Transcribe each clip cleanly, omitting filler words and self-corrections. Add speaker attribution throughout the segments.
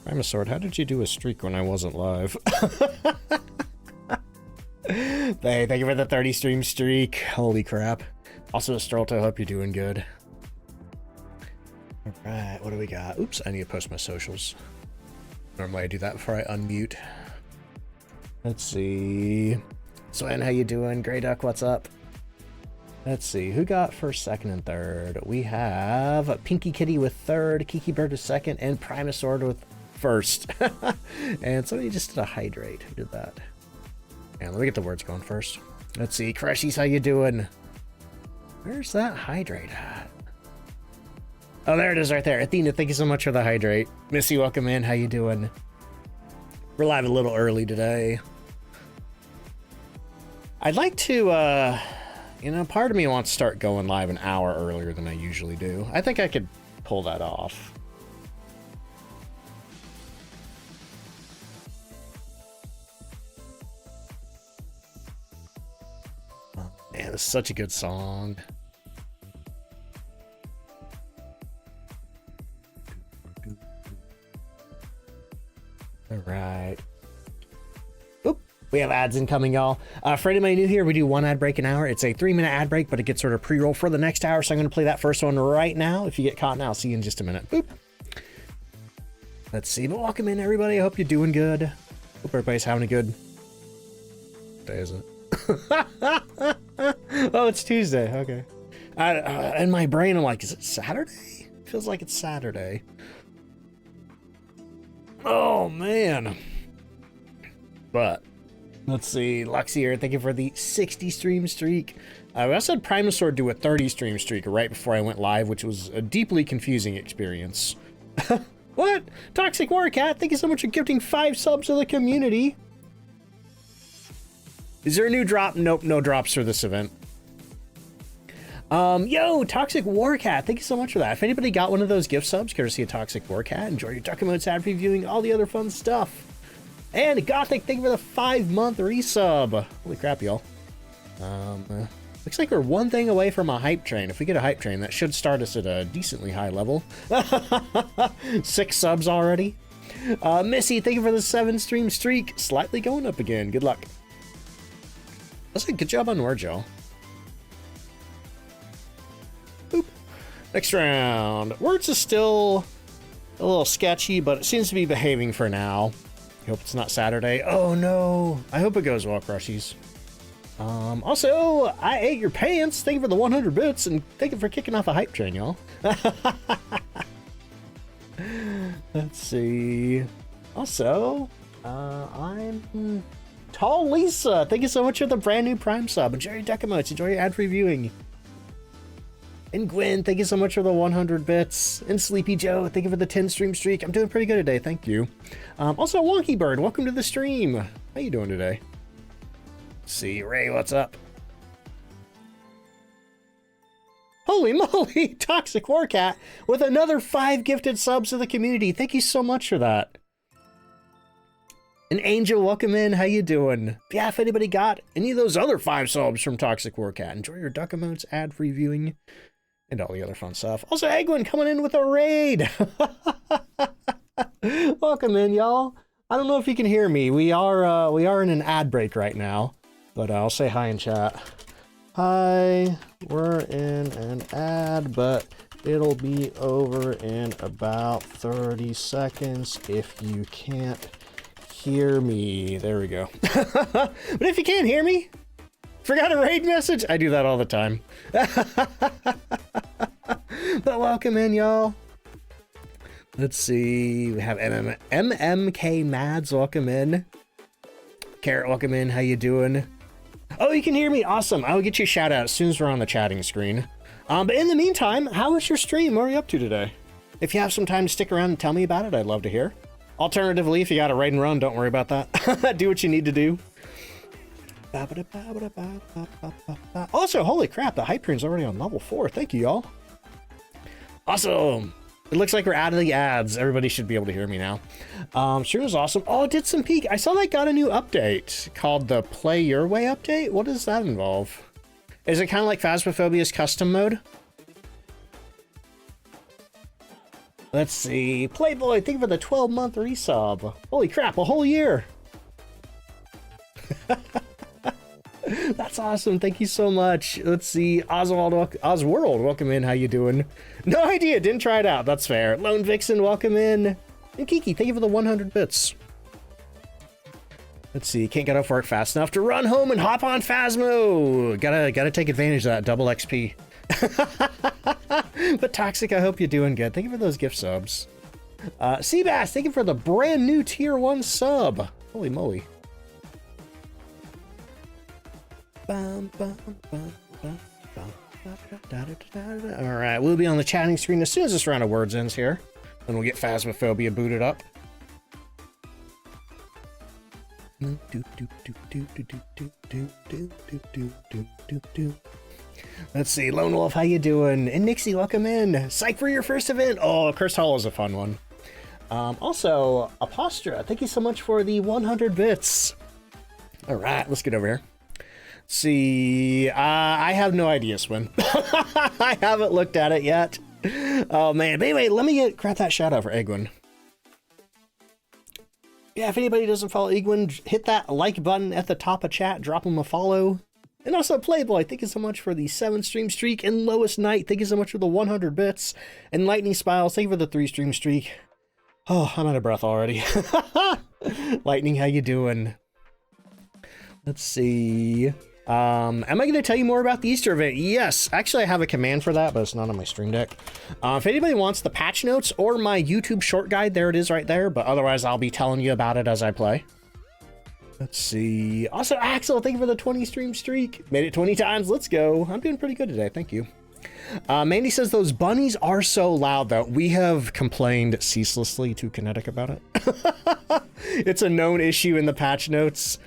Speaker 1: Primasword, how did you do a streak when I wasn't live? Hey, thank you for the 30 stream streak. Holy crap. Also, Strolto, hope you're doing good. Alright, what do we got? Oops, I need to post my socials. Normally I do that before I unmute. Let's see. Swan, how you doing? Grey Duck, what's up? Let's see, who got first, second, and third? We have Pinky Kitty with third, Kiki Bird with second, and Primasword with first. And somebody just did a hydrate. Who did that? And let me get the words going first. Let's see, Crushies, how you doing? Where's that hydrate at? Oh, there it is right there. Athena, thank you so much for the hydrate. Missy, welcome in. How you doing? We're live a little early today. I'd like to, you know, part of me wants to start going live an hour earlier than I usually do. I think I could pull that off. Oh, man, this is such a good song. All right. Oop, we have ads incoming, y'all. For anybody new here, we do one ad break an hour. It's a 3-minute ad break, but it gets sort of pre-roll for the next hour. So I'm going to play that first one right now. If you get caught now, I'll see you in just a minute. Boop. Let's see. But welcome in, everybody. I hope you're doing good. Hope everybody's having a good day, is it? Oh, it's Tuesday. Okay. In my brain, I'm like, is it Saturday? Feels like it's Saturday. Oh, man. But, let's see. Luxy here, thank you for the 60 stream streak. We also had Primasword do a 30 stream streak right before I went live, which was a deeply confusing experience. What? Toxic War Cat, thank you so much for gifting 5 subs to the community. Is there a new drop? Nope, no drops for this event. Yo, Toxic Warcat, thank you so much for that. If anybody got one of those gift subs, courtesy of Toxic Warcat, enjoy your Duck Emotes ad previewing, all the other fun stuff. And Gothic, thank you for the 5-month resub. Holy crap, y'all. Looks like we're one thing away from a hype train. If we get a hype train, that should start us at a decently high level. 6 subs already. Missy, thank you for the 7 stream streak. Slightly going up again. Good luck. That's a good job on words, y'all. Boop. Next round. Words is still a little sketchy, but it seems to be behaving for now. I hope it's not Saturday. Oh no. I hope it goes well, Crushies. Also, I ate your pants. Thank you for the 100 bits, and thank you for kicking off a hype train, y'all. Let's see. Also, I'm Tall Lisa. Thank you so much for the brand new Prime sub. Enjoy your deck emotes. Enjoy your ad reviewing. And Gwen, thank you so much for the 100 bits. And Sleepy Joe, thank you for the 10 stream streak. I'm doing pretty good today, thank you. Also, Wonky Bird, welcome to the stream. How you doing today? Let's see, Ray, what's up? Holy moly, Toxic Warcat with another 5 gifted subs to the community. Thank you so much for that. And Angel, welcome in. How you doing? Yeah, if anybody got any of those other 5 subs from Toxic Warcat, enjoy your Duck Emotes, ad reviewing, and all the other fun stuff. Also, Egwin coming in with a raid. Welcome in, y'all. I don't know if you can hear me. We are in an ad break right now, but I'll say hi in chat. Hi, we're in an ad, but it'll be over in about 30 seconds if you can't hear me. There we go. But if you can't hear me, forgot a raid message? I do that all the time. But welcome in, y'all. Let's see. We have MMK Mads, welcome in. Carrot, welcome in. How you doing? Oh, you can hear me. Awesome. I'll get you a shout out as soon as we're on the chatting screen. But in the meantime, how was your stream? What are you up to today? If you have some time to stick around and tell me about it, I'd love to hear. Alternatively, if you got a raid and run, don't worry about that. Do what you need to do. Also, holy crap, the hype train's already on level 4. Thank you, y'all. Awesome. It looks like we're out of the ads. Everybody should be able to hear me now. Sure was awesome. Oh, it did some peak. I saw that got a new update called the Play Your Way update. What does that involve? Is it kind of like Phasmophobia's custom mode? Let's see. Playboy, thank you for the 12-month resub. Holy crap, a whole year. That's awesome. Thank you so much. Let's see. Osworld, welcome in. How you doing? No idea. Didn't try it out. That's fair. Lone Vixen, welcome in. And Kiki, thank you for the 100 bits. Let's see. Can't get off work fast enough to run home and hop on Phasmo. Gotta take advantage of that double XP. But Toxic, I hope you're doing good. Thank you for those gift subs. Seabass, thank you for the brand new tier 1 sub. Holy moly. Alright, we'll be on the chatting screen as soon as this round of words ends here. Then we'll get Phasmophobia booted up. Let's see, Lone Wolf, how you doing? And Nixie, welcome in. Psych for your first event. Oh, Cursed Hollow is a fun one. Also, Apostra, thank you so much for the 100 bits. All right, let's get over here. Let's see, I have no idea, Swin. I haven't looked at it yet. Oh man, but anyway, let me grab that shout out for Egwin. Yeah, if anybody doesn't follow Egwin, hit that like button at the top of chat, drop him a follow. And also Playboy, thank you so much for the 7 stream streak. And Lowest Knight, thank you so much for the 100 bits. And Lightning Spiles, thank you for the 3 stream streak. Oh, I'm out of breath already. Lightning, how you doing? Let's see. Am I going to tell you more about the Easter event? Yes, actually I have a command for that, but it's not on my stream deck. If anybody wants the patch notes or my YouTube short guide, there it is right there. But otherwise, I'll be telling you about it as I play. Let's see. Also, Axel, thank you for the 20 stream streak. Made it 20 times. Let's go. I'm doing pretty good today. Thank you. Mandy says those bunnies are so loud, though. We have complained ceaselessly to Kinetic about it. It's a known issue in the patch notes.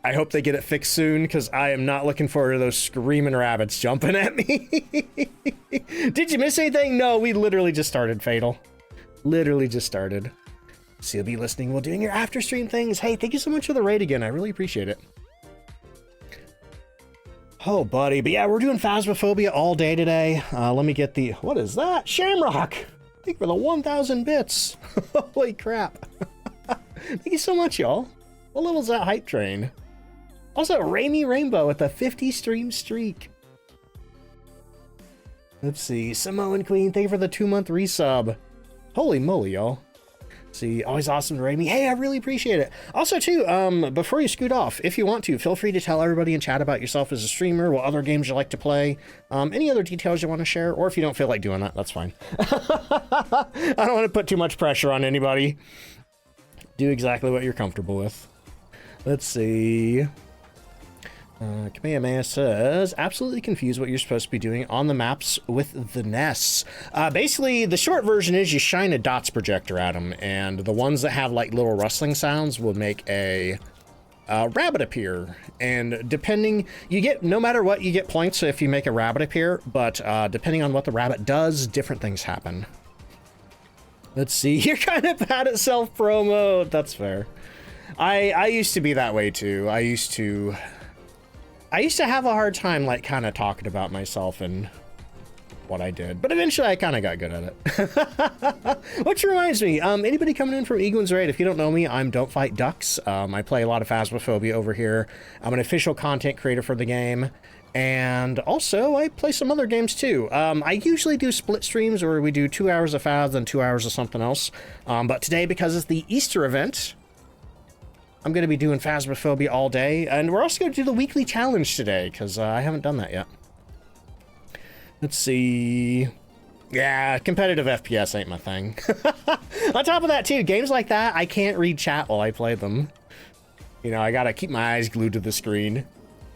Speaker 1: I hope they get it fixed soon, because I am not looking forward to those screaming rabbits jumping at me. Did you miss anything? No, we literally just started Fatal. Literally just started. So you'll be listening while doing your after stream things. Hey, thank you so much for the raid again. I really appreciate it. Oh, buddy. But yeah, we're doing Phasmophobia all day today. Let me get the... What is that? Shamrock! Thank you for the 1,000 bits. Holy crap. Thank you so much, y'all. What level's that hype train? Also, Raimi Rainbow with a 50 stream streak. Let's see. Samoan Queen, thank you for the 2-month resub. Holy moly, y'all. See, always awesome to Raimi. Hey, I really appreciate it. Also, too, before you scoot off, if you want to, feel free to tell everybody in chat about yourself as a streamer, what other games you like to play, any other details you want to share, or if you don't feel like doing that, that's fine. I don't want to put too much pressure on anybody. Do exactly what you're comfortable with. Let's see. Kamehameha says, absolutely confused what you're supposed to be doing on the maps with the nests. Basically, the short version is you shine a dots projector at them, and the ones that have like little rustling sounds will make a rabbit appear. And depending, you get, no matter what, you get points if you make a rabbit appear, but depending on what the rabbit does, different things happen. Let's see, you're kind of bad at self-promo. That's fair. I used to be that way too. I used to have a hard time, like, kind of talking about myself and what I did. But eventually, I kind of got good at it. Which reminds me, anybody coming in from Egwin's Raid, if you don't know me, I'm DontFightDucks. I play a lot of Phasmophobia over here. I'm an official content creator for the game. And also, I play some other games, too. I usually do split streams, where we do 2 hours of Phas and 2 hours of something else. But today, because it's the Easter event, I'm going to be doing Phasmophobia all day, and we're also going to do the weekly challenge today, because I haven't done that yet. Let's see... Yeah, competitive FPS ain't my thing. On top of that, too, games like that, I can't read chat while I play them. You know, I gotta keep my eyes glued to the screen.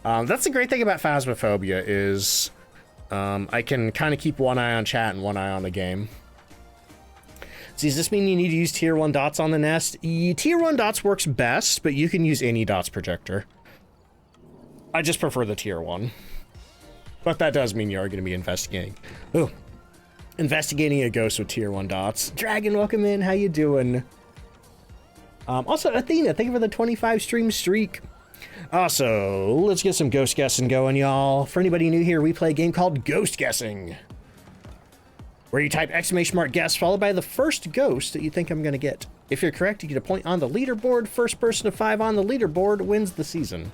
Speaker 1: That's the great thing about Phasmophobia, is I can kind of keep one eye on chat and one eye on the game. So does this mean you need to use tier 1 dots on the nest? Tier 1 dots works best, but you can use any dots projector. I just prefer the tier 1. But that does mean you are going to be investigating. Ooh. Investigating a ghost with tier 1 dots. Dragon, welcome in. How you doing? Also, Athena, thank you for the 25 stream streak. Also, let's get some ghost guessing going, y'all. For anybody new here, we play a game called Ghost Guessing. where you type exclamation mark guess followed by the first ghost that you think I'm going to get. If you're correct, you get a point on the leaderboard. First person to 5 on the leaderboard wins the season.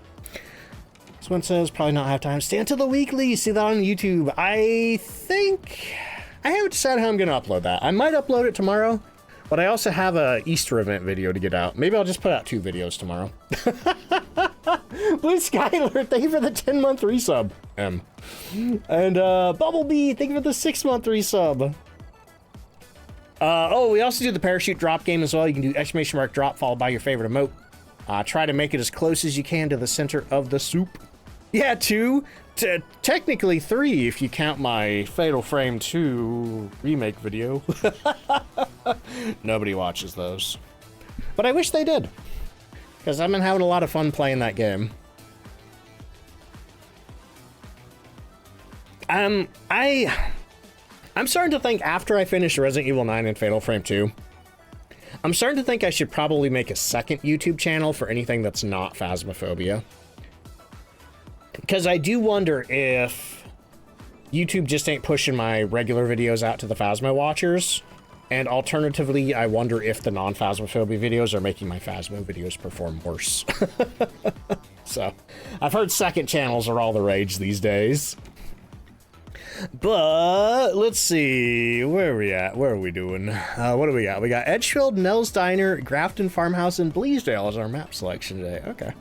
Speaker 1: This one says, probably not have time. Stay until the weekly. See that on YouTube. I think... I haven't decided how I'm going to upload that. I might upload it tomorrow, but I also have a Easter event video to get out. Maybe I'll just put out 2 videos tomorrow. Blue Skyler, thank you for the 10-month resub. And Bubblebee, thank you for the 6-month resub. Oh, we also do the parachute drop game as well. You can do exclamation mark drop followed by your favorite emote. Try to make it as close as you can to the center of the soup. Yeah, 2. Technically 3 if you count my Fatal Frame 2 remake video. Nobody watches those. But I wish they did. Because I've been having a lot of fun playing that game. I'm starting to think after I finish Resident Evil 9 and Fatal Frame 2, I'm starting to think I should probably make a second YouTube channel for anything that's not Phasmophobia. Because I do wonder if YouTube just ain't pushing my regular videos out to the Phasmo watchers. And alternatively, I wonder if the non-Phasmophobia videos are making my Phasmo videos perform worse. So, I've heard second channels are all the rage these days. But, let's see, where are we at? Where are we doing? What do we got? We got Edgefield, Nell's Diner, Grafton Farmhouse, and Bleasdale as our map selection today. Okay.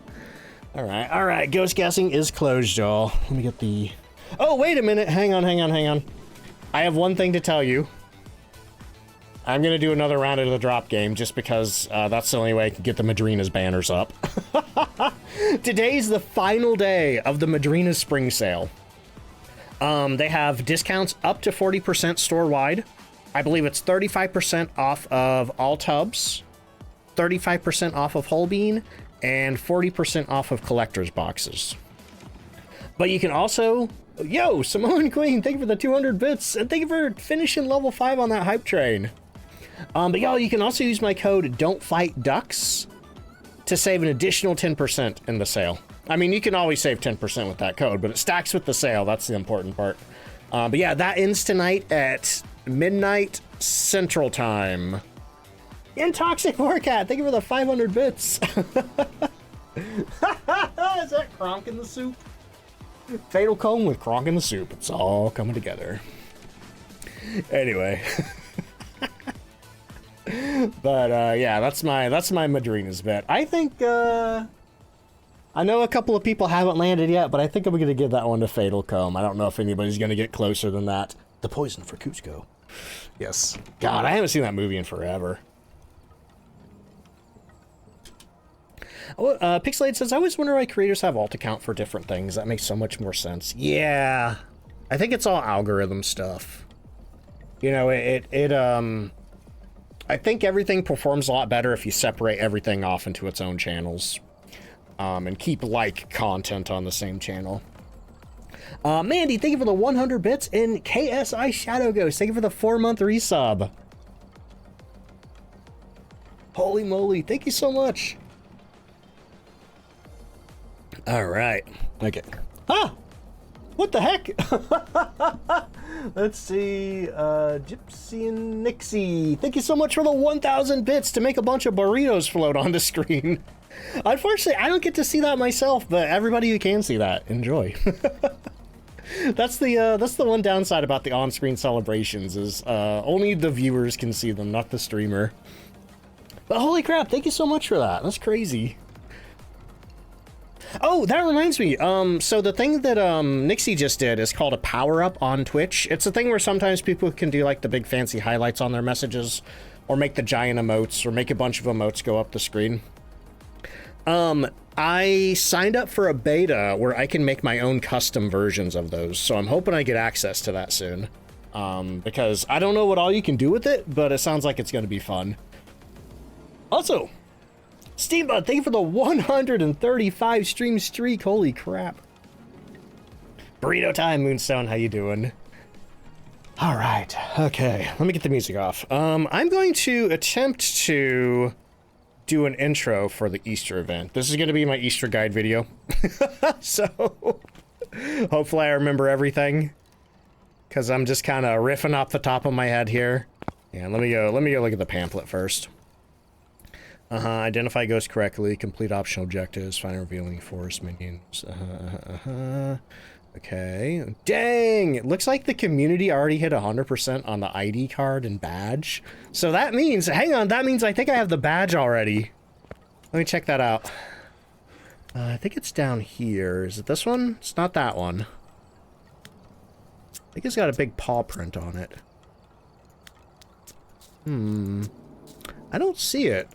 Speaker 1: All right, ghost guessing is closed, y'all. Let me get the... Oh, wait a minute. Hang on. I have one thing to tell you. I'm going to do another round of the drop game just because that's the only way I can get the Madrina's banners up. Today's the final day of the Madrina's spring sale. They have discounts up to 40% store-wide. I believe it's 35% off of all tubs, 35% off of whole bean, and 40% off of collector's boxes. But you can also... Yo, Samoan Queen, thank you for the 200 bits, and thank you for finishing level 5 on that hype train. But y'all, you can also use my code DontFightDucks to save an additional 10% in the sale. I mean, you can always save 10% with that code, but it stacks with the sale. That's the important part. But yeah, that ends tonight at midnight Central Time. Intoxic Warcat, thank you for the 500 bits. Is that Kronk in the soup? Fatal Cone with Kronk in the soup. It's all coming together. Anyway. But yeah, that's my Madrina's bet. I think I know a couple of people haven't landed yet, but I think I'm gonna give that one to Fatal Comb. I don't know if anybody's gonna get closer than that. The Poison for Cusco. Yes. God, I haven't seen that movie in forever. Oh, Pixelated says, I always wonder why creators have alt account for different things. That makes so much more sense. Yeah. I think it's all algorithm stuff. You know, I think everything performs a lot better if you separate everything off into its own channels. And keep like content on the same channel. Mandy, thank you for the 100 bits. And KSI Shadow Ghost, thank you for the 4-month resub. Holy moly, thank you so much. All right. Okay. Ah! What the heck? Let's see. Gypsy and Nixie, thank you so much for the 1,000 bits to make a bunch of burritos float on the screen. Unfortunately, I don't get to see that myself, but everybody who can see that, enjoy. That's the one downside about the on-screen celebrations is only the viewers can see them, not the streamer. But holy crap, thank you so much for that. That's crazy. Oh, that reminds me. So the thing that Nixie just did is called a power-up on Twitch. It's a thing where sometimes people can do like the big fancy highlights on their messages, or make the giant emotes, or make a bunch of emotes go up the screen. I signed up for a beta where I can make my own custom versions of those, so I'm hoping I get access to that soon. Because I don't know what all you can do with it, but it sounds like it's going to be fun. Also, Steambud, thank you for the 135 stream streak. Holy crap. Burrito time, Moonstone. How you doing? All right. Okay. Let me get the music off. I'm going to attempt to do an intro for the Easter event. This is going to be my Easter guide video. So hopefully I remember everything. because I'm just kind of riffing off the top of my head here. Yeah, let me go look at the pamphlet first. Identify ghosts correctly, complete optional objectives, find and reveal any forest minions. Okay. Dang! It looks like the community already hit 100% on the ID card and badge. So that means, hang on, that means I think I have the badge already. Let me check that out. I think it's down here. Is it this one? It's not that one. I think it's got a big paw print on it. I don't see it.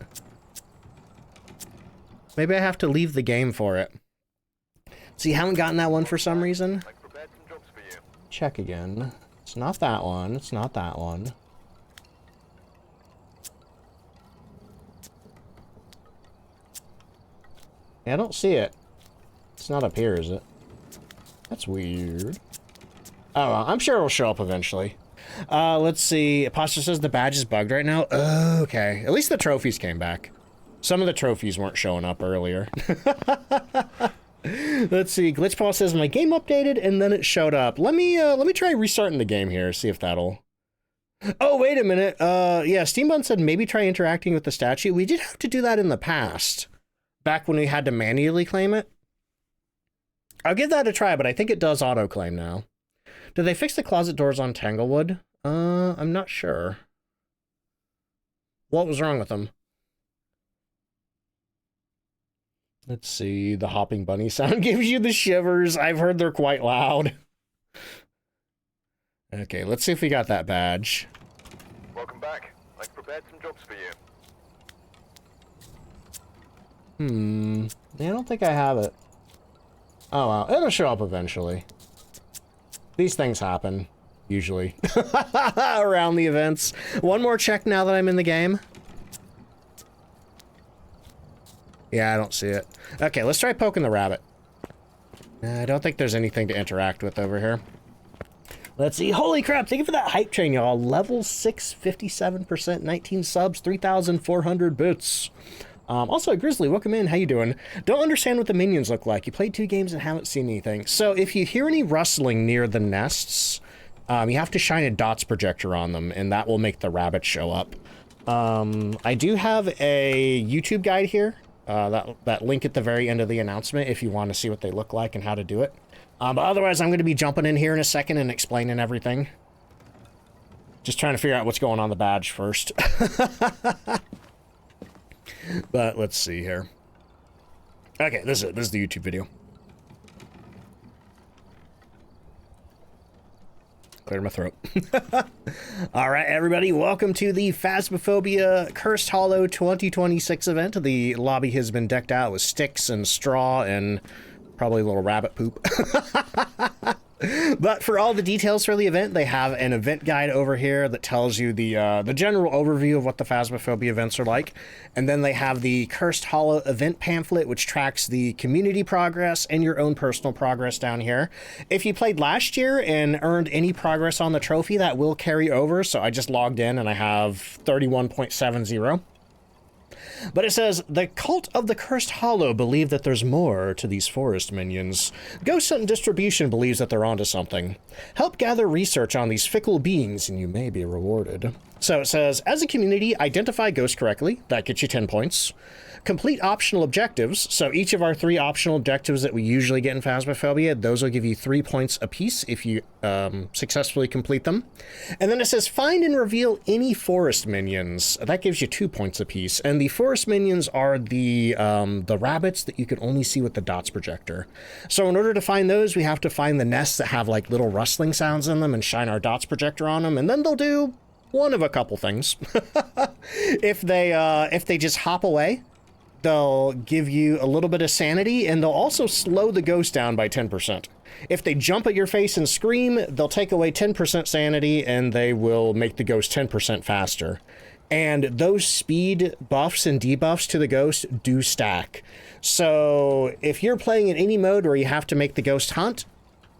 Speaker 1: Maybe I have to leave the game for it. So you haven't gotten that one for some reason? Check again. It's not that one. It's not that one. Yeah, I don't see it. It's not up here, is it? That's weird. Oh, well, I'm sure it'll show up eventually. Let's see. Apostle says the badge is bugged right now. Oh, okay. At least the trophies came back. Some of the trophies weren't showing up earlier. Let's see. Glitchpaw says my game updated and then it showed up. Let me try restarting the game here. See if that'll. Oh, wait a minute. Yeah, Steambun said maybe try interacting with the statue. We did have to do that in the past. Back when we had to manually claim it. I'll give that a try, but I think it does auto-claim now. Did they fix the closet doors on Tanglewood? I'm not sure. What was wrong with them? Let's see. The hopping bunny sound gives you the shivers. I've heard they're quite loud. Okay, let's see if we got that badge.
Speaker 2: Welcome back. I've prepared some jobs for you.
Speaker 1: I don't think I have it. Oh, well, it'll show up eventually. These things happen, usually, around the events. One more check now that I'm in the game. Yeah, I don't see it. Okay, let's try poking the rabbit. I don't think there's anything to interact with over here. Let's see. Holy crap, thank you for that hype train, y'all. Level 6, 57%, 19 subs, 3,400 bits. Also, Grizzly, welcome in. How you doing? Don't understand what the minions look like. You played 2 games and haven't seen anything. So if you hear any rustling near the nests, you have to shine a dots projector on them, and that will make the rabbit show up. I do have a YouTube guide here. That link at the very end of the announcement if you want to see what they look like and how to do it. But otherwise, I'm going to be jumping in here in a second and explaining everything. Just trying to figure out what's going on the badge first. But let's see here. Okay, this is the YouTube video. Clear my throat. All right, everybody, welcome to the Phasmophobia Cursed Hollow 2026 event. The lobby has been decked out with sticks and straw and probably a little rabbit poop. But for all the details for the event, they have an event guide over here that tells you the general overview of what the Phasmophobia events are like. And then they have the Cursed Hollow event pamphlet, which tracks the community progress and your own personal progress down here. If you played last year and earned any progress on the trophy, that will carry over. So I just logged in and I have 31.70. But it says, the cult of the Cursed Hollow believe that there's more to these forest minions. Ghost Hunt Distribution believes that they're onto something. Help gather research on these fickle beings and you may be rewarded. So it says, as a community, identify ghosts correctly. That gets you 10 points. Complete optional objectives. So each of our 3 optional objectives that we usually get in Phasmophobia, those will give you 3 points apiece if you successfully complete them. And then it says, find and reveal any forest minions. That gives you 2 points apiece. And the forest minions are the rabbits that you can only see with the dots projector. So in order to find those, we have to find the nests that have like little rustling sounds in them and shine our dots projector on them. And then they'll do one of a couple things. If they just hop away, they'll give you a little bit of sanity, and they'll also slow the ghost down by 10%. If they jump at your face and scream, they'll take away 10% sanity, and they will make the ghost 10% faster. And those speed buffs and debuffs to the ghost do stack. So if you're playing in any mode where you have to make the ghost hunt,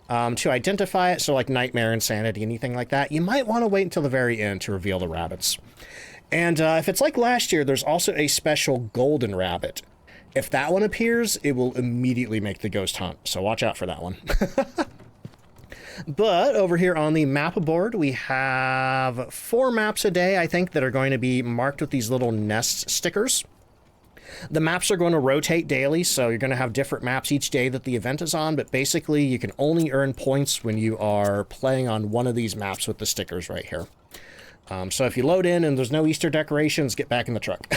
Speaker 1: to identify it, so like Nightmare, Insanity, anything like that, you might want to wait until the very end to reveal the rabbits. And if it's like last year, there's also a special golden rabbit. If that one appears, it will immediately make the ghost hunt, so watch out for that one. But over here on the map board, we have 4 maps a day, I think, that are going to be marked with these little nest stickers. The maps are going to rotate daily, so you're going to have different maps each day that the event is on, but basically you can only earn points when you are playing on one of these maps with the stickers right here. So if you load in and there's no Easter decorations, get back in the truck.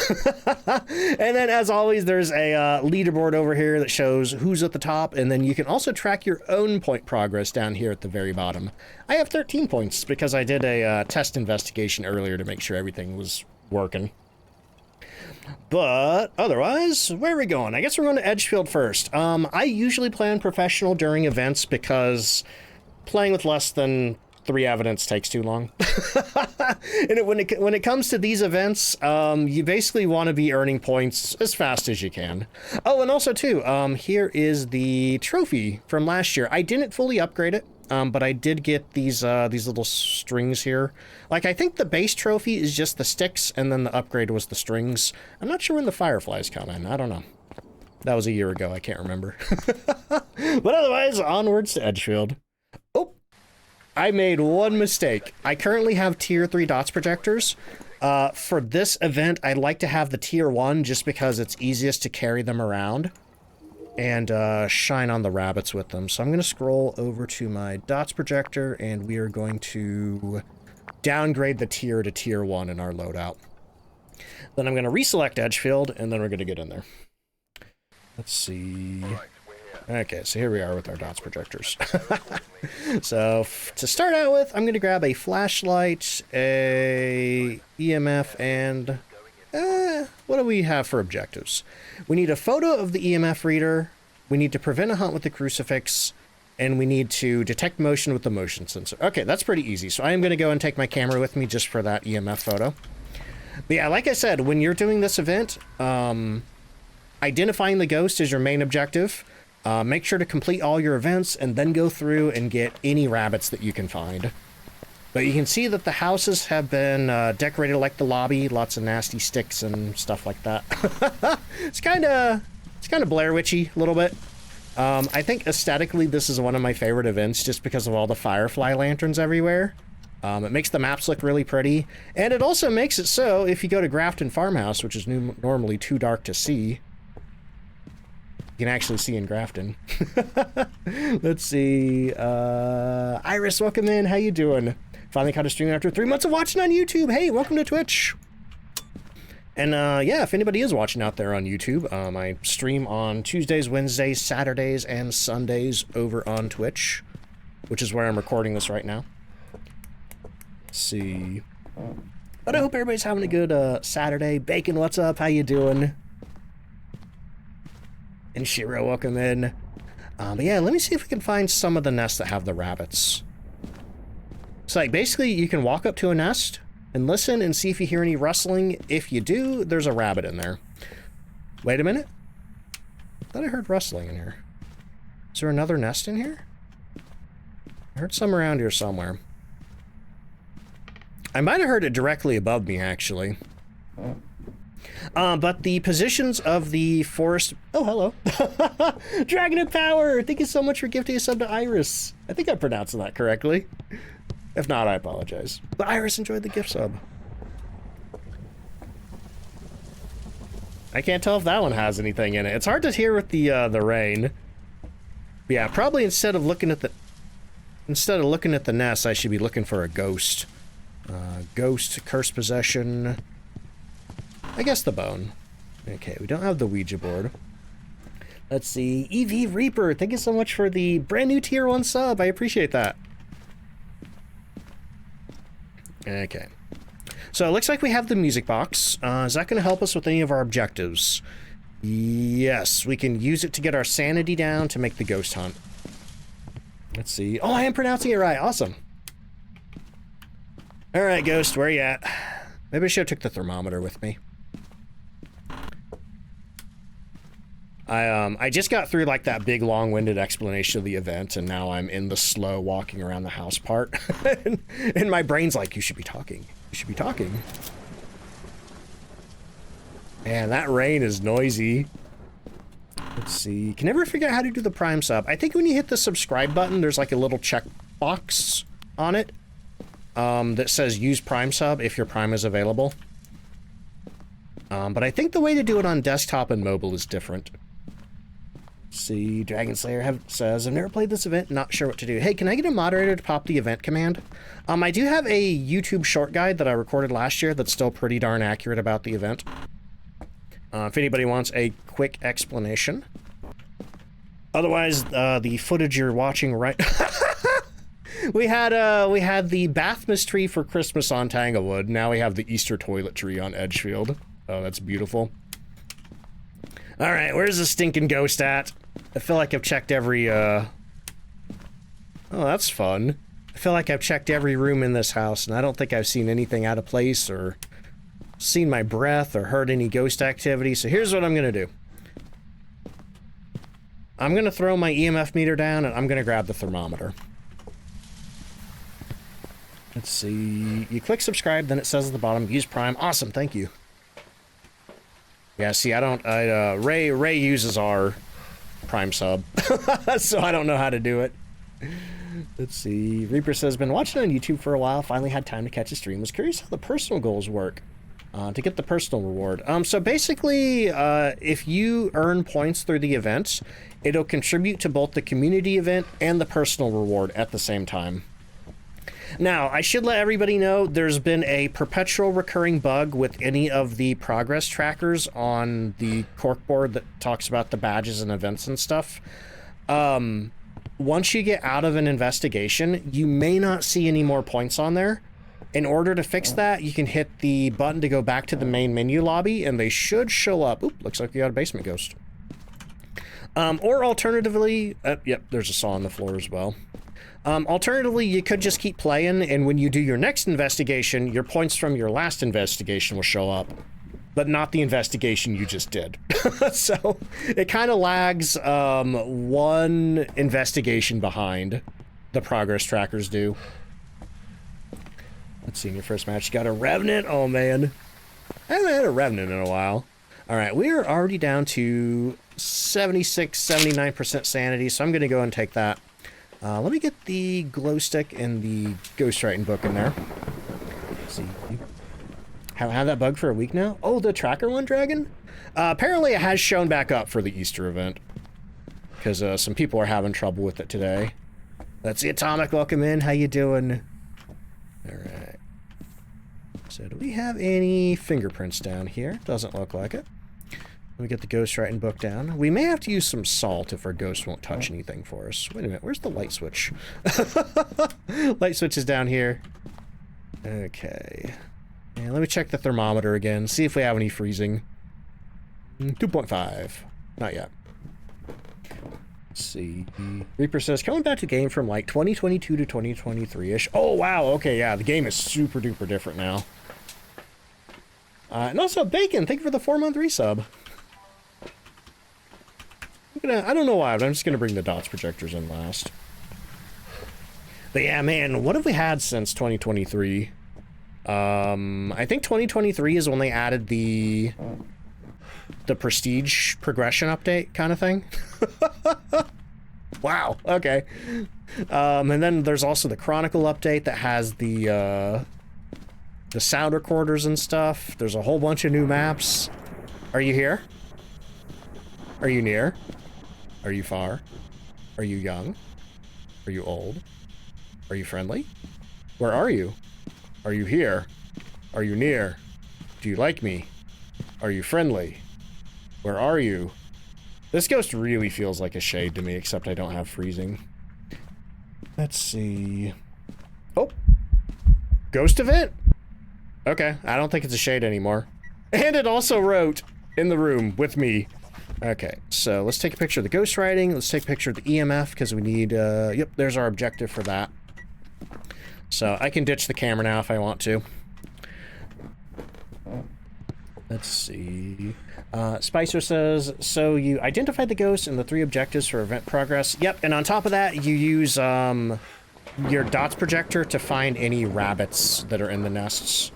Speaker 1: And then, as always, there's a leaderboard over here that shows who's at the top, and then you can also track your own point progress down here at the very bottom. I have 13 points because I did a test investigation earlier to make sure everything was working. But otherwise, where are we going? I guess we're going to Edgefield first. I usually play on professional during events because playing with less than 3 evidence takes too long. And when it comes to these events, you basically want to be earning points as fast as you can. Oh, and also too, here is the trophy from last year. I didn't fully upgrade it, but I did get these little strings here. Like, I think the base trophy is just the sticks, and then the upgrade was the strings. I'm not sure when the fireflies come in. I don't know. That was a year ago. I can't remember. But otherwise, onwards to Edgefield. Oh, I made one mistake. I currently have tier 3 dots projectors. For this event, I'd like to have the tier 1 just because it's easiest to carry them around and shine on the rabbits with them. So I'm going to scroll over to my dots projector, and we are going to downgrade the tier to tier 1 in our loadout. Then I'm going to reselect Edgefield, and then we're going to get in there. Let's see. Okay, so here we are with our dots projectors. So to start out with, I'm going to grab a flashlight, a EMF, and what do we have for objectives? We need a photo of the EMF reader, we need to prevent a hunt with the crucifix, and we need to detect motion with the motion sensor. Okay, that's pretty easy. So I am going to go and take my camera with me just for that EMF photo. But yeah, like I said, when you're doing this event, identifying the ghost is your main objective. Make sure to complete all your events and then go through and get any rabbits that you can find. But you can see that the houses have been decorated like the lobby, lots of nasty sticks and stuff like that. It's kind of Blair Witchy a little bit. I think aesthetically this is one of my favorite events just because of all the firefly lanterns everywhere. It makes the maps look really pretty, and it also makes it so if you go to Grafton Farmhouse, which is normally too dark to see, you can actually see in Grafton. Let's see. Iris, welcome in. How you doing? Finally caught a stream after 3 months of watching on YouTube. Hey, welcome to Twitch. And yeah, if anybody is watching out there on YouTube, I stream on Tuesdays, Wednesdays, Saturdays, and Sundays over on Twitch, which is where I'm recording this right now. Let's see. But I hope everybody's having a good Saturday. Bacon, what's up? How you doing? And Shiro, welcome in. But yeah, let me see if we can find some of the nests that have the rabbits. So like basically you can walk up to a nest and listen and see if you hear any rustling. If you do, there's a rabbit in there. Wait a minute. I thought I heard rustling in here. Is there another nest in here? I heard some around here somewhere. I might have heard it directly above me, actually. But the positions of the forest... Oh, hello. Dragon of Power! Thank you so much for gifting a sub to Iris. I think I'm pronouncing that correctly. If not, I apologize. But Iris enjoyed the gift sub. I can't tell if that one has anything in it. It's hard to hear with the rain. But yeah, probably instead of looking at the nest, I should be looking for a ghost. Ghost, curse possession. I guess the bone. Okay, we don't have the Ouija board. Let's see. EV Reaper, thank you so much for the brand new tier 1 sub. I appreciate that. Okay. So it looks like we have the music box. Is that going to help us with any of our objectives? Yes, we can use it to get our sanity down to make the ghost hunt. Let's see. Oh, I am pronouncing it right. Awesome. All right, Ghost, where you at? Maybe I should have took the thermometer with me. I just got through like that big long-winded explanation of the event, and now I'm in the slow walking around the house part. And my brain's like, you should be talking. You should be talking. Man, that rain is noisy. Let's see. Can never figure out how to do the Prime sub. I think when you hit the subscribe button, there's like a little check box on it that says use Prime sub if your Prime is available. But I think the way to do it on desktop and mobile is different. See, Dragon Slayer says, I've never played this event, not sure what to do. Hey, can I get a moderator to pop the event command? I do have a YouTube short guide that I recorded last year that's still pretty darn accurate about the event. If anybody wants a quick explanation. Otherwise, the footage you're watching right... we had the Bathmas tree for Christmas on Tanglewood. Now we have the Easter toilet tree on Edgefield. Oh, that's beautiful. All right, where's the stinking ghost at? I feel like I've checked every, Oh, that's fun. I feel like I've checked every room in this house, and I don't think I've seen anything out of place or seen my breath or heard any ghost activity, so here's what I'm gonna do. I'm gonna throw my EMF meter down, and I'm gonna grab the thermometer. Let's see. You click subscribe, then it says at the bottom, use Prime. Awesome, thank you. Yeah, see, Ray uses our Prime sub, so I don't know how to do it. Let's see. Reaper says, been watching on YouTube for a while, finally had time to catch a stream. Was curious how the personal goals work to get the personal reward. So basically, if you earn points through the events, it'll contribute to both the community event and the personal reward at the same time. Now, I should let everybody know there's been a perpetual recurring bug with any of the progress trackers on the corkboard that talks about the badges and events and stuff. Once you get out of an investigation, you may not see any more points on there. In order to fix that, you can hit the button to go back to the main menu lobby, and they should show up. Oop, looks like we got a basement ghost. Or alternatively, yep, there's a saw on the floor as well. Alternatively, you could just keep playing, and when you do your next investigation, your points from your last investigation will show up, but not the investigation you just did. So it kind of lags one investigation behind the progress trackers do. Let's see, in your first match, you got a Revenant? Oh, man. I haven't had a Revenant in a while. All right, we are already down to 76, 79% sanity, so I'm going to go and take that. Let me get the glow stick and the ghostwriting book in there. Let's see. Haven't had that bug for a week now? Oh, the tracker one, Dragon? Apparently it has shown back up for the Easter event. Because some people are having trouble with it today. Let's see, Atomic, welcome in. How you doing? Alright. So do we have any fingerprints down here? Doesn't look like it. Let me get the ghostwriting book down. We may have to use some salt if our ghost won't touch anything for us. Wait a minute, where's the light switch? Light switch is down here. Okay. And let me check the thermometer again, see if we have any freezing. 2.5. Not yet. Let's see. Reaper says, coming back to game from like 2022 to 2023-ish. Oh, wow. Okay, yeah, the game is super duper different now. And also, Bacon, thank you for the 4-month resub. I don't know why, but I'm just going to bring the dots projectors in last. But yeah, man, what have we had since 2023? I think 2023 is when they added the prestige progression update kind of thing. Wow, okay. And then there's also the Chronicle update that has the sound recorders and stuff. There's a whole bunch of new maps. Are you here? Are you near? Are you far? Are you young? Are you old? Are you friendly? Where are you? Are you here? Are you near? Do you like me? Are you friendly? Where are you? This ghost really feels like a shade to me, except I don't have freezing. Let's see. Oh! Ghost event? Okay, I don't think it's a shade anymore. And it also wrote in the room with me. Okay, so let's take a picture of the ghostwriting. Let's take a picture of the EMF, because we need, yep, there's our objective for that. So I can ditch the camera now if I want to. Let's see. Spicer says, so you identified the ghost and the 3 objectives for event progress. Yep, and on top of that, you use your dots projector to find any rabbits that are in the nests.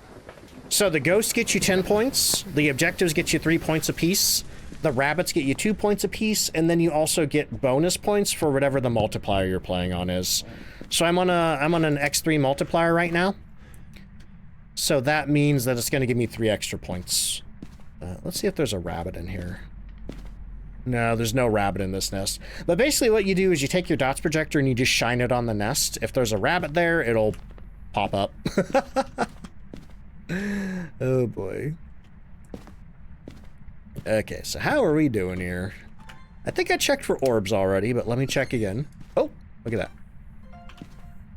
Speaker 1: So the ghost gets you 10 points, the objectives get you 3 points apiece, the rabbits get you 2 points apiece, and then you also get bonus points for whatever the multiplier you're playing on is. So I'm on an X3 multiplier right now. So that means that it's going to give me 3 extra points. Let's see if there's a rabbit in here. No, there's no rabbit in this nest. But basically what you do is you take your dots projector and you just shine it on the nest. If there's a rabbit there, it'll pop up. Oh boy. Okay, so how are we doing here? I think I checked for orbs already, but let me check again. Oh, look at that.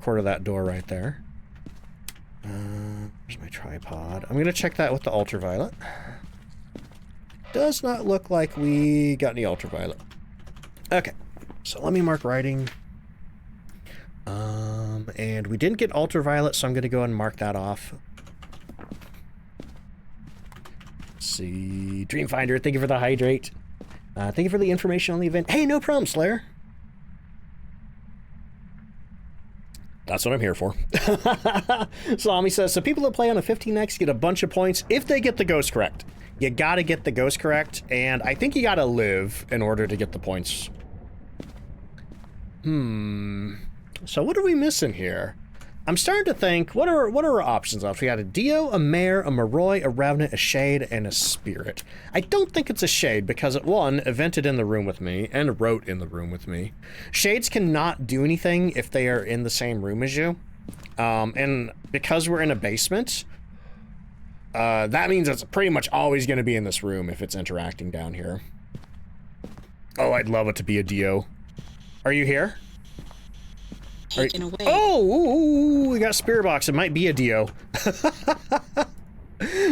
Speaker 1: Quarter that door right there. Where's my tripod? I'm gonna check that with the ultraviolet. Does not look like we got any ultraviolet. Okay, so let me mark writing. And we didn't get ultraviolet, so I'm gonna go ahead and mark that off. Let's see, Dreamfinder, thank you for the hydrate. Thank you for the information on the event. Hey, no problem, Slayer. That's what I'm here for. Salami says, so people that play on a 15x get a bunch of points if they get the ghost correct. You gotta get the ghost correct, and I think you gotta live in order to get the points. So what are we missing here? I'm starting to think, what are our options left? We got a Dio, a Mare, a Moroi, a Revenant, a Shade, and a Spirit. I don't think it's a Shade because it, one, evented in the room with me and wrote in the room with me. Shades cannot do anything if they are in the same room as you. And because we're in a basement, that means it's pretty much always going to be in this room if it's interacting down here. Oh, I'd love it to be a Dio. Are you here?
Speaker 3: Taken away.
Speaker 1: Oh, we got Spirit Box. It might be a Dio.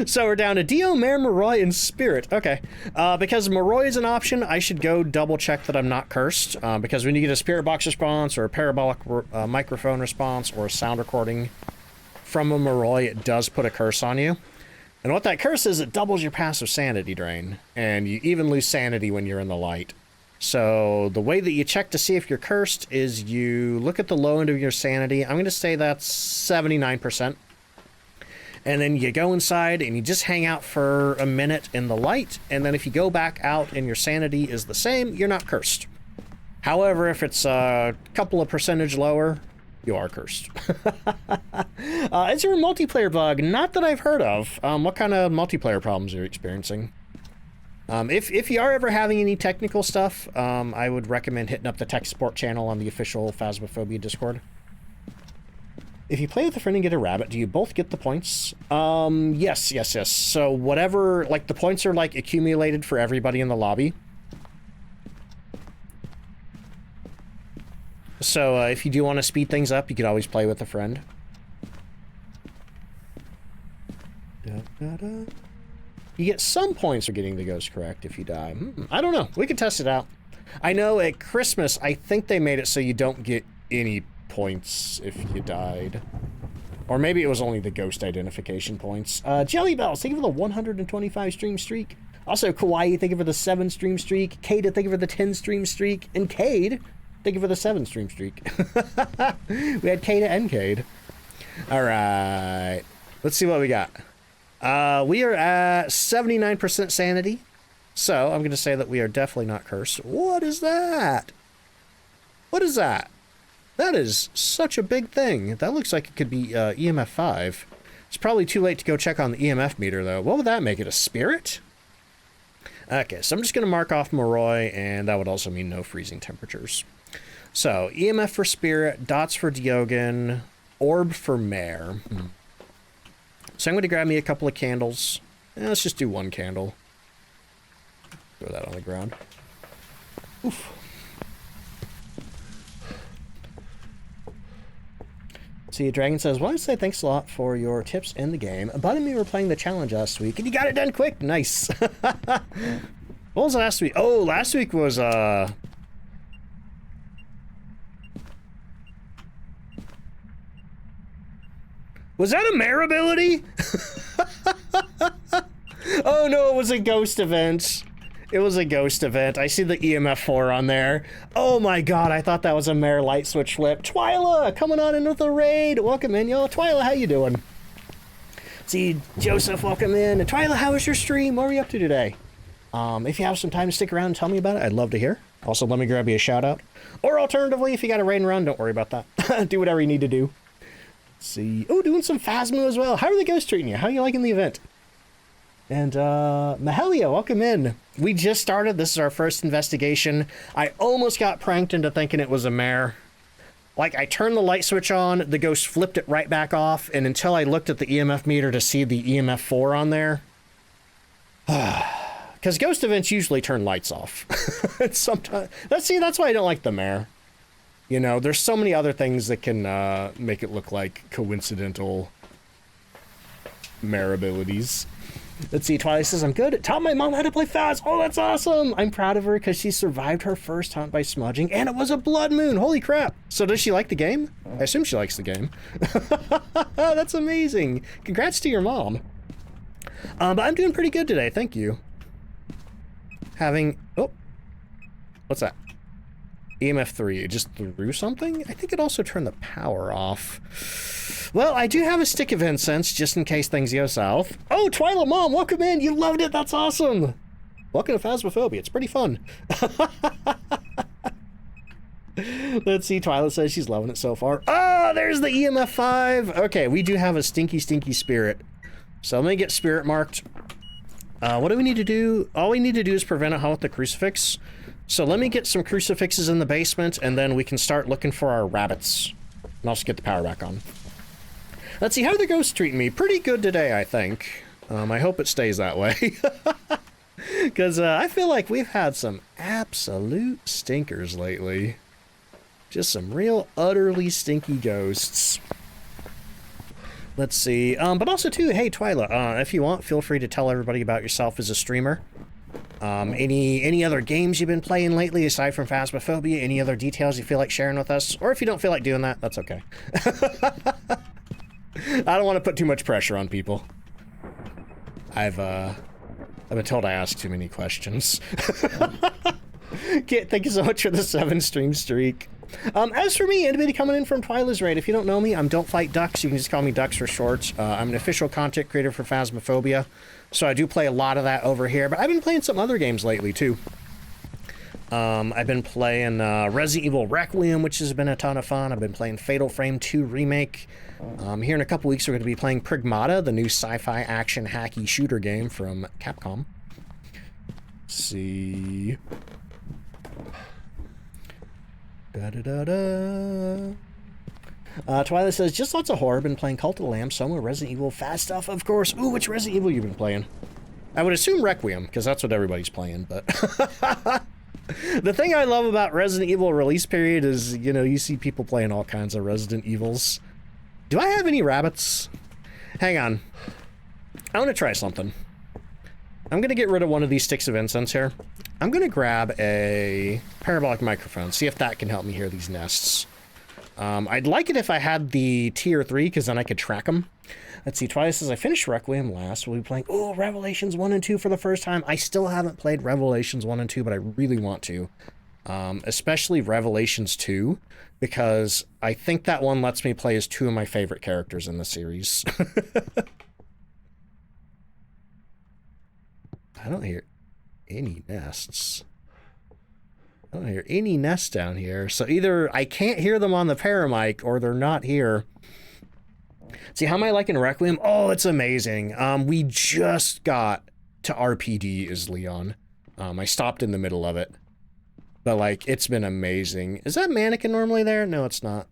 Speaker 1: So we're down to Dio, Mare, Moroi, and Spirit. Okay. Because Moroi is an option, I should go double check that I'm not cursed. Because when you get a Spirit Box response or a parabolic microphone response or a sound recording from a Moroi, it does put a curse on you. And what that curse is, it doubles your passive sanity drain. And you even lose sanity when you're in the light. So the way that you check to see if you're cursed is you look at the low end of your sanity. I'm going to say that's 79%. And then you go inside and you just hang out for a minute in the light. And then if you go back out and your sanity is the same, you're not cursed. However, if it's a couple of percentage lower, you are cursed. Is there a multiplayer bug? Not that I've heard of. What kind of multiplayer problems are you experiencing? If you are ever having any technical stuff, I would recommend hitting up the tech support channel on the official Phasmophobia Discord. If you play with a friend and get a rabbit, do you both get the points? Yes. So whatever, like the points are like accumulated for everybody in the lobby. So if you do want to speed things up, you could always play with a friend. You get some points for getting the ghost correct if you die. I don't know. We can test it out. I know at Christmas, I think they made it so you don't get any points if you died. Or maybe it was only the ghost identification points. Jelly Bells, thank you for the 125 stream streak. Also, Kawaii, thank you for the 7 stream streak. Cade, thank you for the 10 stream streak. And Cade, thank you for the 7 stream streak. We had Cade and Cade. All right. Let's see what we got. We are at 79% sanity, so I'm going to say that we are definitely not cursed. What is that? What is that? That is such a big thing. That looks like it could be EMF 5. It's probably too late to go check on the EMF meter, though. What would that make it, a spirit? Okay, so I'm just going to mark off Moroi, and that would also mean no freezing temperatures. So, EMF for spirit, dots for Diogen, orb for Mare. So I'm going to grab me a couple of candles. Let's just do 1 candle. Throw that on the ground. Oof. See, Dragon says, well, I'd say thanks a lot for your tips in the game. Bud and me were playing the challenge last week, and you got it done quick. Nice. What was last week? Oh, last week was, was that a Mare ability? Oh no, it was a ghost event. It was a ghost event. I see the EMF 4 on there. Oh my god, I thought that was a Mare light switch flip. Twyla, coming on in with a raid. Welcome in, y'all. Twyla, how you doing? See, Joseph, welcome in. And Twyla, how was your stream? What were you up to today? If you have some time to stick around and tell me about it, I'd love to hear. Also, let me grab you a shout out. Or alternatively, if you got a raid and run, don't worry about that. Do whatever you need to do. Let's see. Oh, doing some Phasmo as well. How are the ghosts treating you? How are you liking the event? And, Mahalia, welcome in. We just started. This is our first investigation. I almost got pranked into thinking it was a mare. Like, I turned the light switch on, the ghost flipped it right back off, and until I looked at the EMF meter to see the EMF 4 on there... Because ghost events usually turn lights off. Sometimes... that's why I don't like the mare. You know, there's so many other things that can, make it look like coincidental mare abilities. Let's see, Twilight says, I'm good. Taught my mom how to play Phas. Oh, that's awesome. I'm proud of her because she survived her first hunt by smudging, and it was a blood moon. Holy crap. So does she like the game? I assume she likes the game. That's amazing. Congrats to your mom. But I'm doing pretty good today. Thank you. Oh, what's that? EMF 3, it just threw something? I think it also turned the power off. Well, I do have a stick of incense, just in case things go south. Oh, Twilight Mom, welcome in! You loved it, that's awesome! Welcome to Phasmophobia, it's pretty fun. Let's see, Twilight says she's loving it so far. Ah, there's the EMF 5! Okay, we do have a stinky, stinky spirit. So let me get spirit marked. What do we need to do? All we need to do is prevent a hunt with the crucifix. So let me get some crucifixes in the basement, and then we can start looking for our rabbits. And also get the power back on. Let's see, how are the ghosts treating me? Pretty good today, I think. I hope it stays that way. Because I feel like we've had some absolute stinkers lately. Just some real utterly stinky ghosts. Let's see. But also, too, hey, Twyla, if you want, feel free to tell everybody about yourself as a streamer. Any other games you've been playing lately aside from Phasmophobia? Any other details you feel like sharing with us? Or if you don't feel like doing that, that's okay. I don't want to put too much pressure on people. I've been told I ask too many questions. Thank you so much for the 7-stream streak. As for me, anybody coming in from Twyla's raid, if you don't know me, I'm DontFightDucks. You can just call me Ducks for short. I'm an official content creator for Phasmophobia, so I do play a lot of that over here, but I've been playing some other games lately, too. I've been playing Resident Evil Requiem, which has been a ton of fun. I've been playing Fatal Frame 2 Remake. Here in a couple weeks, we're going to be playing Pragmata, the new sci-fi action hacky shooter game from Capcom. Let's see... Twilight says, just lots of horror. Been playing Cult of the Lamb, Soma, Resident Evil, fast stuff, of course. Ooh, which Resident Evil you've been playing? I would assume Requiem, because that's what everybody's playing, but... The thing I love about Resident Evil release period is, you know, you see people playing all kinds of Resident Evils. Do I have any rabbits? Hang on. I want to try something. I'm going to get rid of one of these sticks of incense here. I'm going to grab a parabolic microphone, see if that can help me hear these nests. I'd like it if I had the tier 3, because then I could track them. Let's see, Twilight says, I finished Requiem last. We'll be playing, oh, Revelations 1 and 2 for the first time. I still haven't played Revelations 1 and 2, but I really want to. Especially Revelations 2, because I think that one lets me play as 2 of my favorite characters in the series. I don't hear any nests. I don't hear any nests down here. So either I can't hear them on the paramic or they're not here. See, how am I liking Requiem? Oh, it's amazing. We just got to RPD as Leon. I stopped in the middle of it. But, like, it's been amazing. Is that mannequin normally there? No, it's not.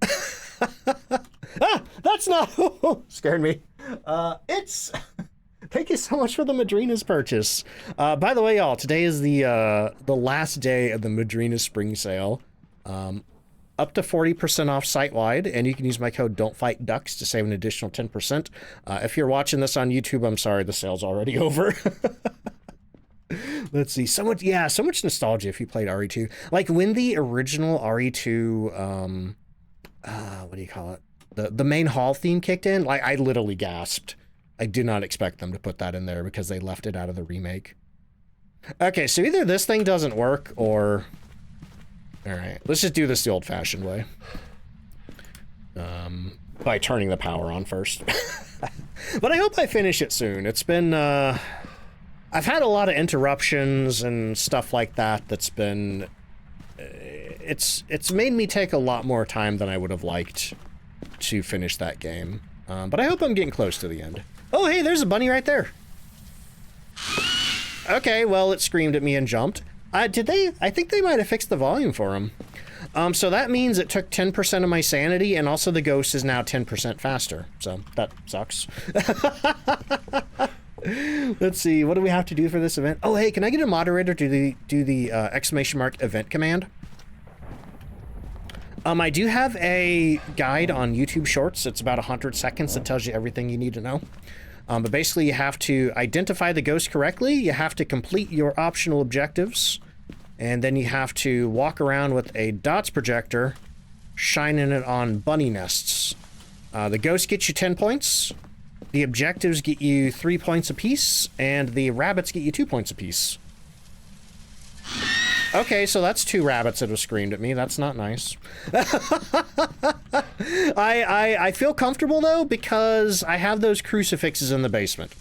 Speaker 1: Ah! That's not... Scared me. It's... Thank you so much for the Madrina's purchase. By the way, y'all, today is the last day of the Madrina Spring Sale. Up to 40% off site-wide, and you can use my code DontFightDucks to save an additional 10%. If you're watching this on YouTube, I'm sorry, the sale's already over. Let's see, so much nostalgia if you played RE2. Like, when the original RE2, what do you call it? The main hall theme kicked in, like, I literally gasped. I did not expect them to put that in there because they left it out of the remake. Okay, so either this thing doesn't work or... Alright, let's just do this the old-fashioned way. By turning the power on first. But I hope I finish it soon. It's been, I've had a lot of interruptions and stuff like that that's been it's made me take a lot more time than I would have liked to finish that game. But I hope I'm getting close to the end. Oh, hey, there's a bunny right there. Okay, well, it screamed at me and jumped. Did they? I think they might have fixed the volume for him. So that means it took 10% of my sanity, and also the ghost is now 10% faster. So that sucks. Let's see, what do we have to do for this event? Oh, hey, can I get a moderator to do the exclamation mark event command? I do have a guide on YouTube Shorts. It's about 100 seconds that tells you everything you need to know. But basically, you have to identify the ghost correctly, you have to complete your optional objectives, and then you have to walk around with a dots projector, shining it on bunny nests. The ghost gets you 10 points, the objectives get you 3 points apiece, and the rabbits get you 2 points apiece. Okay, so that's 2 rabbits that have screamed at me. That's not nice. I feel comfortable, though, because I have those crucifixes in the basement.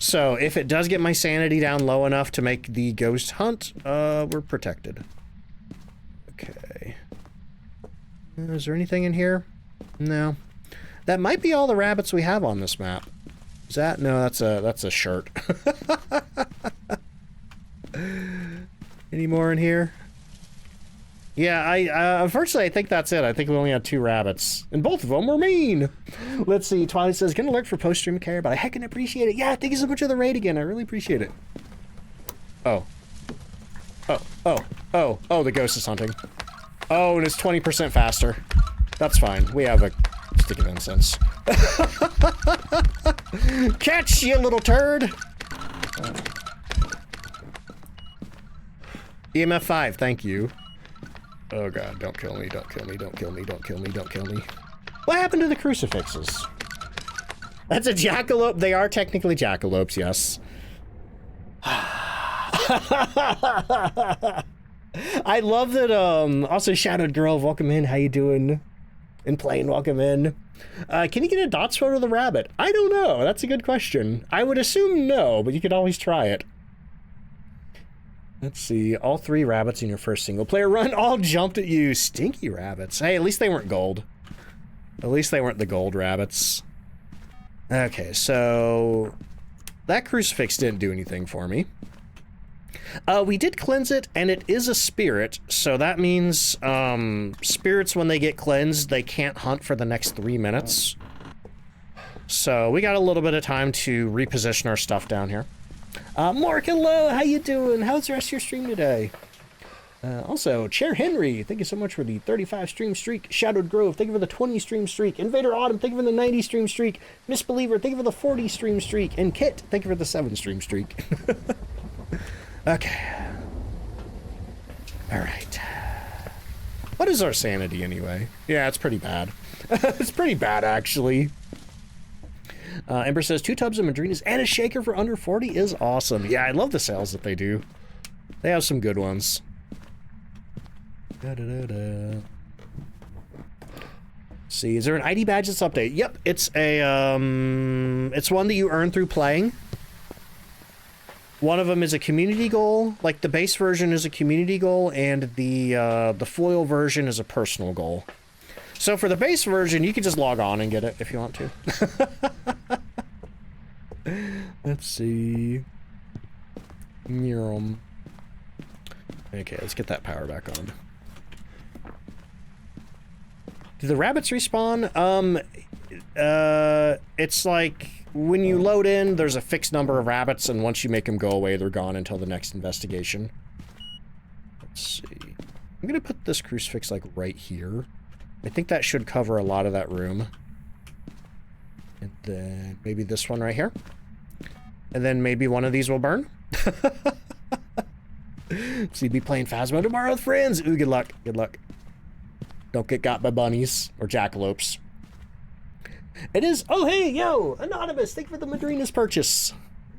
Speaker 1: So, if it does get my sanity down low enough to make the ghost hunt, we're protected. Okay. Is there anything in here? No. That might be all the rabbits we have on this map. Is that? No, that's a shirt. Any more in here? Yeah, unfortunately, I think that's it. I think we only had 2 rabbits, and both of them were mean. Let's see. Twilight says, "Gonna alert for post-stream care, but I heckin' appreciate it." Yeah, thank you so much for the raid again. I really appreciate it. Oh. Oh, the ghost is hunting. Oh, and it's 20% faster. That's fine. We have a stick of incense. Catch, you little turd! EMF 5, thank you. Oh god, don't kill me, don't kill me, don't kill me, don't kill me, don't kill me. What happened to the crucifixes? That's a jackalope. They are technically jackalopes, yes. I love that, also Shadowed Girl, welcome in, how you doing? And Plane, welcome in. Can you get a dots photo of the rabbit? I don't know, that's a good question. I would assume no, but you could always try it. Let's see, all 3 rabbits in your first single-player run all jumped at you. Stinky rabbits. Hey, at least they weren't gold. At least they weren't the gold rabbits. Okay, so that crucifix didn't do anything for me. We did cleanse it, and it is a spirit, so that means spirits, when they get cleansed, they can't hunt for the next 3 minutes. So we got a little bit of time to reposition our stuff down here. Mark, hello, how you doing? How's the rest of your stream today? Also, Chair Henry, thank you so much for the 35 stream streak. Shadowed Grove, thank you for the 20 stream streak. Invader Autumn, thank you for the 90 stream streak. Misbeliever, thank you for the 40 stream streak. And Kit, thank you for the 7 stream streak. Okay. Alright. What is our sanity anyway? Yeah, it's pretty bad. It's pretty bad, actually. Ember says 2 tubs of Madrinas and a shaker for under 40 is awesome. Yeah, I love the sales that they do. They have some good ones. See, is there an ID badge that's update? Yep, it's a it's one that you earn through playing. One of them is a community goal, like the base version is a community goal, and the foil version is a personal goal. So for the base version, you can just log on and get it if you want to. Let's see. Okay, let's get that power back on. Do the rabbits respawn? It's like when you load in, there's a fixed number of rabbits, and once you make them go away, they're gone until the next investigation. Let's see. I'm gonna put this crucifix like right here. I think that should cover a lot of that room. And then maybe this one right here. And then maybe one of these will burn. So you'd be playing Phasmo tomorrow with friends. Ooh, good luck. Good luck. Don't get got by bunnies or jackalopes. It is. Oh, hey, yo, Anonymous. Thank you for the Madrina's purchase.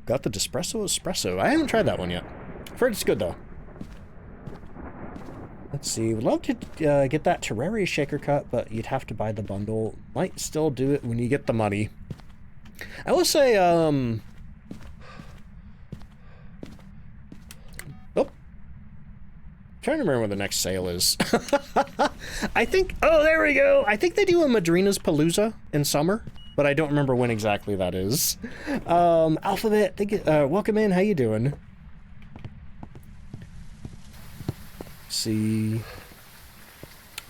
Speaker 1: Got the Despresso Espresso. I haven't tried that one yet. I've heard it's good, though. Let's see. Would love to get that Terraria shaker cut, but you'd have to buy the bundle. Might still do it when you get the money. I will say, oh. trying to remember when the next sale is. I think, oh, there we go. I think they do a Madrina's Palooza in summer, but I don't remember when exactly that is. Alphabet, welcome in. How you doing? See.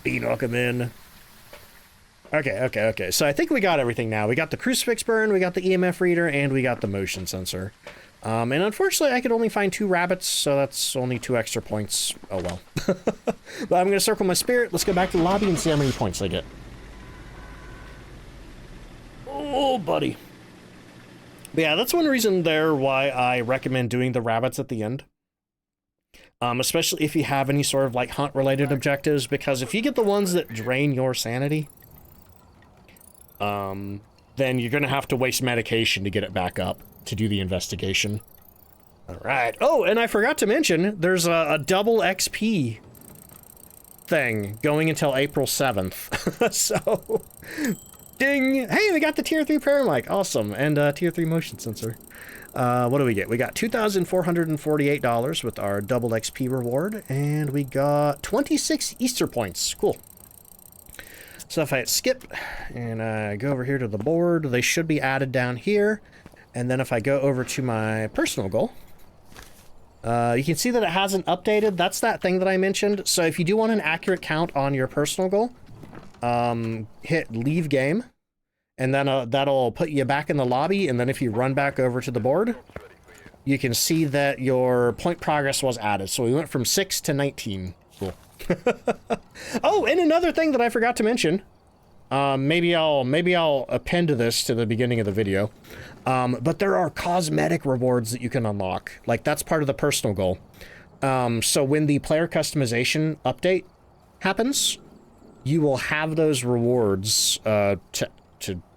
Speaker 1: Bean, welcome in. Okay. So I think we got everything now. We got the crucifix burn, we got the EMF reader, and we got the motion sensor. And unfortunately, I could only find 2 rabbits, so that's only 2 extra points. Oh well. But I'm going to circle my spirit. Let's go back to the lobby and see how many points I get. Oh, buddy. But yeah, that's one reason there why I recommend doing the rabbits at the end. Especially if you have any sort of like hunt-related objectives, because if you get the ones that drain your sanity, then you're going to have to waste medication to get it back up to do the investigation. All right. Oh, and I forgot to mention, there's a double XP thing going until April 7th. So, ding! Hey, we got the tier 3 prayer mic. Awesome. And tier 3 motion sensor. What do we get? We got $2,448 with our double XP reward, and we got 26 Easter points. Cool. So if I hit skip and go over here to the board, they should be added down here. And then if I go over to my personal goal, you can see that it hasn't updated. That's that thing that I mentioned. So if you do want an accurate count on your personal goal, hit leave game, and then that'll put you back in the lobby. And then if you run back over to the board, you can see that your point progress was added. So we went from 6 to 19. Cool. Oh, and another thing that I forgot to mention, maybe I'll append this to the beginning of the video. But there are cosmetic rewards that you can unlock. Like, that's part of the personal goal. So when the player customization update happens, you will have those rewards to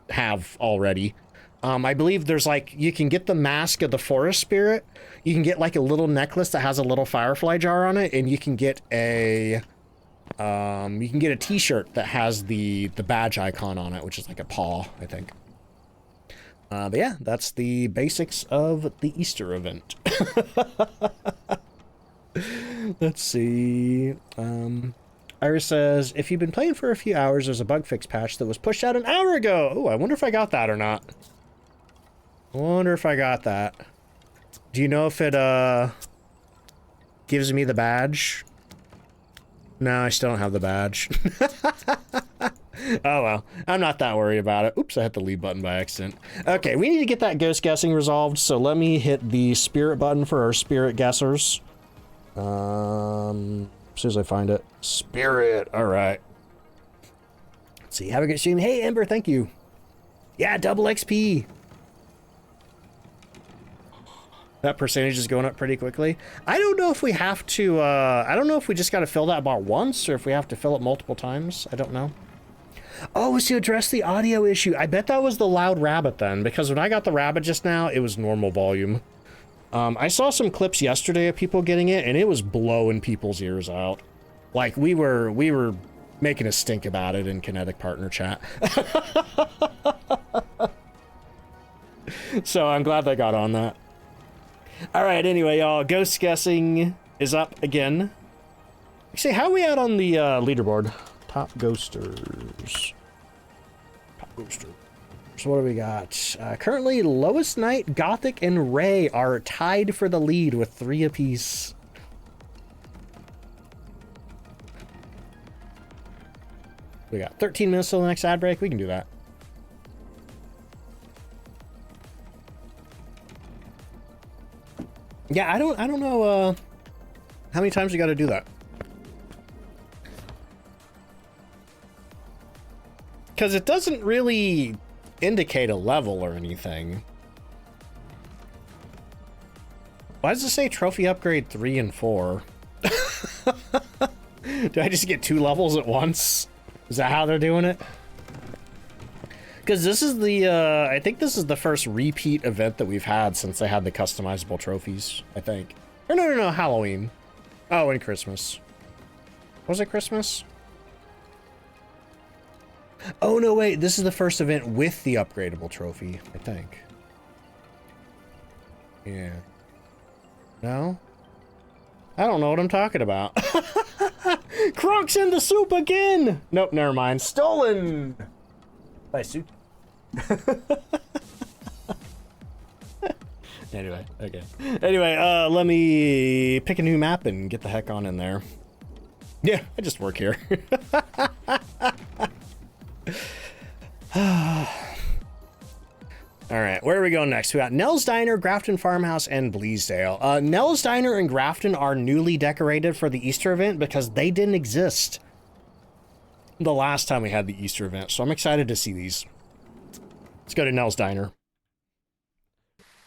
Speaker 1: have already. I believe there's like, you can get the mask of the forest spirit. You can get like a little necklace that has a little firefly jar on it, and you can get a t-shirt that has the badge icon on it, which is like a paw, I think. But yeah, that's the basics of the Easter event. Let's see. Iris says, if you've been playing for a few hours, there's a bug fix patch that was pushed out an hour ago. Oh, I wonder if I got that or not. I wonder if I got that. Do you know if it, gives me the badge? No, I still don't have the badge. Oh well, I'm not that worried about it. Oops, I hit the leave button by accident. Okay, we need to get that ghost guessing resolved, so let me hit the spirit button for our spirit guessers. As soon as I find it. Spirit, alright. Let's see, have a good stream. Hey, Ember, thank you. Yeah, double XP. That percentage is going up pretty quickly. I don't know if we have to, I don't know if we just got to fill that bar once, or if we have to fill it multiple times. I don't know. Oh, to address the audio issue. I bet that was the loud rabbit then, because when I got the rabbit just now, it was normal volume. I saw some clips yesterday of people getting it, and it was blowing people's ears out. Like, we were making a stink about it in Kinetic Partner Chat. So I'm glad they got on that. All right, anyway, y'all, ghost guessing is up again. Actually, how are we at on the leaderboard? Top ghosters. Top ghosters. So what do we got? Currently, Lois Knight, Gothic, and Ray are tied for the lead with 3 apiece. We got 13 minutes till the next ad break. We can do that. Yeah, I don't know how many times you got to do that. Because it doesn't really indicate a level or anything. Why does it say trophy upgrade 3 and 4? Do I just get 2 levels at once? Is that how they're doing it? Because this is the, I think this is the first repeat event that we've had since they had the customizable trophies, I think. Or no, Halloween. Oh, and Christmas. Was it Christmas? Oh, no, wait, this is the first event with the upgradable trophy, I think. Yeah. No? I don't know what I'm talking about. Crocs in the soup again! Nope, never mind. Stolen! By soup. Anyway, okay. Anyway, let me pick a new map and get the heck on in there. Yeah, I just work here. Alright, where are we going next? We got Nell's Diner, Grafton Farmhouse, and Bleasdale. Nell's Diner and Grafton are newly decorated for the Easter event because they didn't exist the last time we had the Easter event, so I'm excited to see these. Let's go to Nell's Diner.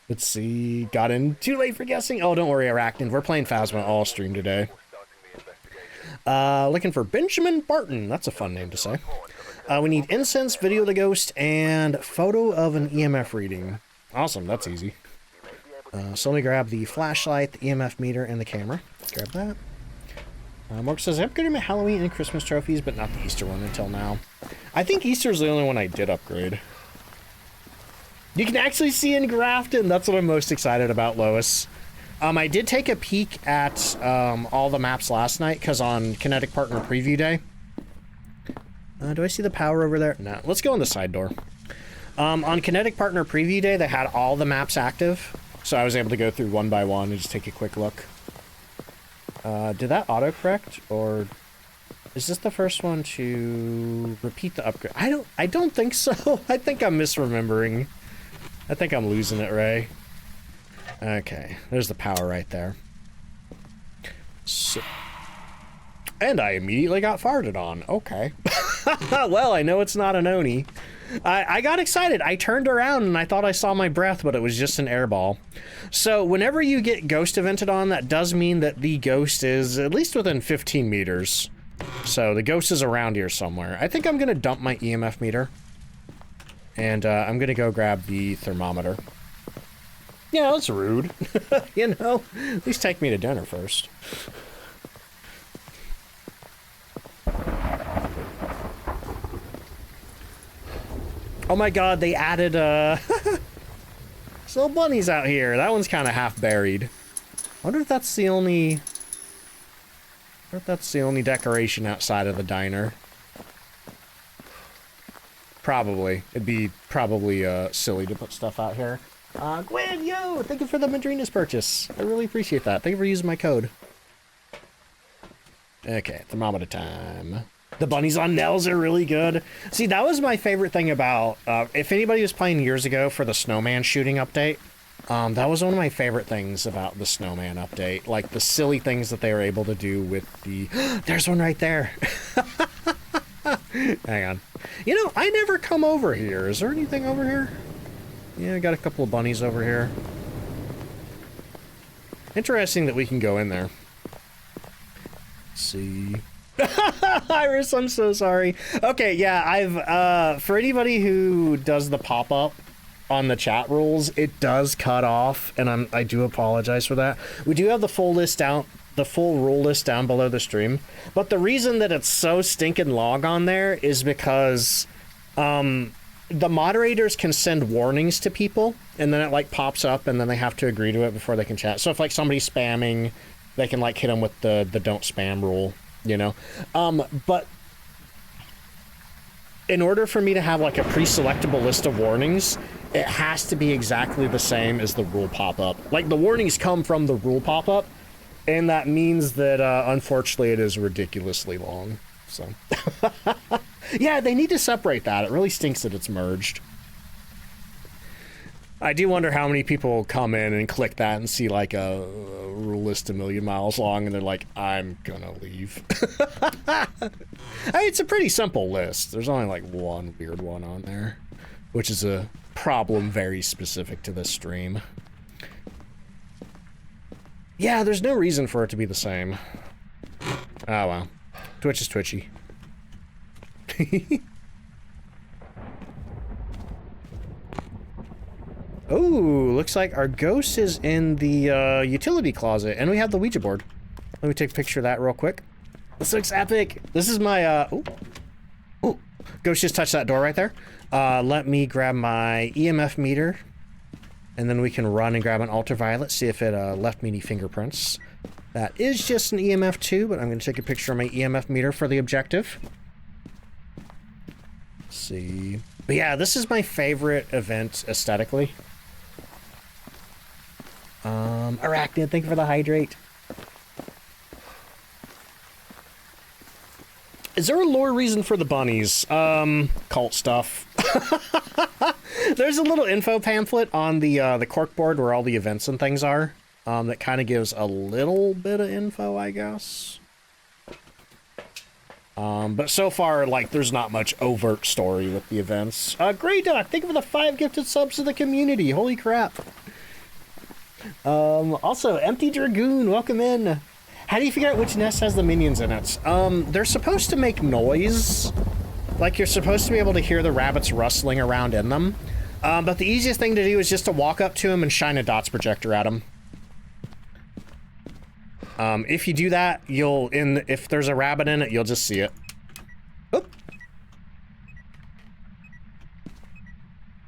Speaker 1: Let's see, got in too late for guessing. Oh, don't worry, Arachnid, we're playing Phasma all stream today. Looking for Benjamin Barton, that's a fun name to say. We need incense, video of the ghost, and photo of an EMF reading. Awesome, that's easy. So let me grab the flashlight, the EMF meter, and the camera. Let's grab that. Mark says, I upgraded my Halloween and Christmas trophies, but not the Easter one until now. I think Easter's the only one I did upgrade. You can actually see in Grafton. That's what I'm most excited about, Lois. I did take a peek at all the maps last night, because on Kinetic Partner Preview Day. Do I see the power over there? No. Let's go on the side door. On Kinetic Partner Preview Day, they had all the maps active, so I was able to go through one by one and just take a quick look. Did that autocorrect, or is this the first one to repeat the upgrade? I don't think so. I think I'm misremembering. I think I'm losing it, Ray. Okay, there's the power right there. So, and I immediately got farted on. Okay. Well, I know it's not an Oni. I got excited. I turned around and I thought I saw my breath, but it was just an airball. So whenever you get ghost evented on, that does mean that the ghost is at least within 15 meters. So the ghost is around here somewhere. I think I'm going to dump my EMF meter. And I'm going to go grab the thermometer. Yeah, that's rude. You know, at least take me to dinner first. Oh my god, they added, little bunnies out here. That one's kind of half buried. I wonder if that's the only... decoration outside of the diner. Probably. It'd be probably, silly to put stuff out here. Gwen, yo! Thank you for the Madrinas purchase. I really appreciate that. Thank you for using my code. Okay, thermometer time. The bunnies on Nell's are really good. See, that was my favorite thing about, if anybody was playing years ago for the snowman shooting update, that was one of my favorite things about the snowman update. Like, the silly things that they were able to do with the... There's one right there! Hang on. You know, I never come over here. Is there anything over here? Yeah, I got a couple of bunnies over here. Interesting that we can go in there. Let's see... Iris, I'm so sorry. Okay, yeah, I've, for anybody who does the pop-up on the chat rules, it does cut off, and I do apologize for that. We do have the full list down, the full rule list down below the stream, but the reason that it's so stinking long on there is because, the moderators can send warnings to people, and then it, like, pops up, and then they have to agree to it before they can chat. So if, like, somebody's spamming, they can, like, hit them with the don't spam rule. You know, but in order for me to have like a pre-selectable list of warnings, it has to be exactly the same as the rule pop-up. Like, the warnings come from the rule pop-up, and that means that, unfortunately, it is ridiculously long. So, yeah, they need to separate that. It really stinks that it's merged. I do wonder how many people come in and click that and see like a rule list a million miles long and they're like, I'm gonna leave. I mean, it's a pretty simple list. There's only like one weird one on there, which is a problem very specific to this stream. Yeah, there's no reason for it to be the same. Oh well. Twitch is twitchy. Oh, looks like our ghost is in the utility closet, and we have the Ouija board. Let me take a picture of that real quick. This looks epic. This is my, oh, ghost just touched that door right there. Let me grab my EMF meter, and then we can run and grab an ultraviolet, see if it left me any fingerprints. That is just an EMF 2, but I'm going to take a picture of my EMF meter for the objective. Let's see. But yeah, this is my favorite event aesthetically. Arachnid, thank you for the hydrate. Is there a lore reason for the bunnies? Cult stuff. There's a little info pamphlet on the corkboard where all the events and things are. That kind of gives a little bit of info, I guess. But so far, like, there's not much overt story with the events. Grey Duck, thank you for the 5 gifted subs to the community. Holy crap. Also, Empty Dragoon, welcome in. How do you figure out which nest has the minions in it? They're supposed to make noise. Like, you're supposed to be able to hear the rabbits rustling around in them. But the easiest thing to do is just to walk up to them and shine a dots projector at them. If you do that, if there's a rabbit in it, you'll just see it. Oop.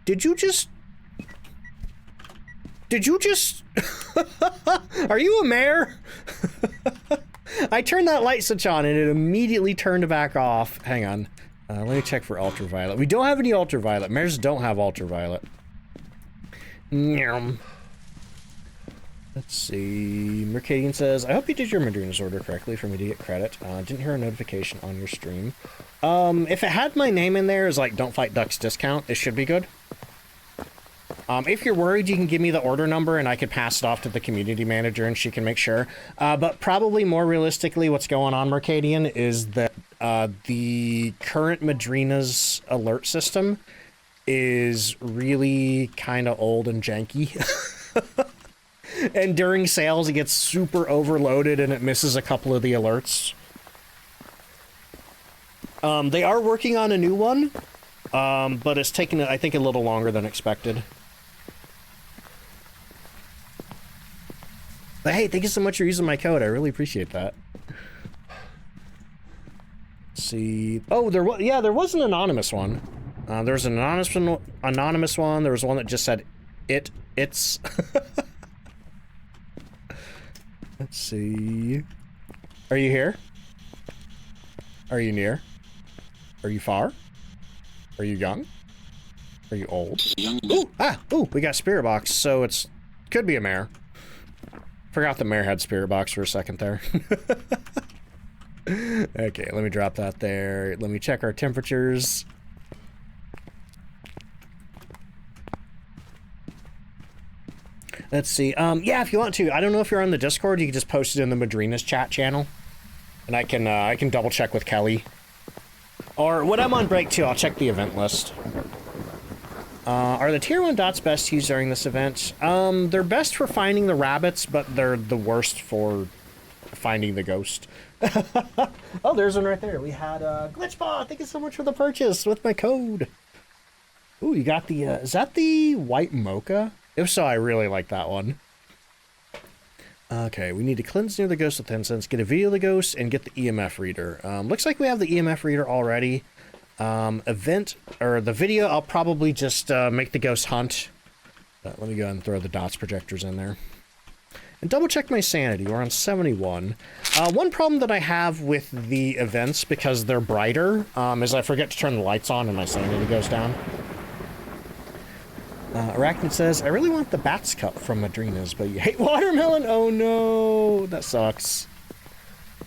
Speaker 1: Did you just... Are you a mare? I turned that light switch on and it immediately turned back off. Hang on. Let me check for ultraviolet. We don't have any ultraviolet. Mares don't have ultraviolet. Nyum. Let's see. Mercadian says, I hope you did your Madrina's order correctly for me to get credit. Didn't hear a notification on your stream. If it had my name in there as like DontFightDucks discount, it should be good. If you're worried, you can give me the order number and I could pass it off to the community manager and she can make sure. But probably more realistically, what's going on, Mercadian, is that the current Madrina's alert system is really kind of old and janky. And during sales, it gets super overloaded and it misses a couple of the alerts. They are working on a new one, but it's taken, I think, a little longer than expected. But hey, thank you so much for using my code. I really appreciate that. Let's see. Oh, there was an anonymous one. There was an anonymous one. There was one that just said, it's. Let's see. Are you here? Are you near? Are you far? Are you young? Are you old? Ooh, we got Spirit Box, so could be a mare. Forgot the mare had Spirit Box for a second there. Okay, let me drop that there. Let me check our temperatures. Let's see. Yeah, if you want to. I don't know if you're on the Discord. You can just post it in the Madrina's chat channel. And I can double check with Kelly. Or when I'm on break too, I'll check the event list. Are the tier 1 dots best used during this event? They're best for finding the rabbits, but they're the worst for finding the ghost. Oh, there's one right there. We had Glitchbot. Thank you so much for the purchase with my code. Ooh, you got the, is that the white mocha? If so, I really like that one. Okay, we need to cleanse near the ghost with incense, get a video of the ghost, and get the EMF reader. Looks like we have the EMF reader already. The video, I'll probably just make the ghost hunt. Let me go ahead and throw the dots projectors in there. And double check my sanity, we're on 71. One problem that I have with the events, because they're brighter, is I forget to turn the lights on and my sanity goes down. Arachnid says, I really want the Bats Cup from Madrina's, but you hate watermelon? Oh no, that sucks.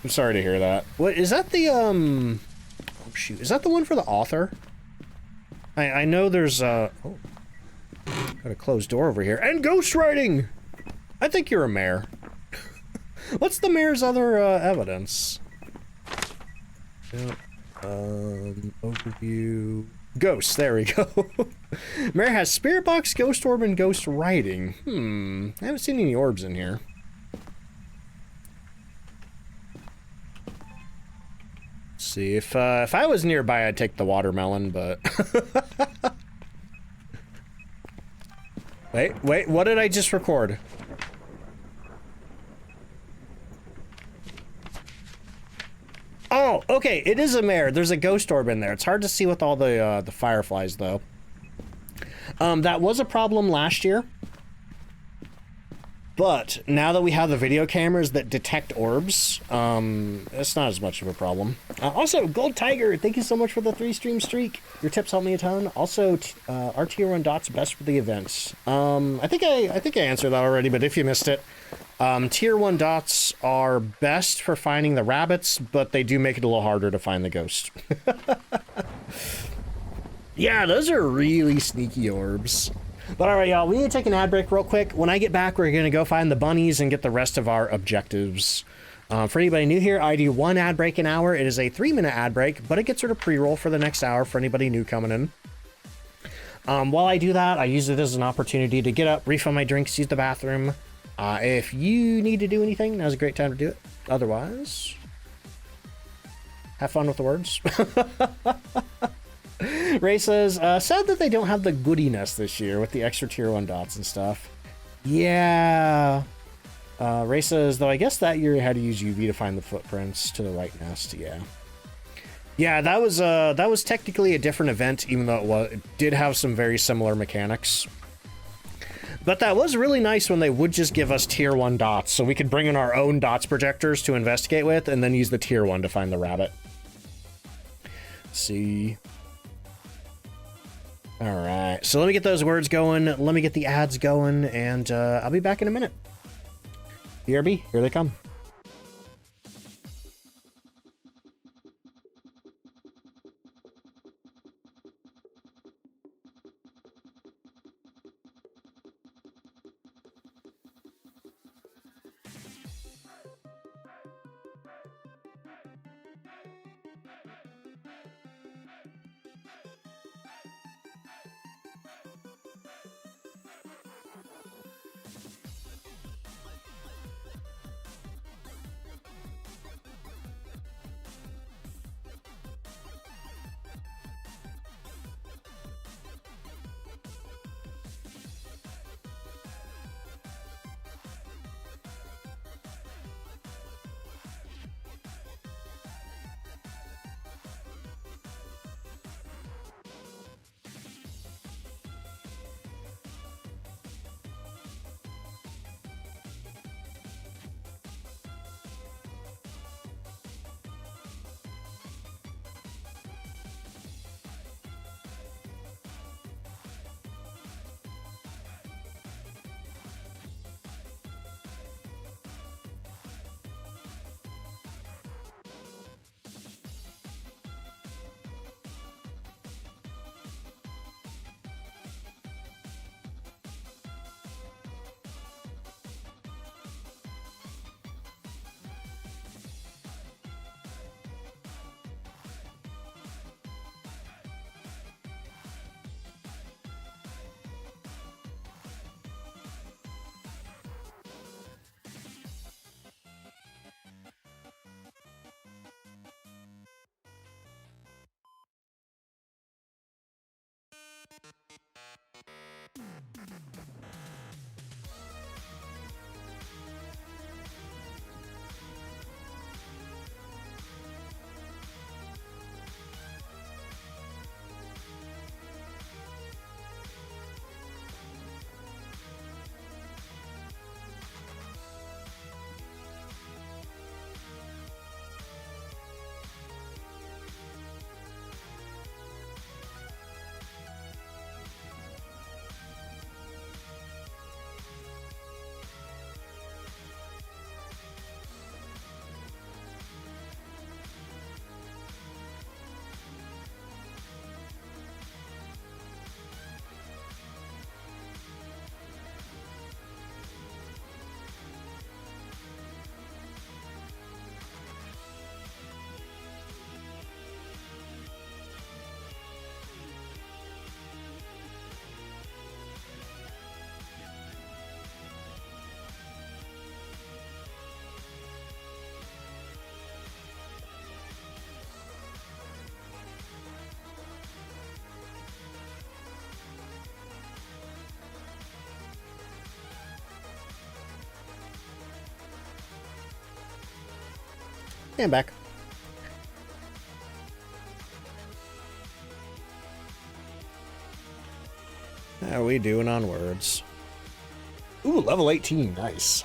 Speaker 1: I'm sorry to hear that. What, is that the, oh shoot, is that the one for the author? I know there's, oh, got a closed door over here, and ghostwriting! I think you're a mare. What's the mare's other, evidence? Yep. Overview... Ghosts, there we go. Mare has Spirit Box, Ghost Orb, and Ghost Writing. I haven't seen any orbs in here. Let's see, if I was nearby, I'd take the watermelon, but... Wait, what did I just record? Oh, okay, it is a mare. There's a ghost orb in there. It's hard to see with all the fireflies, though. That was a problem last year. But now that we have the video cameras that detect orbs, it's not as much of a problem. Also, Gold Tiger, thank you so much for the 3-stream streak. Your tips help me a ton. Also, our tier 1 dots best for the events. I think I answered that already, but if you missed it, tier 1 dots are best for finding the rabbits, but they do make it a little harder to find the ghost. Yeah, those are really sneaky orbs. But alright, y'all, we need to take an ad break real quick. When I get back, we're going to go find the bunnies and get the rest of our objectives. For anybody new here, I do 1 ad break an hour. It is a 3-minute ad break, but it gets sort of pre-roll for the next hour for anybody new coming in. While I do that, I use it as an opportunity to get up, refill my drinks, use the bathroom. If you need to do anything, now's a great time to do it. Otherwise, have fun with the words. Ray says, sad that they don't have the goodie nest this year with the extra tier 1 dots and stuff. Yeah. Ray says, though I guess that year you had to use UV to find the footprints to the right nest. Yeah. Yeah, that was technically a different event, even though it did have some very similar mechanics. But that was really nice when they would just give us tier 1 dots, so we could bring in our own dots projectors to investigate with, and then use the tier 1 to find the rabbit. Let's see. Alright, so let me get those words going, let me get the ads going, and I'll be back in a minute. BRB, here they come. And back. How are we doing on words? Ooh, level 18. Nice.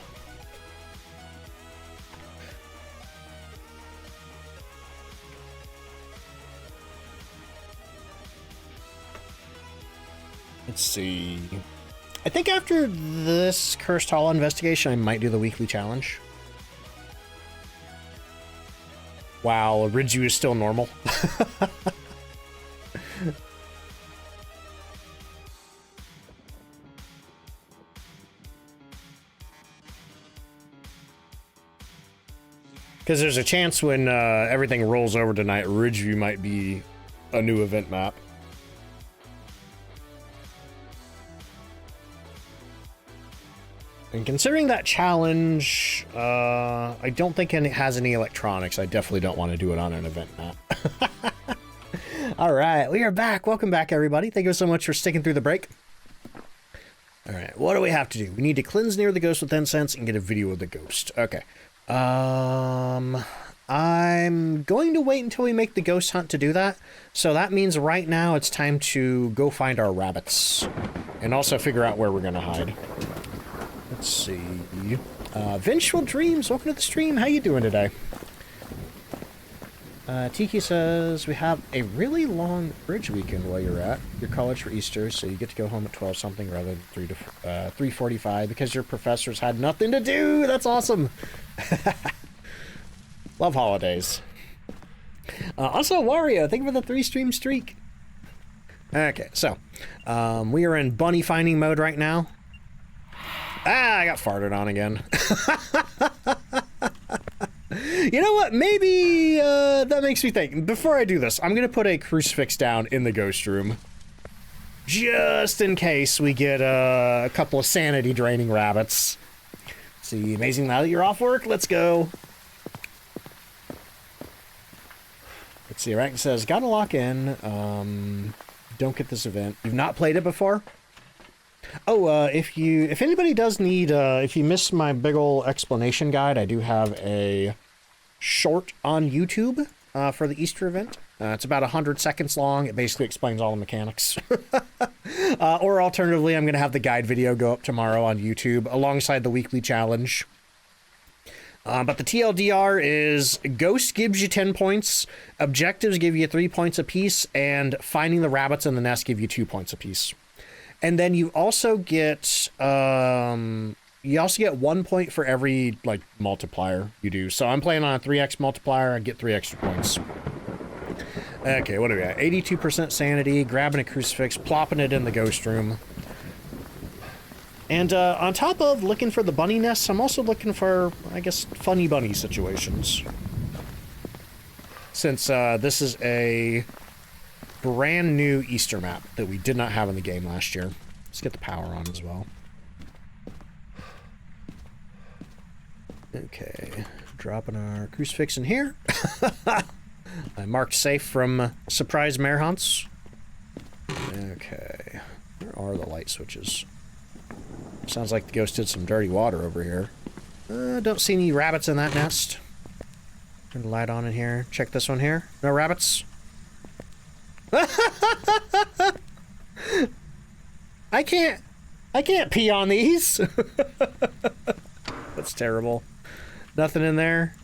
Speaker 1: Let's see. I think after this Cursed Hall investigation, I might do the weekly challenge. Wow, Ridgeview is still normal. Because there's a chance when everything rolls over tonight, Ridgeview might be a new event map. And considering that challenge, I don't think it has any electronics. I definitely don't want to do it on an event map. All right, we are back. Welcome back, everybody. Thank you so much for sticking through the break. All right, what do we have to do? We need to cleanse near the ghost with incense and get a video of the ghost. Okay. I'm going to wait until we make the ghost hunt to do that. So that means right now it's time to go find our rabbits and also figure out where we're going to hide. Let's see. Vengeful Dreams, welcome to the stream. How you doing today? Tiki says, we have a really long bridge weekend while you're at your college for Easter, so you get to go home at 12 something rather than 3:45 because your professors had nothing to do. That's awesome. Love holidays. Also, Wario, thank you for the 3-stream streak. Okay, so we are in bunny finding mode right now. Ah, I got farted on again. You know what? Maybe that makes me think. Before I do this, I'm going to put a crucifix down in the ghost room. Just in case we get a couple of sanity draining rabbits. See, amazing now that you're off work. Let's go. Let's see, right? It says, gotta lock in. Don't get this event. You've not played it before? Oh, if anybody does need, if you missed my big ol' explanation guide, I do have a short on YouTube for the Easter event. It's about 100 seconds long. It basically explains all the mechanics. Or alternatively, I'm going to have the guide video go up tomorrow on YouTube alongside the weekly challenge. But the TLDR is Ghost gives you 10 points, objectives give you 3 points apiece, and finding the rabbits in the nest give you 2 points apiece. And then you also get 1 point for every like multiplier you do. So I'm playing on a 3x multiplier, I get 3 extra points. Okay, what do we got? 82% sanity, grabbing a crucifix, plopping it in the ghost room. And on top of looking for the bunny nests, I'm also looking for, I guess, funny bunny situations. Since this is a brand new Easter map that we did not have in the game last year. Let's get the power on as well. Okay, dropping our crucifix in here. I marked safe from surprise mare hunts. Okay, where are the light switches? Sounds like the ghost did some dirty water over here. Don't see any rabbits in that nest. Turn the light on in here. Check this one here. No rabbits. I can't pee on these. That's terrible. Nothing in there.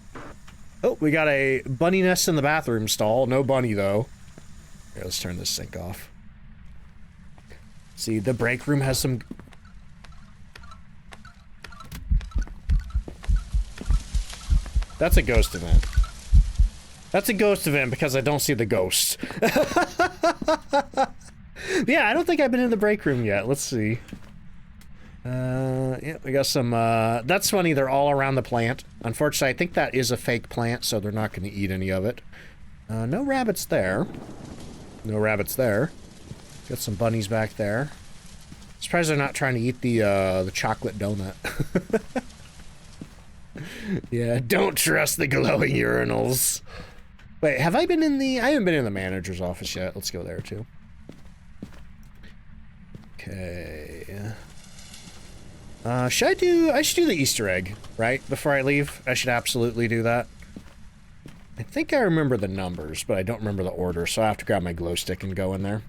Speaker 1: Oh, we got a bunny nest in the bathroom stall. No bunny though. Here, let's turn this sink off. See, the break room has some. That's a ghost event. That's a ghost event because I don't see the ghost. Yeah, I don't think I've been in the break room yet. Let's see. Yeah, we got some, that's funny, they're all around the plant. Unfortunately, I think that is a fake plant, so they're not going to eat any of it. No rabbits there. No rabbits there. Got some bunnies back there. Surprised they're not trying to eat the chocolate donut. Yeah, don't trust the glowing urinals. Wait, have I been in the... I haven't been in the manager's office yet. Let's go there, too. Okay. I should do the Easter egg, right? Before I leave, I should absolutely do that. I think I remember the numbers, but I don't remember the order, so I have to grab my glow stick and go in there.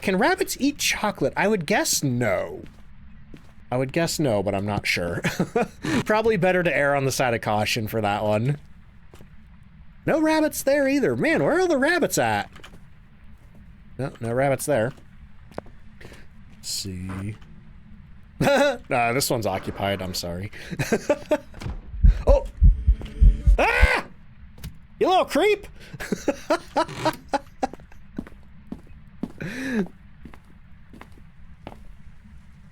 Speaker 1: Can rabbits eat chocolate? I would guess no. I would guess no, but I'm not sure. Probably better to err on the side of caution for that one. No rabbits there either. Man, where are all the rabbits at? No, no rabbits there. Let's see. This one's occupied, I'm sorry. Oh! Ah! You little creep!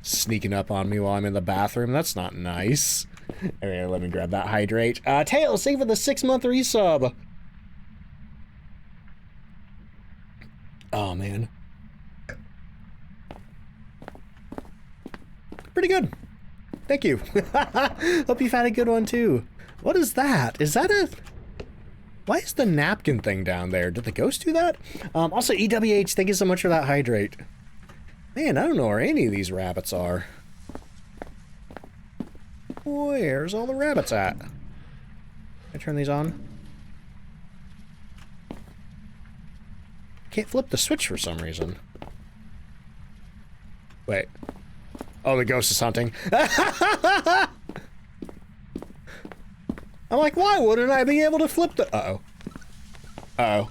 Speaker 1: Sneaking up on me while I'm in the bathroom. That's not nice. Anyway, let me grab that hydrate. Tails, thank you for the 6-month resub. Oh, man. Pretty good. Thank you. Hope you've had a good one, too. What is that? Is that a... Why is the napkin thing down there? Did the ghost do that? Also, EWH, thank you so much for that hydrate. Man, I don't know where any of these rabbits are. Where's all the rabbits at? Can I turn these on? Can't flip the switch for some reason. Wait. Oh, the ghost is hunting. I'm like, why wouldn't I be able to flip the... Uh-oh. Uh-oh.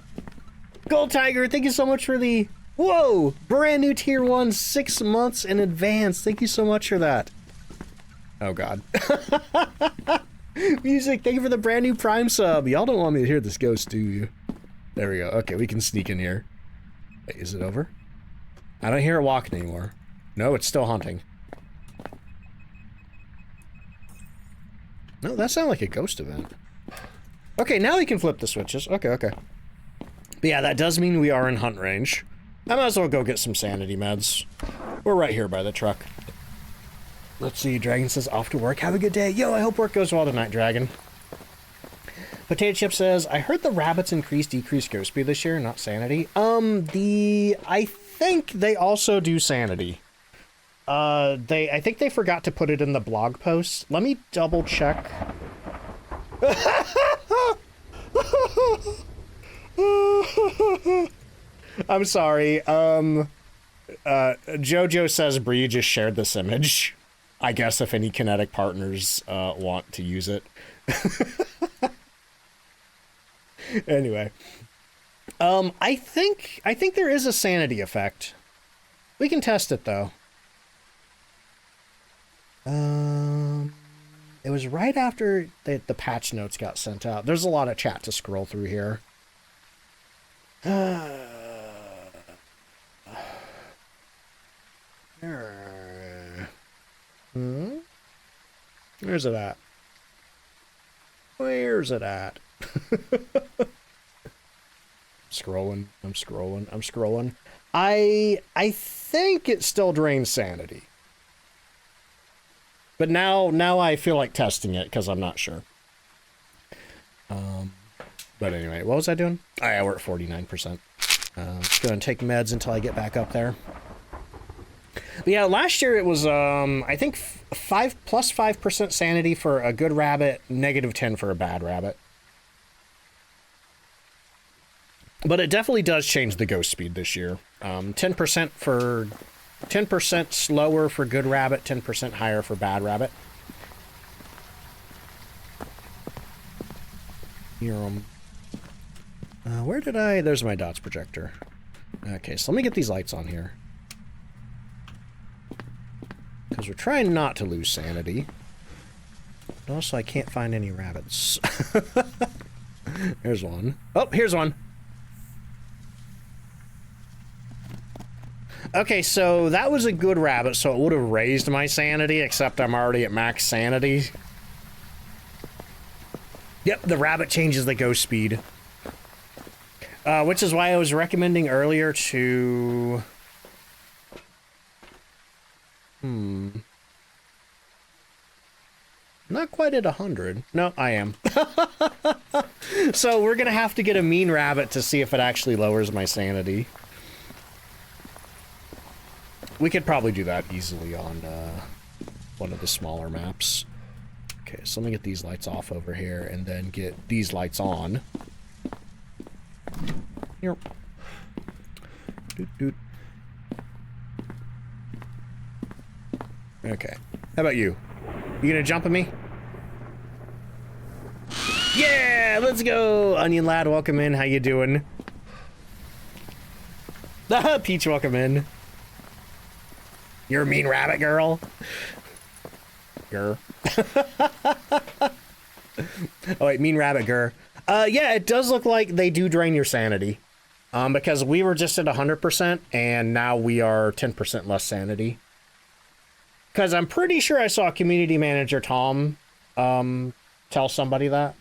Speaker 1: Gold Tiger, thank you so much for the... Whoa! Brand new tier 1, 6 months in advance. Thank you so much for that. Oh, God. Music, thank you for the brand new Prime sub. Y'all don't want me to hear this ghost, do you? There we go. Okay, we can sneak in here. Wait, is it over? I don't hear it walking anymore. No, it's still hunting. No, that sounded like a ghost event. Okay, now we can flip the switches. Okay, okay. But yeah, that does mean we are in hunt range. I might as well go get some sanity meds. We're right here by the truck. Let's see, Dragon says, off to work. Have a good day. Yo, I hope work goes well tonight, Dragon. Potato Chip says, I heard the rabbits decrease ghost speed this year, not sanity. I think they also do sanity. I think they forgot to put it in the blog post. Let me double check. I'm sorry. Jojo says Bree just shared this image. I guess if any kinetic partners want to use it. Anyway. I think there is a sanity effect. We can test it though. It was right after the patch notes got sent out. There's a lot of chat to scroll through here. Where's it at? Where's it at? Scrolling. I'm scrolling. I think it still drains sanity. But now I feel like testing it because I'm not sure. But anyway, what was I doing? Oh, yeah, we're at 49%. Just gonna take meds until I get back up there. But yeah, last year it was, I think plus 5% sanity for a good rabbit, -10 for a bad rabbit. But it definitely does change the ghost speed this year. 10% slower for good rabbit, 10% higher for bad rabbit. Where did I... There's my dots projector. Okay, so let me get these lights on here. Because we're trying not to lose sanity. But also, I can't find any rabbits. There's one. Oh, here's one. Okay, so that was a good rabbit, so it would have raised my sanity, except I'm already at max sanity. Yep, the rabbit changes the ghost speed. Which is why I was recommending earlier to... Not quite at 100. No, I am. So we're gonna have to get a mean rabbit to see if it actually lowers my sanity. We could probably do that easily on one of the smaller maps. Okay, so let me get these lights off over here and then get these lights on. Here. Doot, doot. Okay. How about you? You gonna jump at me? Yeah, let's go! Onion Lad, welcome in. How you doing? Peach, welcome in. You're a mean rabbit girl. Grr. Oh wait, mean rabbit grr. Yeah, it does look like they do drain your sanity. Because we were just at 100% and now we are 10% less sanity. Because I'm pretty sure I saw community manager Tom tell somebody that.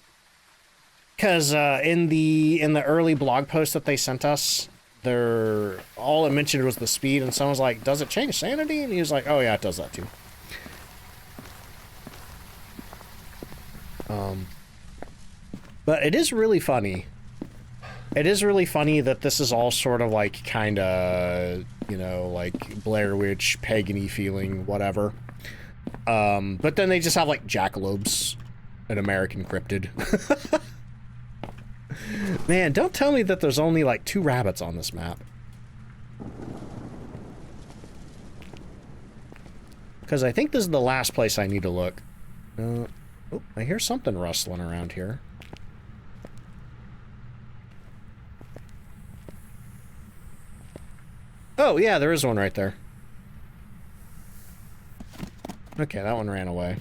Speaker 1: Because in the early blog post that they sent us, all it mentioned was the speed, and someone was like, does it change sanity? And he was like, oh yeah, it does that too. But it is really funny. It is really funny that this is all sort of like kind of, you know, like Blair Witch, pagan-y feeling, whatever. But then they just have like jackalopes, an American cryptid. Man, don't tell me that there's only like 2 rabbits on this map. Because I think this is the last place I need to look. Oh, I hear something rustling around here. Oh, yeah, there is one right there. Okay, that one ran away.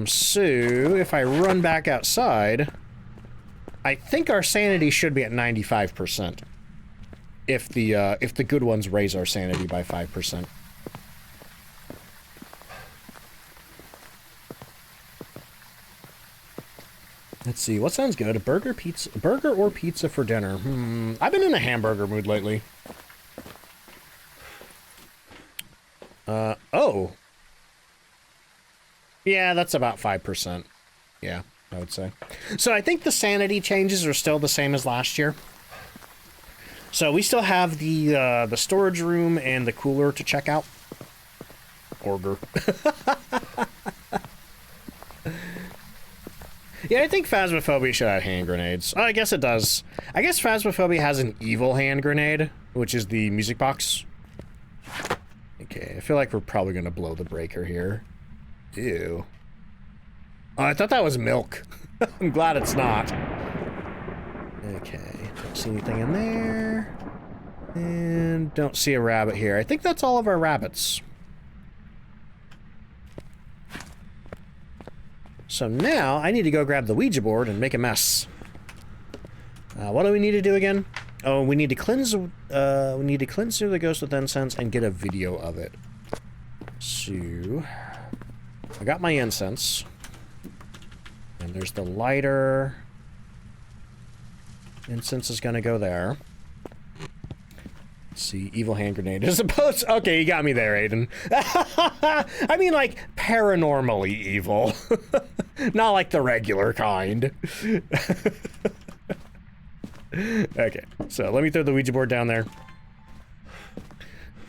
Speaker 1: So, if I run back outside, I think our sanity should be at 95%. If the good ones raise our sanity by 5%. Let's see, what sounds good? A burger or pizza for dinner? I've been in a hamburger mood lately. Oh. Yeah, that's about 5%. Yeah, I would say. So I think the sanity changes are still the same as last year. So we still have the storage room and the cooler to check out. Order. Yeah, I think Phasmophobia should have hand grenades. Oh, I guess it does. I guess Phasmophobia has an evil hand grenade, which is the music box. Okay, I feel like we're probably gonna blow the breaker here. Ew. Oh, I thought that was milk. I'm glad it's not. Okay, don't see anything in there. And don't see a rabbit here. I think that's all of our rabbits. So now I need to go grab the Ouija board and make a mess. What do we need to do again? Oh, we need to cleanse the ghost with incense and get a video of it. So I got my incense. And there's the lighter. Incense is gonna go there. Let's see, evil hand grenade as opposed. Okay, you got me there, Aiden. I mean, like paranormally evil, not like the regular kind. Okay, so let me throw the Ouija board down there.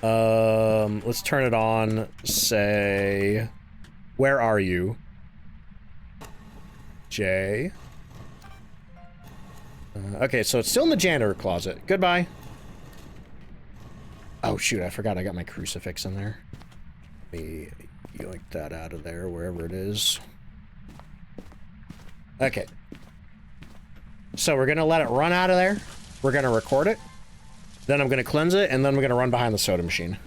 Speaker 1: Let's turn it on. Say, where are you, Jay? Okay, so it's still in the janitor closet. Goodbye. Oh shoot, I forgot I got my crucifix in there. Let me yoink that out of there, wherever it is. Okay. So we're gonna let it run out of there. We're gonna record it. Then I'm gonna cleanse it, and then we're gonna run behind the soda machine.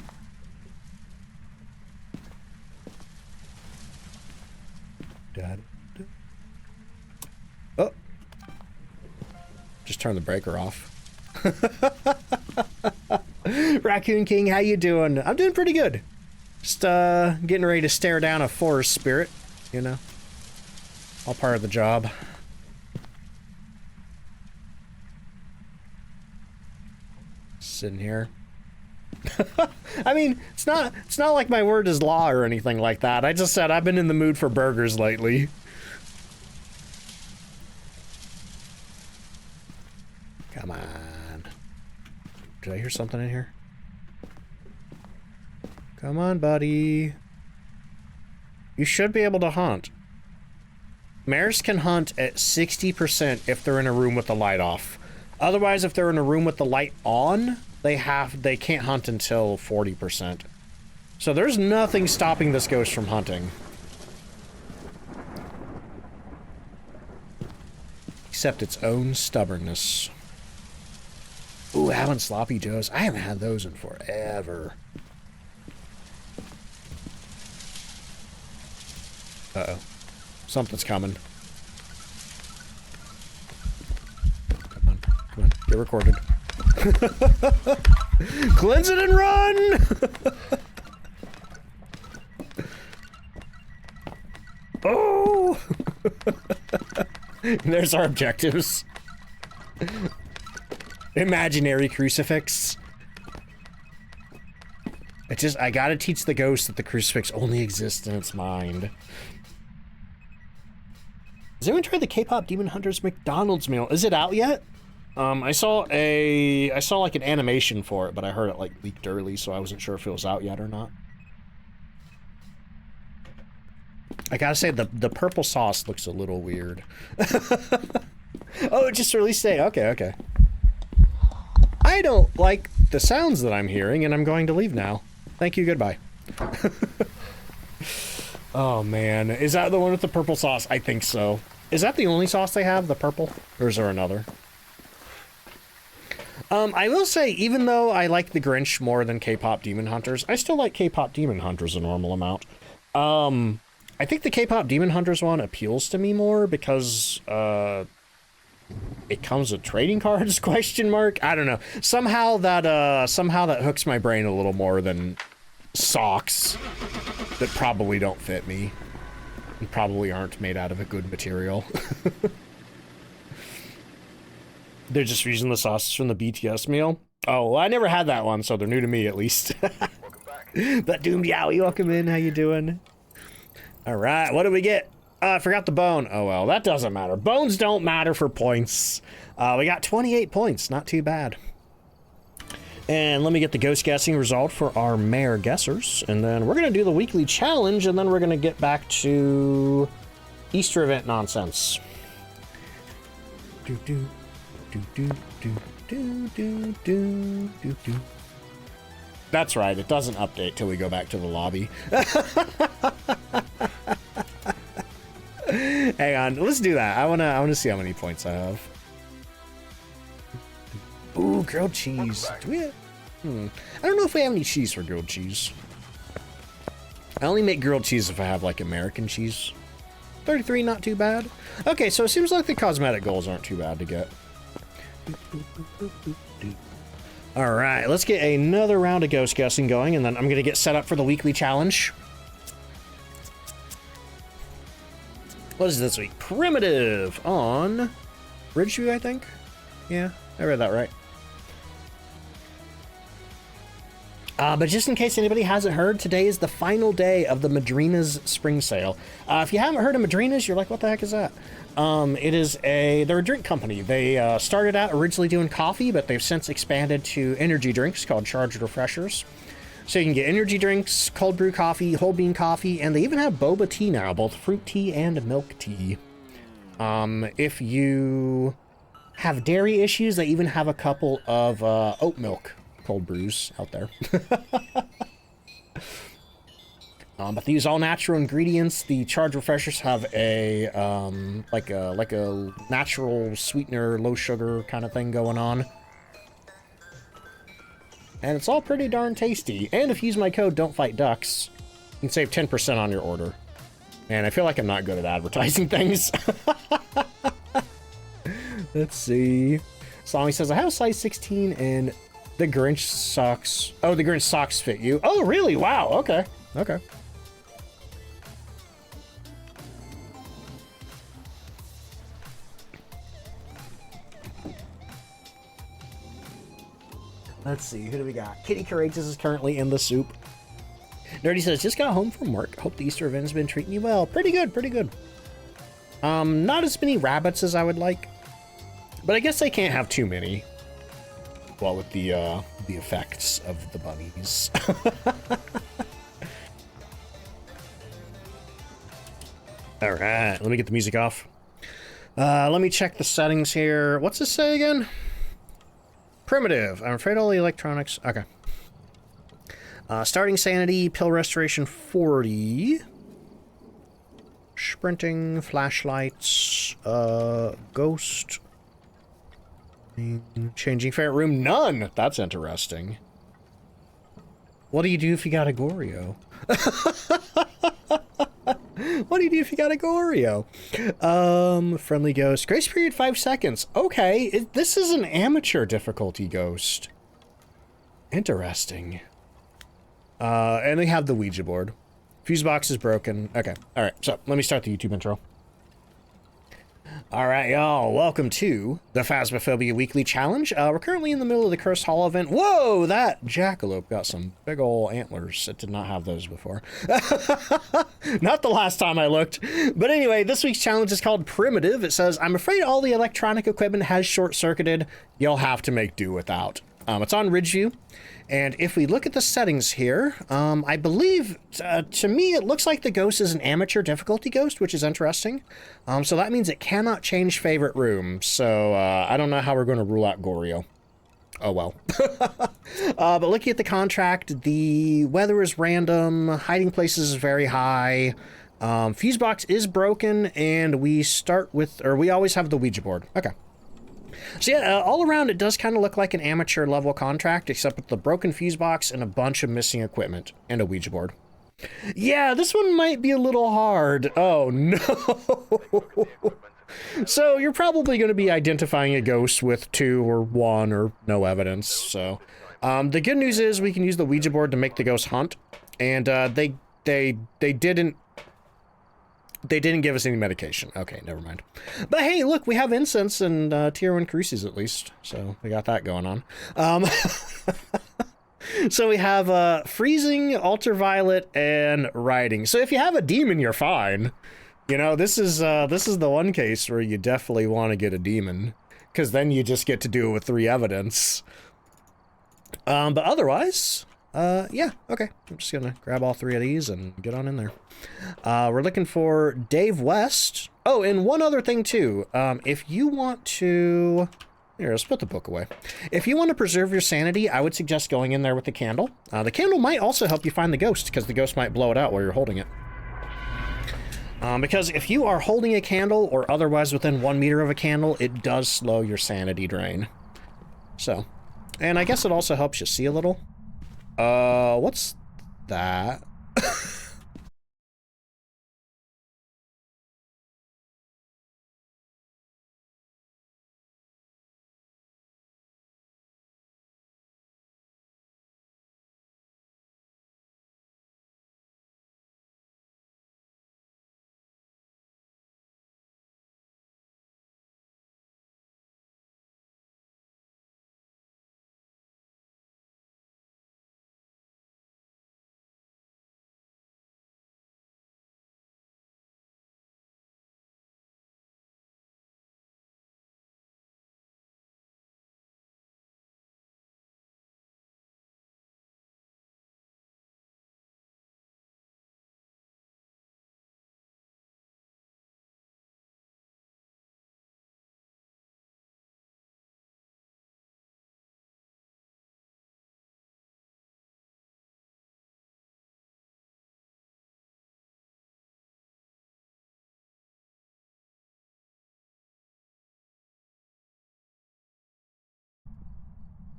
Speaker 1: Oh. Just turn the breaker off. Raccoon King, how you doing? I'm doing pretty good. Just getting ready to stare down a forest spirit, you know. All part of the job. Sitting here. I mean, it's not like my word is law or anything like that. I just said I've been in the mood for burgers lately. Come on. Did I hear something in here? Come on, buddy. You should be able to hunt. Mares can hunt at 60% if they're in a room with the light off. Otherwise, if they're in a room with the light on, they can't hunt until 40%. So there's nothing stopping this ghost from hunting. Except its own stubbornness. Ooh, having sloppy joes. I haven't had those in forever. Uh-oh. Something's coming. Come on. Come on. Get recorded. Cleanse it and run! Oh! There's our objectives. Imaginary crucifix. I gotta teach the ghost that the crucifix only exists in its mind. Has anyone tried the K-pop Demon Hunters McDonald's meal? Is it out yet? I saw like an animation for it, but I heard it like leaked early, so I wasn't sure if it was out yet or not. I gotta say, the purple sauce looks a little weird. Oh, it just released today. Okay, okay. I don't like the sounds that I'm hearing, and I'm going to leave now. Thank you, goodbye. Oh, man. Is that the one with the purple sauce? I think so. Is that the only sauce they have, the purple? Or is there another? I will say, even though I like the Grinch more than K-pop Demon Hunters, I still like K-pop Demon Hunters a normal amount. I think the K-pop Demon Hunters one appeals to me more because, it comes with trading cards, question mark? I don't know. Somehow that hooks my brain a little more than socks that probably don't fit me and probably aren't made out of a good material. They're just using the sauces from the BTS meal. Oh, well, I never had that one, so they're new to me at least.
Speaker 2: Welcome back.
Speaker 1: But Doomed Yowie, welcome in. How you doing? All right, what do we get? I forgot the bone. Oh, well, that doesn't matter. Bones don't matter for points. We got 28 points. Not too bad. And let me get the ghost guessing result for our mayor guessers. And then we're going to do the weekly challenge, and then we're going to get back to Easter event nonsense. That's right. It doesn't update till we go back to the lobby. Hang on, let's do that. I wanna see how many points I have. Ooh, grilled cheese. Do we have, I don't know if we have any cheese for grilled cheese. I only make grilled cheese if I have like American cheese. 33, not too bad. Okay, so it seems like the cosmetic goals aren't too bad to get. All right, let's get another round of ghost guessing going, and then I'm gonna get set up for the weekly challenge. What is this week? Primitive on Ridgeview, I think. Yeah, I read that right. But just in case anybody hasn't heard, today is the final day of the Madrina's spring sale. If you haven't heard of Madrina's, you're like, what the heck is that? They're a drink company. They started out originally doing coffee, but they've since expanded to energy drinks called Charged Refreshers. So you can get energy drinks, cold brew coffee, whole bean coffee, and they even have boba tea now, both fruit tea and milk tea. If you have dairy issues, they even have a couple of oat milk cold brews out there. But they use all natural ingredients. The Charged Refreshers have a like a natural sweetener, low sugar kind of thing going on. And it's all pretty darn tasty. And if you use my code DontFightDucks, you can save 10% on your order. And I feel like I'm not good at advertising things. Let's see. Salami says, I have a size 16 and the Grinch socks. Oh, the Grinch socks fit you. Oh, really? Wow. Okay. Okay. Let's see, who do we got? Kitty Courageous is currently in the soup. Nerdy says, just got home from work. Hope the Easter event has been treating you well. Pretty good, pretty good. Not as many rabbits as I would like. But I guess they can't have too many. Well, with the effects of the bunnies. Alright, let me get the music off. Let me check the settings here. What's this say again? Primitive. I'm afraid all the electronics... Okay. Starting sanity, pill restoration 40. Sprinting, flashlights, ghost. Changing favorite room, none! That's interesting. What do you do if you got a Goryo? What do you do if you got a Goryo? Friendly ghost. Grace period 5 seconds. Okay, this is an amateur difficulty ghost. Interesting. And we have the Ouija board. Fuse box is broken. Okay, alright, so let me start the YouTube intro. Alright, y'all, welcome to the Phasmophobia Weekly Challenge. We're currently in the middle of the Cursed Hall event. Whoa, that jackalope got some big ol' antlers. It did not have those before. Not the last time I looked. But anyway, this week's challenge is called Primitive. It says, I'm afraid all the electronic equipment has short-circuited. You'll have to make do without. It's on Ridgeview. And if we look at the settings here, I believe, to me, it looks like the ghost is an amateur difficulty ghost, which is interesting. So that means it cannot change favorite room. So I don't know how we're going to rule out Goryo. Oh, well. But looking at the contract, the weather is random, hiding places is very high, fuse box is broken, and we start with, or we always have the Ouija board. Okay. So yeah, all around it does kind of look like an amateur level contract, except with the broken fuse box and a bunch of missing equipment and a Ouija board. Yeah, this one might be a little hard. Oh no. So you're probably going to be identifying a ghost with 2 or 1 or no evidence. So the good news is we can use the Ouija board to make the ghost hunt, and they didn't give us any medication. Okay, never mind. But hey, look, we have incense and tier 1 cruces at least, so we got that going on. So we have freezing, ultraviolet, and riding. So if you have a demon, you're fine. You know, this is the one case where you definitely want to get a demon, because then you just get to do it with 3 evidence. But otherwise, yeah, okay. I'm just gonna grab all 3 of these and get on in there. We're looking for Dave West. Oh, and one other thing too. If you want to... Here, let's put the book away. If you want to preserve your sanity, I would suggest going in there with the candle. The candle might also help you find the ghost, because the ghost might blow it out while you're holding it. Because if you are holding a candle, or otherwise within 1 meter of a candle, it does slow your sanity drain. So, and I guess it also helps you see a little. What's that?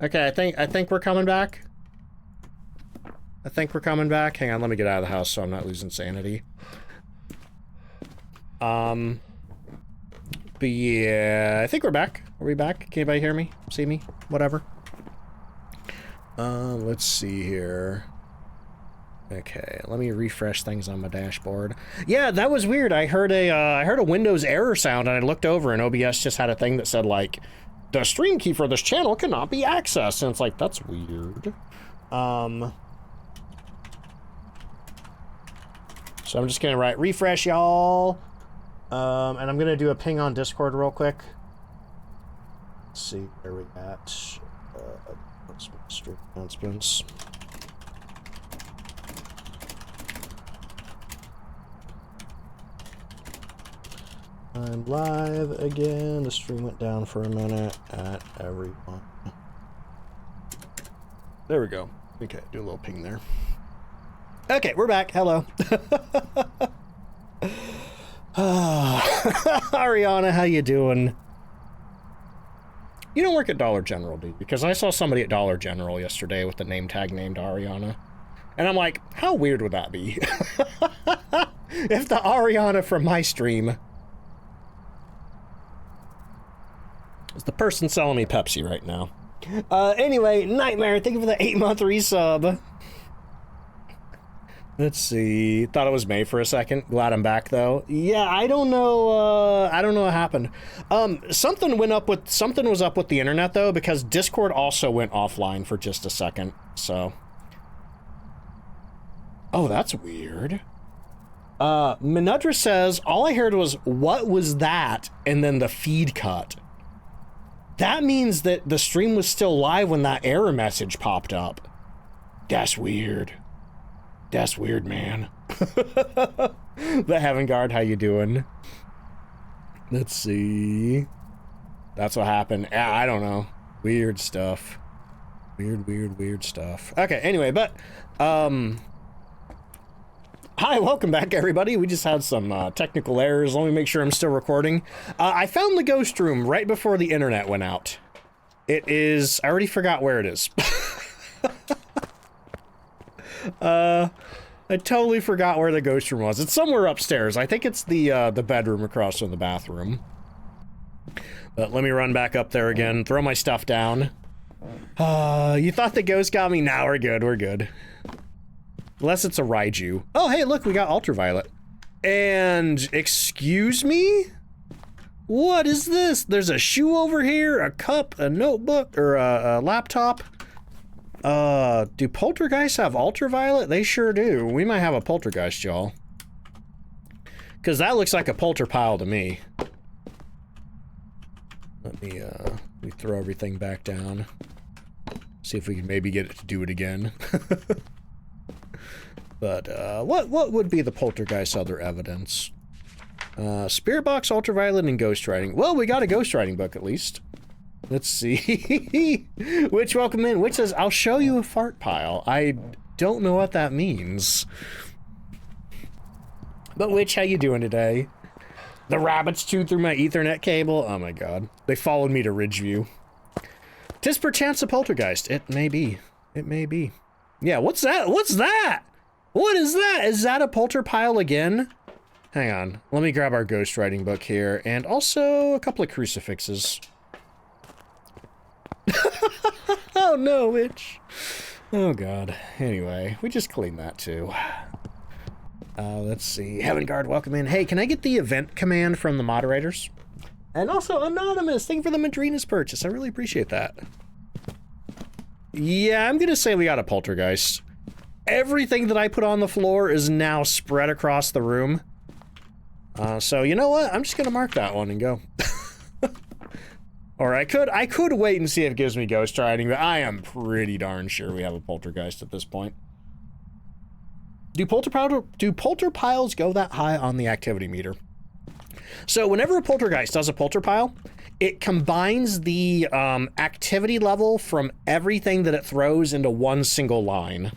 Speaker 1: Okay, I think we're coming back. I think we're coming back. Hang on, let me get out of the house so I'm not losing sanity. But yeah, I think we're back. Are we back? Can anybody hear me? See me? Whatever. Let's see here. Okay, let me refresh things on my dashboard. Yeah, that was weird. I heard a Windows error sound, and I looked over, and OBS just had a thing that said, like, the stream key for this channel cannot be accessed. And it's like, that's weird. So I'm just gonna write refresh, y'all. And I'm gonna do a ping on Discord real quick. Let's see where we at. Stream announcements. I'm live again. The stream went down for a minute at everyone. There we go. Okay, do a little ping there. Okay, we're back. Hello. Ariana, how you doing? You don't work at Dollar General, do you? Because I saw somebody at Dollar General yesterday with the name tag named Ariana. And I'm like, how weird would that be? If the Ariana from my stream is the person selling me Pepsi right now. Anyway, Nightmare, thank you for the 8-month resub. Let's see. Thought it was May for a second. Glad I'm back though. Yeah, I don't know. I don't know what happened. Something was up with the internet though, because Discord also went offline for just a second. So. Oh, that's weird. Minudra says all I heard was "What was that?" and then the feed cut. That means that the stream was still live when that error message popped up. That's weird. That's weird, man. The Heaven Guard, how you doing? Let's see. That's what happened. I don't know. Weird stuff. Weird stuff. Okay, anyway, but, hi, welcome back, everybody. We just had some technical errors. Let me make sure I'm still recording. I found the ghost room right before the internet went out. It is... I already forgot where it is. I totally forgot where the ghost room was. It's somewhere upstairs. I think it's the bedroom across from the bathroom. But let me run back up there again, throw my stuff down. You thought the ghost got me? Nah, we're good, we're good. Unless it's a Raiju. Oh, hey, look, we got Ultraviolet. And, excuse me? What is this? There's a shoe over here, a cup, a notebook, or a laptop. Do poltergeists have ultraviolet? They sure do. We might have a poltergeist, y'all. Because that looks like a polterpile to me. Let me throw everything back down. See if we can maybe get it to do it again. But, what would be the poltergeist other evidence? Spirit box, ultraviolet, and ghost writing. Well, we got a ghost writing book, at least. Let's see. Which, welcome in. Which says, I'll show you a fart pile. I don't know what that means. But Witch, how you doing today? The rabbits chewed through my Ethernet cable. Oh my god. They followed me to Ridgeview. 'Tis perchance a poltergeist. It may be. It may be. Yeah, what's that? What's that? What is that? Is that a polter pile again? Hang on. Let me grab our ghost writing book here. And also a couple of crucifixes. Oh no, Witch. Oh god. Anyway, we just cleaned that too. Let's see. Heaven Guard, welcome in. Hey, can I get the event command from the moderators? And also, Anonymous, thank you for the Madrina's purchase. I really appreciate that. Yeah, I'm gonna say we got a poltergeist. Everything that I put on the floor is now spread across the room. So you know what? I'm just gonna mark that one and go. Or I could wait and see if it gives me ghost writing, but I am pretty darn sure we have a poltergeist at this point. Do polter piles go that high on the activity meter? So whenever a poltergeist does a polter pile, it combines the activity level from everything that it throws into one single line.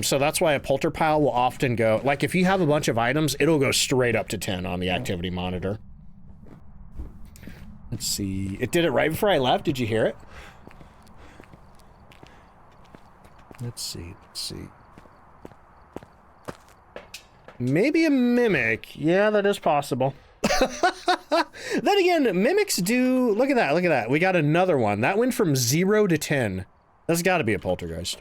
Speaker 1: So that's why a polter pile will often go, like if you have a bunch of items, it'll go straight up to 10 on the activity monitor. Let's see. It did it right before I left. Did you hear it? Let's see. Let's see. Maybe a mimic. Yeah, that is possible. Then again, mimics do... Look at that. Look at that. We got another one. That went from 0 to 10. That's got to be a poltergeist.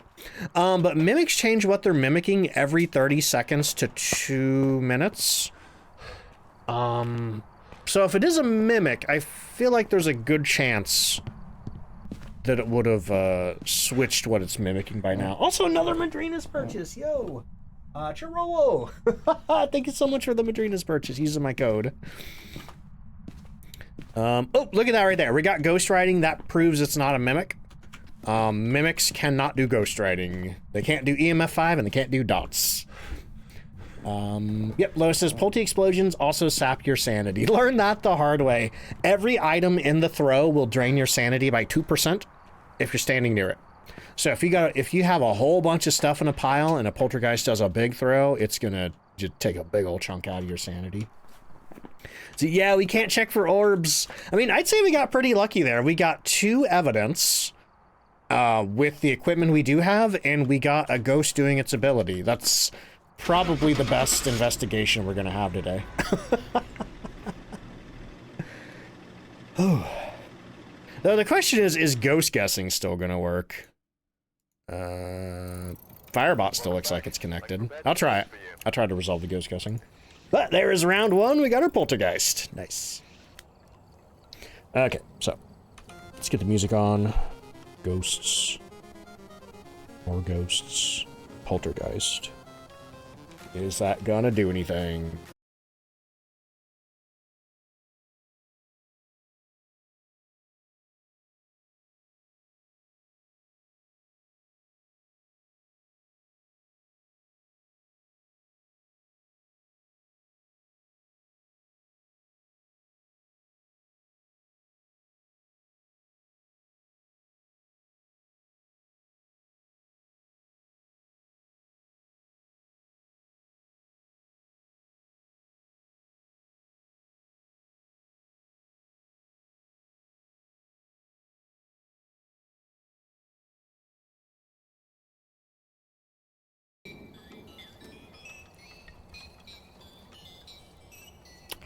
Speaker 1: But mimics change what they're mimicking every 30 seconds to 2 minutes. So if it is a mimic, I feel like there's a good chance that it would have switched what it's mimicking by now. Also, another Madrina's purchase, yo! Chirolo! Thank you so much for the Madrina's purchase, using my code. Oh, look at that right there. We got ghost writing. That proves it's not a mimic. Mimics cannot do ghost writing. They can't do EMF 5 and they can't do dots. Yep, Lois says, Polty explosions also sap your sanity. Learn that the hard way. Every item in the throw will drain your sanity by 2% if you're standing near it. So if you have a whole bunch of stuff in a pile and a poltergeist does a big throw, it's gonna just take a big old chunk out of your sanity. So yeah, we can't check for orbs. I mean, I'd say we got pretty lucky there. We got 2 evidence with the equipment we do have, and we got a ghost doing its ability. That's probably the best investigation we're gonna have today. Oh. Though the question is ghost guessing still gonna work? Firebot still looks like it's connected. I'll try it. I'll try to resolve the ghost guessing. But there is round 1. We got our poltergeist. Nice. Okay, so let's get the music on. Ghosts. More ghosts. Poltergeist. Is that gonna do anything?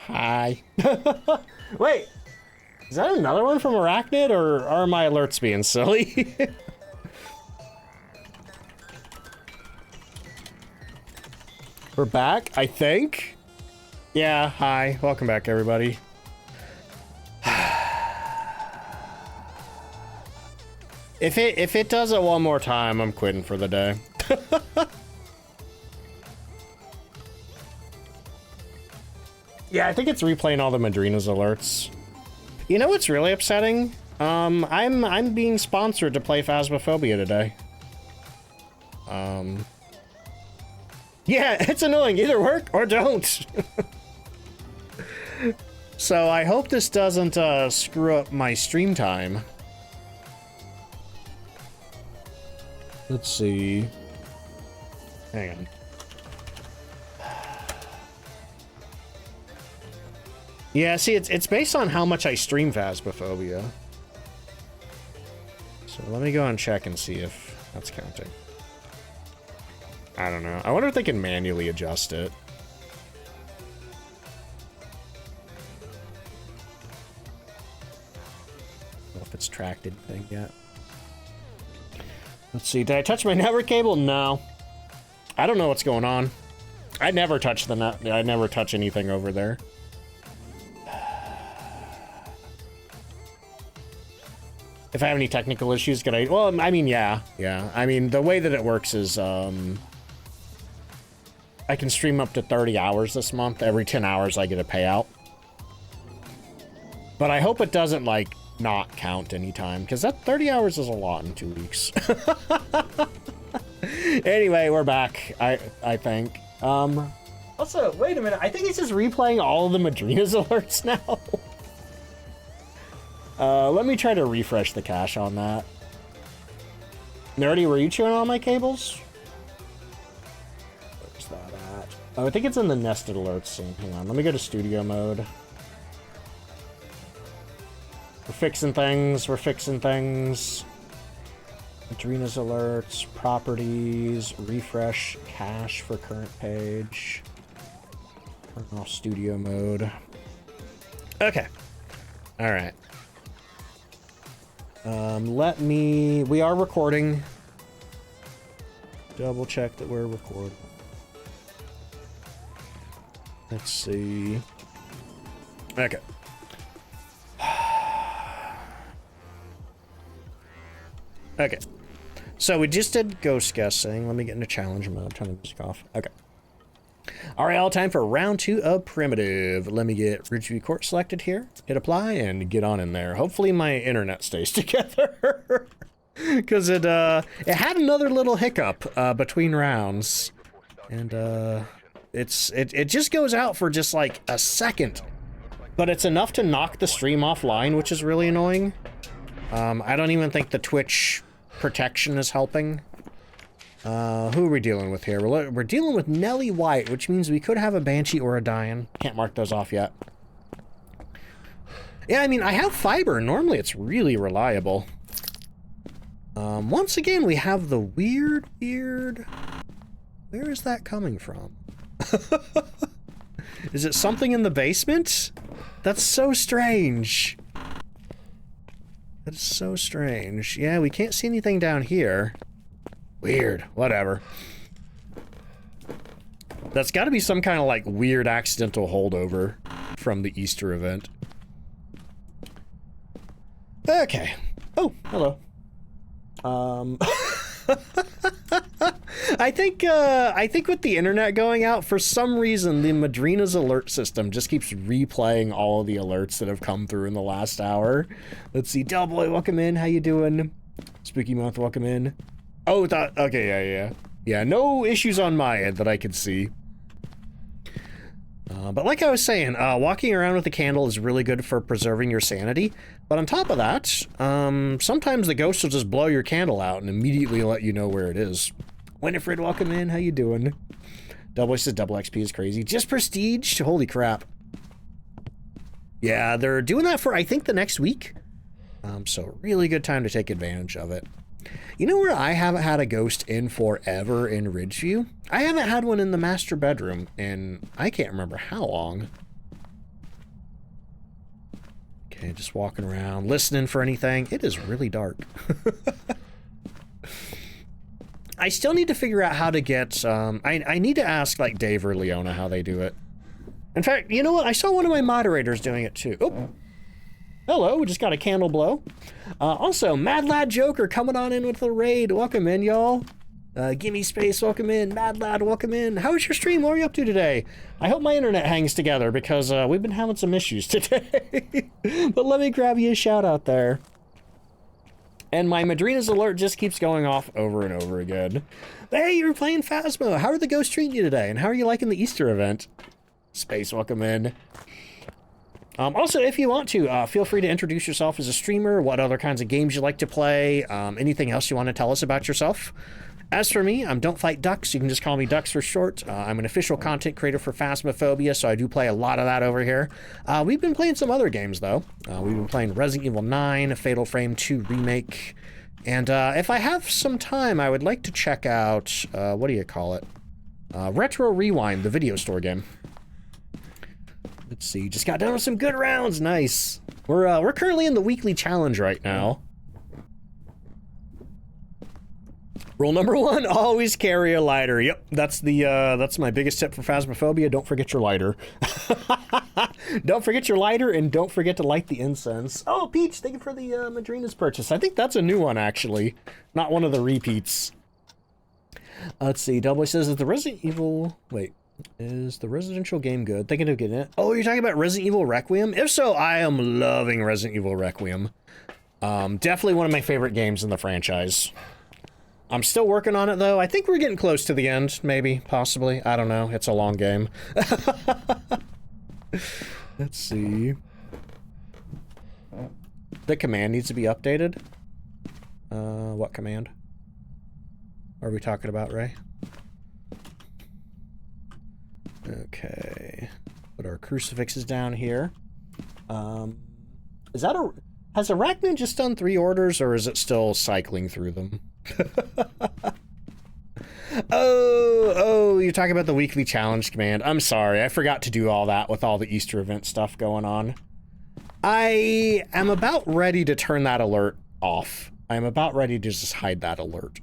Speaker 1: Hi. Wait, is that another one from Arachnid, or are my alerts being silly? We're back, I think. Yeah, hi. Welcome back, everybody. If it does it one more time, I'm quitting for the day. Yeah, I think it's replaying all the Madrina's alerts. You know what's really upsetting? I'm being sponsored to play Phasmophobia today. Yeah, it's annoying. Either work or don't. So I hope this doesn't screw up my stream time. Let's see. Hang on. Yeah, see, it's based on how much I stream Phasmophobia. So let me go and check and see if that's counting. I don't know. I wonder if they can manually adjust it. I don't know if it's tracked anything yet. Let's see. Did I touch my network cable? No. I don't know what's going on. I never touch the net. I never touch anything over there. If I have any technical issues, could I... Well, I mean, yeah. I mean, the way that it works is, I can stream up to 30 hours this month. Every 10 hours, I get a payout. But I hope it doesn't, like, not count anytime, because that 30 hours is a lot in 2 weeks. Anyway, we're back, I think. Also, wait a minute. I think it's just replaying all of the Madrina's alerts now. Let me try to refresh the cache on that. Nerdy, were you chewing on my cables? Where's that at? Oh, I think it's in the nested alerts scene. Hang on, let me go to studio mode. We're fixing things, Madrina's alerts, properties, refresh cache for current page. Turn off studio mode. Okay. Alright. We are recording. Double check that we're recording. Let's see. Okay. Okay. So we just did ghost guessing. Let me get into challenge mode. Turn the music off. Okay. All right, all time for round 2 of Primitive. Let me get Ridgeview Court selected here. Hit apply and get on in there. Hopefully my internet stays together. Because it had another little hiccup between rounds. And it just goes out for just like a second. But it's enough to knock the stream offline, which is really annoying. I don't even think the Twitch protection is helping. Who are we dealing with here? We're dealing with Nelly White, which means we could have a Banshee or a Dian. Can't mark those off yet. Yeah, I mean, I have fiber. Normally, it's really reliable. Once again, we have the weird... Where is that coming from? Is it something in the basement? That's so strange. That is so strange. Yeah, we can't see anything down here. Weird. Whatever. That's got to be some kind of, like, weird accidental holdover from the Easter event. Okay. Oh, hello. I think with the internet going out, for some reason, the Madrina's alert system just keeps replaying all of the alerts that have come through in the last hour. Let's see. Delboy, welcome in. How you doing? Spooky Month, welcome in. Oh, okay, yeah, no issues on my end that I could see. But like I was saying, walking around with a candle is really good for preserving your sanity. But on top of that, sometimes the ghost will just blow your candle out and immediately let you know where it is. Winifred, welcome in. How you doing? Double says double XP is crazy. Just prestige? Holy crap. Yeah, they're doing that for, I think, the next week. So really good time to take advantage of it. You know where I haven't had a ghost in forever in Ridgeview? I haven't had one in the master bedroom in I can't remember how long. Okay, just walking around, listening for anything. It is really dark. I still need to figure out how to get, I need to ask, like, Dave or Leona how they do it. In fact, you know what? I saw one of my moderators doing it, too. Oh, hello, we just got a candle blow. Also, Mad Lad Joker coming on in with the raid. Welcome in, y'all. Gimme Space, welcome in. Mad Lad, welcome in. How was your stream? What are you up to today? I hope my internet hangs together because we've been having some issues today. But let me grab you a shout out there. And my Madrina's alert just keeps going off over and over again. Hey, you were playing Phasmo. How are the ghosts treating you today? And how are you liking the Easter event? Space, welcome in. Also, if you want to, feel free to introduce yourself as a streamer, what other kinds of games you like to play, anything else you want to tell us about yourself. As for me, I'm DontFightDucks. You can just call me Ducks for short. I'm an official content creator for Phasmophobia, so I do play a lot of that over here. We've been playing some other games, though. We've been playing Resident Evil 9, Fatal Frame 2 Remake, and if I have some time, I would like to check out, what do you call it? Retro Rewind, the video store game. Let's see, just got done with some good rounds, nice. We're currently in the weekly challenge right now. Rule number 1, always carry a lighter. Yep, that's my biggest tip for Phasmophobia. Don't forget your lighter. Don't forget your lighter, and don't forget to light the incense. Oh, Peach, thank you for the Madrina's purchase. I think that's a new one, actually. Not one of the repeats. Let's see, Doughboy says that the Resident Evil... Wait, is the residential game good? Thinking of getting it. Oh, you're talking about Resident Evil Requiem? If so, I am loving Resident Evil Requiem. Definitely one of my favorite games in the franchise. I'm still working on it, though. I think we're getting close to the end, maybe, possibly. I don't know. It's a long game. Let's see. The command needs to be updated. What command are we talking about, Ray? Okay. Put our crucifixes down here. Is that has Arachnid just done 3 orders, or is it still cycling through them? Oh, you're talking about the weekly challenge command. I'm sorry, I forgot to do all that with all the Easter event stuff going on. I am about ready to turn that alert off. I'm about ready to just hide that alert.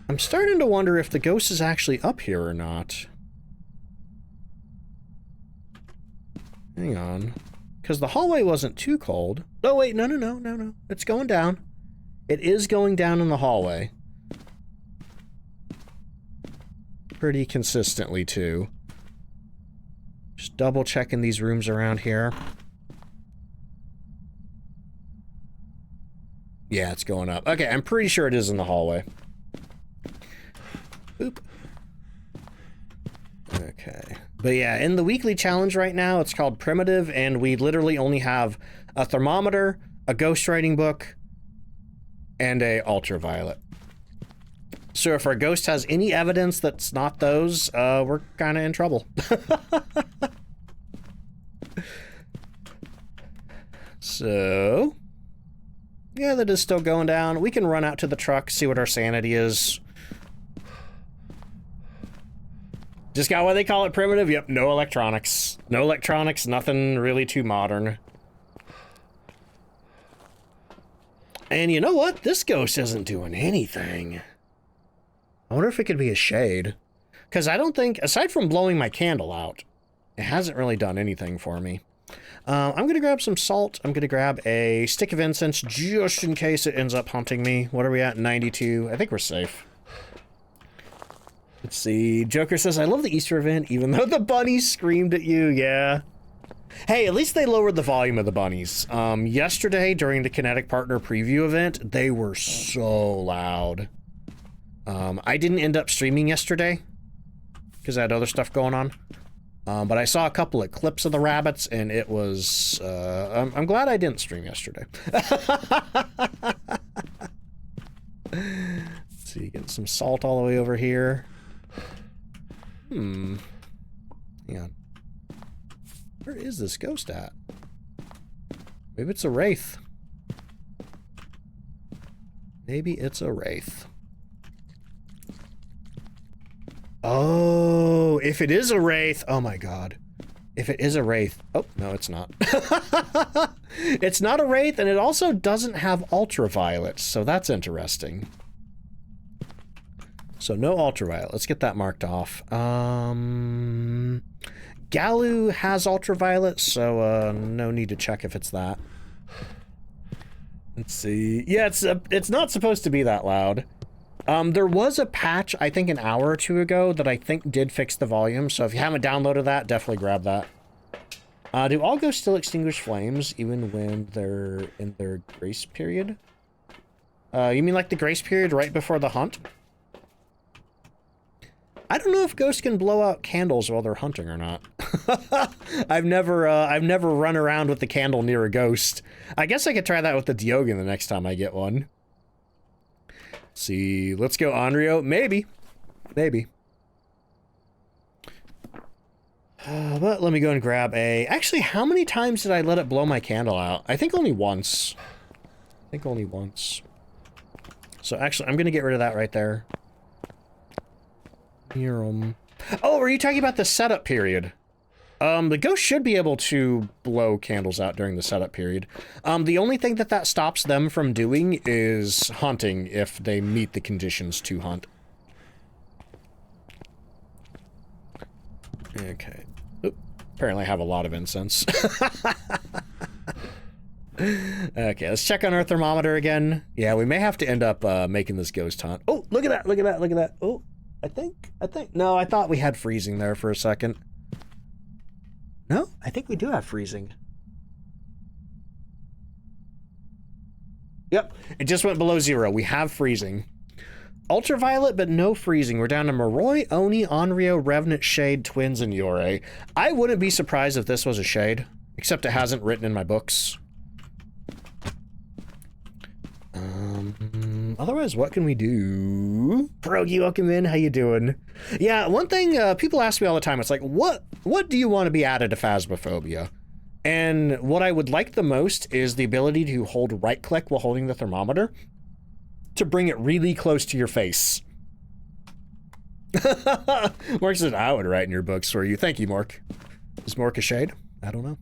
Speaker 1: I'm starting to wonder if the ghost is actually up here or not. Hang on. Because the hallway wasn't too cold. Oh, wait, no. It's going down. It is going down in the hallway. Pretty consistently, too. Just double checking these rooms around here. Yeah, it's going up. Okay, I'm pretty sure it is in the hallway. Boop. Okay. But yeah, in the weekly challenge right now, it's called Primitive, and we literally only have a thermometer, a ghostwriting book, and a ultraviolet. So if our ghost has any evidence that's not those, we're kind of in trouble. So, yeah, that is still going down. We can run out to the truck, see what our sanity is. Just got what they call it primitive. Yep, no electronics. No electronics, nothing really too modern. And you know what? This ghost isn't doing anything. I wonder if it could be a shade. Because I don't think, aside from blowing my candle out, it hasn't really done anything for me. I'm going to grab some salt. I'm going to grab a stick of incense just in case it ends up haunting me. What are we at? 92. I think we're safe. Let's see. Joker says, I love the Easter event, even though the bunnies screamed at you. Yeah. Hey, at least they lowered the volume of the bunnies. Yesterday, during the Kinetic Partner preview event, they were so loud. I didn't end up streaming yesterday because I had other stuff going on. But I saw a couple of clips of the rabbits, and it was, I'm glad I didn't stream yesterday. Let's see, getting some salt all the way over here. Hang on. Where is this ghost at? Maybe it's a wraith. Maybe it's a wraith. Oh, if it is a wraith, oh my god. If it is a wraith, oh, no, it's not. It's not a wraith, and it also doesn't have ultraviolet, so that's interesting. So no ultraviolet, let's get that marked off. Galu has ultraviolet, so no need to check if it's that. Let's see, yeah, it's not supposed to be that loud. There was a patch, I think an hour or two ago, that I think did fix the volume, so if you haven't downloaded that, definitely grab that. Do all ghosts still extinguish flames, even when they're in their grace period? You mean like the grace period right before the hunt? I don't know if ghosts can blow out candles while they're hunting or not. I've never run around with the candle near a ghost. I guess I could try that with the Diogen the next time I get one. See, let's go Onryo. Maybe. Maybe. But let me go and grab a... Actually, how many times did I let it blow my candle out? I think only once. I think only once. So actually, I'm going to get rid of that right there. Oh, are you talking about the setup period? The ghost should be able to blow candles out during the setup period. The only thing that stops them from doing is hunting if they meet the conditions to hunt. Okay. Oop. Apparently I have a lot of incense. Okay, let's check on our thermometer again. Yeah, we may have to end up making this ghost hunt. Oh, look at that, look at that, look at that. Oh, I think, no, I thought we had freezing there for a second. No, I think we do have freezing. Yep, it just went below 0. We have freezing. Ultraviolet, but no freezing. We're down to Moroi, Oni, Onryo, Revenant, Shade, Twins, and Yore. I wouldn't be surprised if this was a Shade, except it hasn't written in my books. Otherwise, what can we do? Progi, welcome in. How you doing? Yeah, one thing people ask me all the time, it's like, what do you want to be added to Phasmophobia? And what I would like the most is the ability to hold right-click while holding the thermometer to bring it really close to your face. Mork said, I would write in your books for you. Thank you, Mork. Is Mork a shade? I don't know.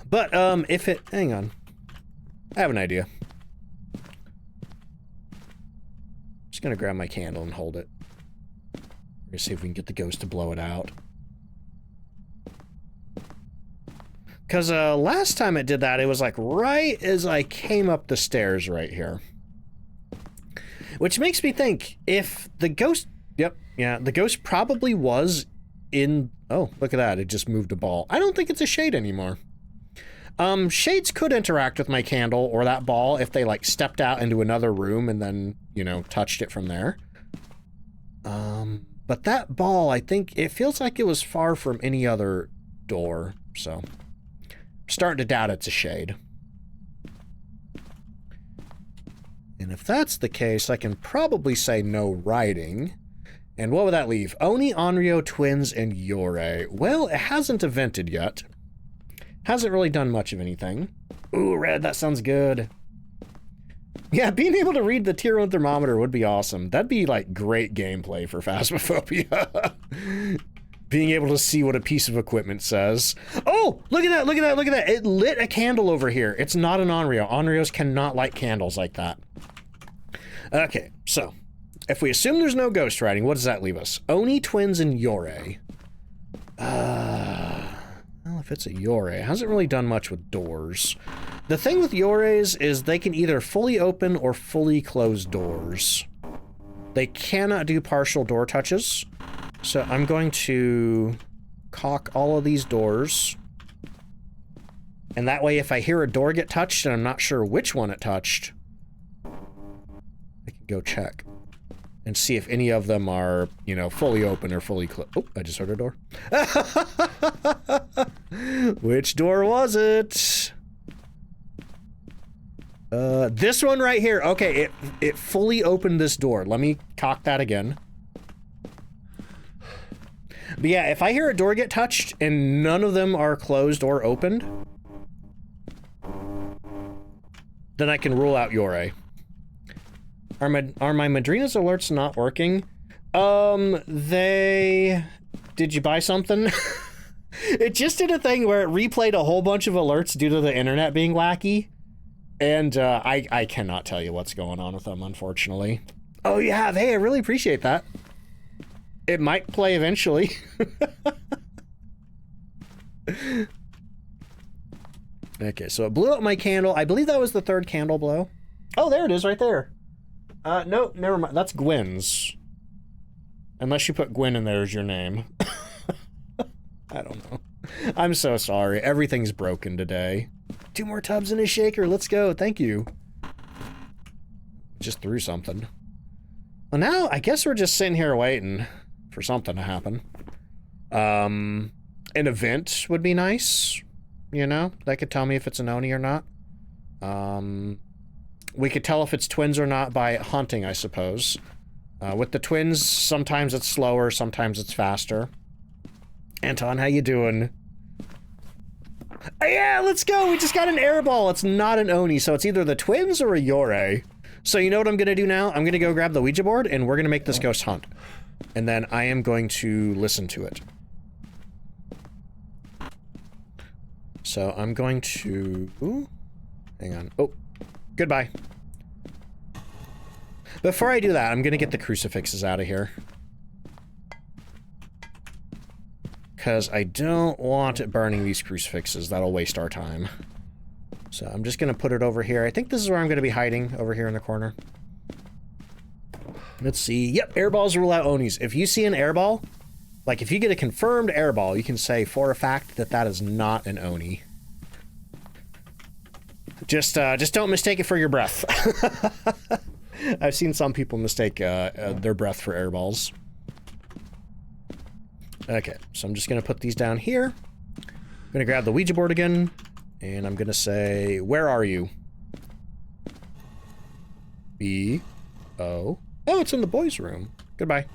Speaker 1: But, if it... Hang on. I have an idea. Just gonna grab my candle and hold it. We're gonna see if we can get the ghost to blow it out. Because last time it did that, it was like right as I came up the stairs right here. Which makes me think, if the ghost... Yep, yeah, the ghost probably was in... Oh, look at that, it just moved a ball. I don't think it's a shade anymore. Shades could interact with my candle or that ball if they, like, stepped out into another room and then, you know, touched it from there. But that ball, I think, it feels like it was far from any other door, so... starting to doubt it's a shade. And if that's the case, I can probably say no writing. And what would that leave? Oni, Onryo, Twins, and Yore. Well, it hasn't evented yet. Hasn't really done much of anything. Ooh, red, that sounds good. Yeah, being able to read the tier 1 thermometer would be awesome. That'd be, like, great gameplay for Phasmophobia. Being able to see what a piece of equipment says. Oh, look at that, look at that, look at that. It lit a candle over here. It's not an Onryo. Onryos cannot light candles like that. Okay, so, if we assume there's no ghost writing, what does that leave us? Oni, Twins, and Yore. Well, if it's a Yore, it hasn't really done much with doors. The thing with Yores is they can either fully open or fully close doors. They cannot do partial door touches. So I'm going to caulk all of these doors. And that way, if I hear a door get touched and I'm not sure which one it touched, I can go check and see if any of them are, you know, fully open or fully closed. Oh, I just heard a door. Which door was it? This one right here. Okay, it fully opened this door. Let me cock that again. But yeah, if I hear a door get touched and none of them are closed or opened, then I can rule out Yore. Are my Madrina's alerts not working? Did you buy something? It just did a thing where it replayed a whole bunch of alerts due to the internet being wacky. And, I cannot tell you what's going on with them, unfortunately. Oh, you have? Hey, I really appreciate that. It might play eventually. Okay, so it blew up my candle. I believe that was the third candle blow. Oh, there it is right there. No, never mind. That's Gwen's. Unless you put Gwen in there as your name. I don't know. I'm so sorry. Everything's broken today. 2 more tubs and a shaker. Let's go. Thank you. Just threw something. Well, now I guess we're just sitting here waiting for something to happen. An event would be nice. You know? That could tell me if it's an Oni or not. We could tell if it's twins or not by hunting, I suppose. With the twins, sometimes it's slower, sometimes it's faster. Anton, how you doing? Yeah, let's go! We just got an airball! It's not an Oni, so it's either the twins or a Yore. So you know what I'm gonna do now? I'm gonna go grab the Ouija board, and we're gonna make this ghost hunt. And then I am going to listen to it. So I'm going to... Ooh, hang on. Oh, goodbye. Before I do that, I'm gonna get the crucifixes out of here. Because I don't want it burning these crucifixes. That'll waste our time. So I'm just gonna put it over here. I think this is where I'm gonna be hiding, over here in the corner. Let's see. Yep, airballs rule out Onis. If you see an airball, like if you get a confirmed airball, you can say for a fact that that is not an Oni. Just don't mistake it for your breath. I've seen some people mistake their breath for airballs. Okay, so I'm just gonna put these down here. I'm gonna grab the Ouija board again, and I'm gonna say, where are you? B-O. Oh, it's in the boys' room. Goodbye.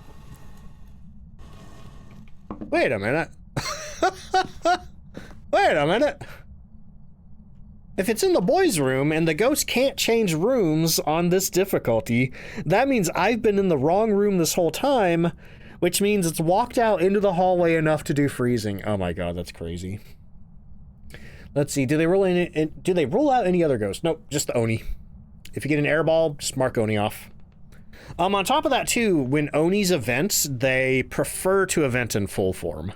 Speaker 1: Wait a minute. Wait a minute. If it's in the boys' room and the ghost can't change rooms on this difficulty, that means I've been in the wrong room this whole time, which means it's walked out into the hallway enough to do freezing. Oh my god, that's crazy. Let's see, do they rule out any other ghosts? Nope, just the Oni. If you get an airball, just mark Oni off. On top of that too, when Onis event, they prefer to event in full form.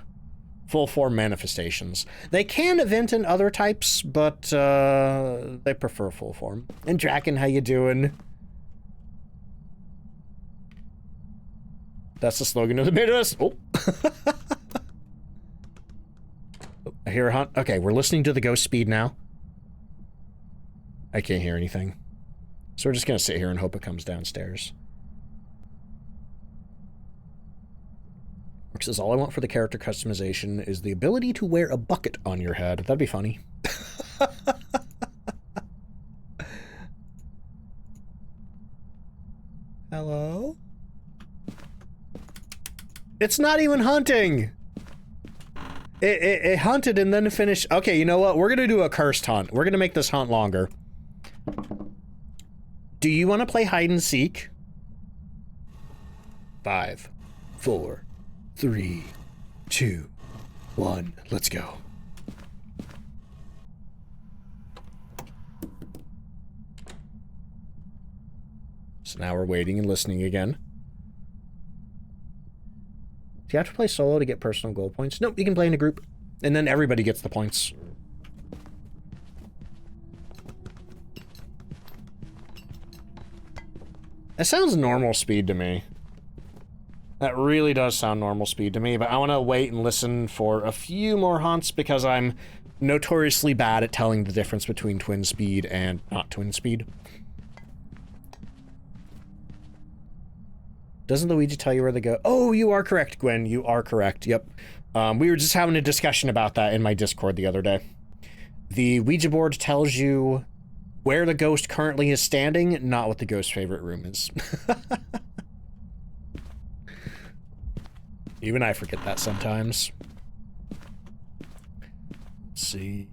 Speaker 1: Full form manifestations. They can event in other types, but they prefer full form. And Draken, how you doing? That's the slogan of the Midwest. Oh. I hear a hunt. Okay, we're listening to the ghost speed now. I can't hear anything. So we're just gonna sit here and hope it comes downstairs. Mark says, all I want for the character customization is the ability to wear a bucket on your head. That'd be funny. Hello? It's not even hunting! It hunted and then finished. Okay, you know what? We're gonna do a cursed hunt. We're gonna make this hunt longer. Do you want to play hide and seek? 5, 4, 3, 2, 1. Let's go. So now we're waiting and listening again. Do you have to play solo to get personal goal points? Nope, you can play in a group. And then everybody gets the points. That sounds normal speed to me. That really does sound normal speed to me, but I want to wait and listen for a few more hunts because I'm notoriously bad at telling the difference between twin speed and not twin speed. Doesn't Luigi tell you where to go? Oh, you are correct, Gwen. You are correct. Yep. We were just having a discussion about that in my Discord the other day. The Ouija board tells you where the ghost currently is standing, not what the ghost's favorite room is. Even I forget that sometimes. Let's see.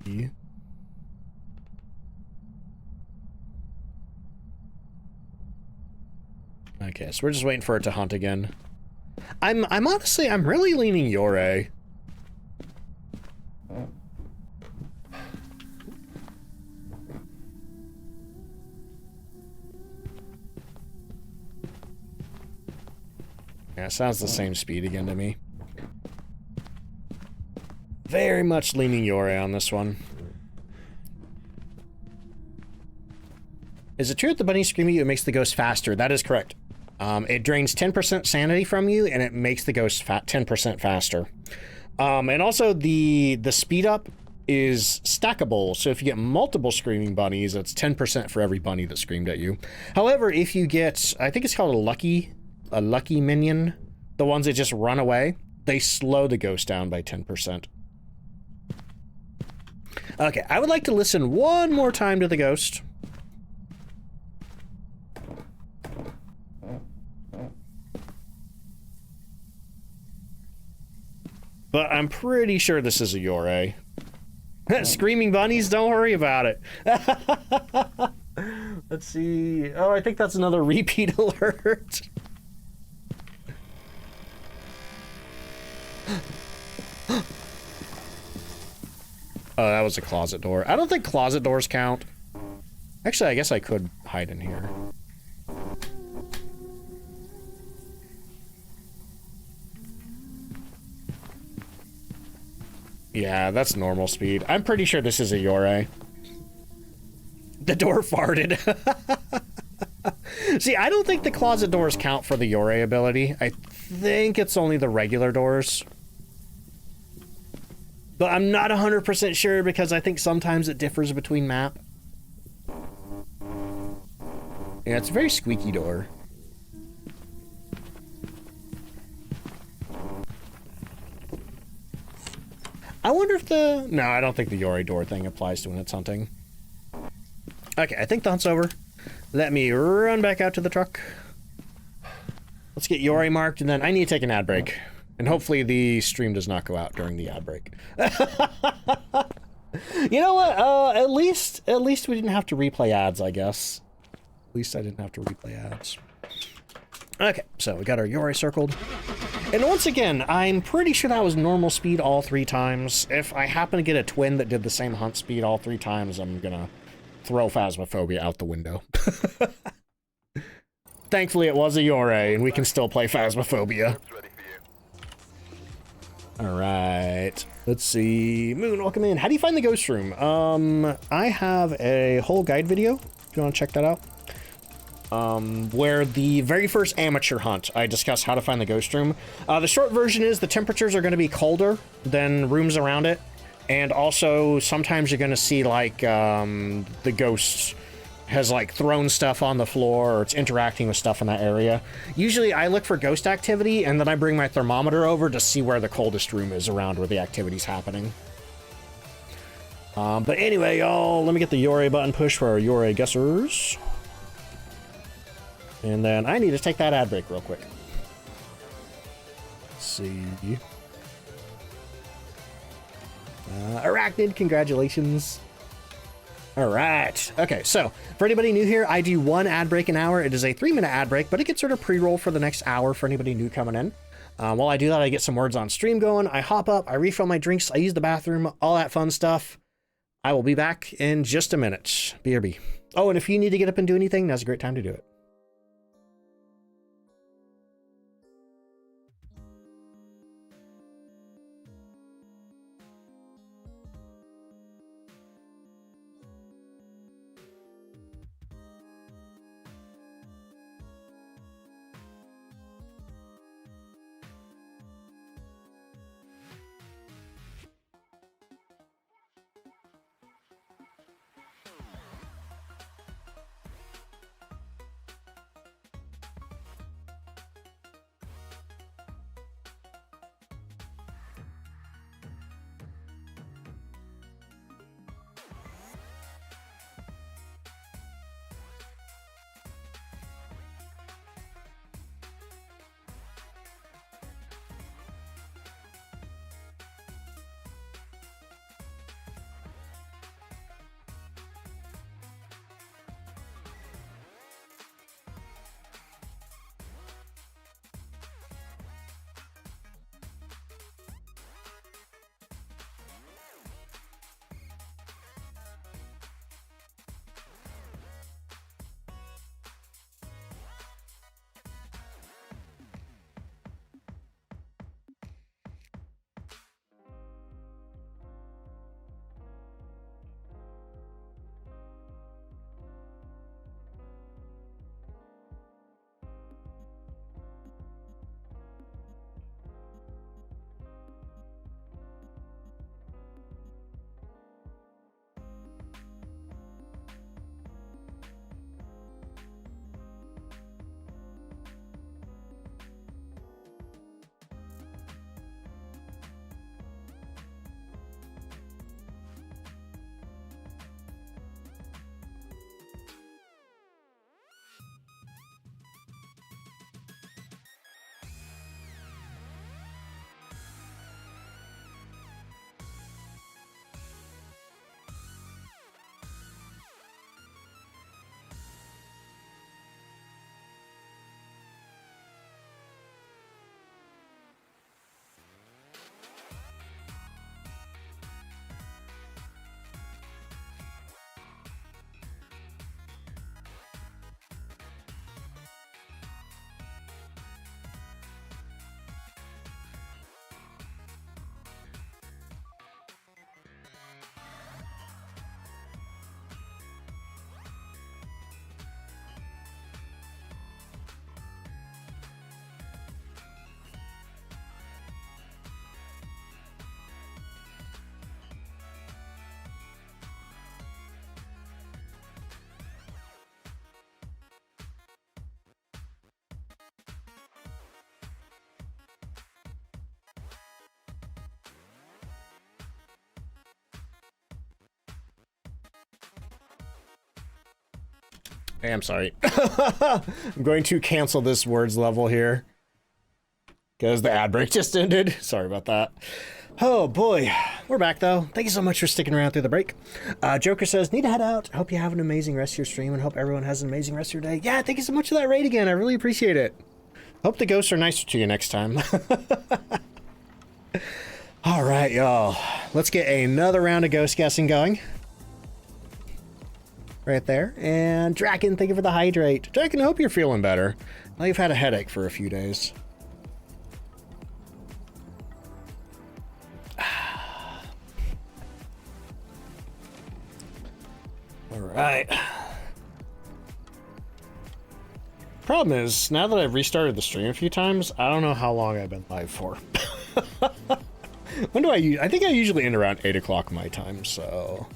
Speaker 1: Okay, so we're just waiting for it to hunt again. I'm honestly, I'm really leaning Yore. Yeah, it sounds the same speed again to me. Very much leaning Yore on this one. Is it true that the bunny screaming at you, it makes the ghost faster? That is correct. It drains 10% sanity from you, and it makes the ghost 10% faster. And also, the speed up is stackable, so if you get multiple screaming bunnies, that's 10% for every bunny that screamed at you. However, if you get, I think it's called a lucky minion, the ones that just run away, they slow the ghost down by 10%. Okay, I would like to listen one more time to the ghost. But I'm pretty sure this is a Yore. Screaming bunnies, don't worry about it. Let's see. Oh, I think that's another repeat alert. Oh, that was a closet door. I don't think closet doors count. Actually, I guess I could hide in here. Yeah, that's normal speed. I'm pretty sure this is a Yore. The door farted. See, I don't think the closet doors count for the Yore ability. I think it's only the regular doors. But I'm not 100% sure because I think sometimes it differs between map. Yeah, it's a very squeaky door. I wonder if the... No, I don't think the Yore door thing applies to when it's hunting. Okay, I think the hunt's over. Let me run back out to the truck. Let's get Yore marked, and then I need to take an ad break. And hopefully the stream does not go out during the ad break. You know what? At least we didn't have to replay ads, I guess. At least I didn't have to replay ads. Okay, so we got our Yore circled. And once again, I'm pretty sure that was normal speed all 3 times. If I happen to get a twin that did the same hunt speed all 3 times, I'm gonna throw Phasmophobia out the window. Thankfully, it was a Yore, and we can still play Phasmophobia. Alright, let's see. Moon, welcome in. How do you find the ghost room? I have a whole guide video, if you want to check that out. Where the very first amateur hunt, I discuss how to find the ghost room. The short version is the temperatures are going to be colder than rooms around it. And also, sometimes you're going to see, like, the ghost has, like, thrown stuff on the floor, or it's interacting with stuff in that area. Usually, I look for ghost activity, and then I bring my thermometer over to see where the coldest room is around where the activity's happening. But anyway, y'all, let me get the Yore button pushed for our Yore guessers. And then I need to take that ad break real quick. Let's see. Arachnid, congratulations. All right. Okay, so for anybody new here, I do one ad break an hour. It is a 3-minute ad break, but it gets sort of pre-roll for the next hour for anybody new coming in. While I do that, I get some words on stream going. I hop up, I refill my drinks, I use the bathroom, all that fun stuff. I will be back in just a minute. BRB. Oh, and if you need to get up and do anything, now's a great time to do it. Hey, I'm sorry. I'm going to cancel this words level here because the ad break just ended. Sorry about that. Oh boy, we're back though. Thank you so much for sticking around through the break. Joker says, need to head out. Hope you have an amazing rest of your stream and hope everyone has an amazing rest of your day. Yeah, thank you so much for that raid again. I really appreciate it. Hope the ghosts are nicer to you next time. All right, y'all. Let's get another round of ghost guessing going. Right there. And Draken, thank you for the hydrate. Draken, I hope you're feeling better. I know you've had a headache for a few days. All right. Problem is, now that I've restarted the stream a few times, I don't know how long I've been live for. When do I think I usually end around 8 o'clock my time, so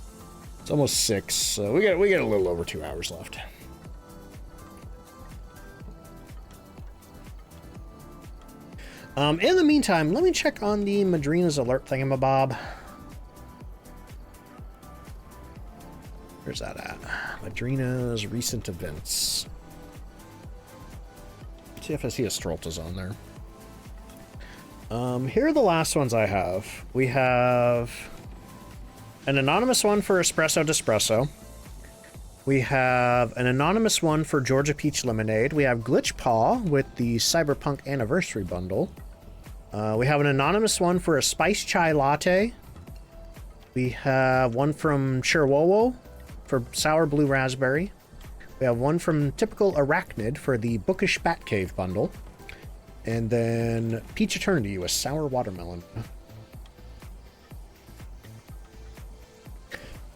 Speaker 1: it's almost 6, so we get a little over 2 hours left. In the meantime, let me check on the Madrina's alert thingamabob. Where's that at? Madrina's recent events. See if I see a Strolta's on there. Here are the last ones I have. We have an anonymous one for Espresso D'Espresso. We have an anonymous one for Georgia Peach Lemonade. We have Glitch Paw with the Cyberpunk Anniversary Bundle. We have an anonymous one for a Spice Chai Latte. We have one from Chirwowo for Sour Blue Raspberry. We have one from Typical Arachnid for the Bookish Batcave Bundle. And then Peach Eternity with Sour Watermelon.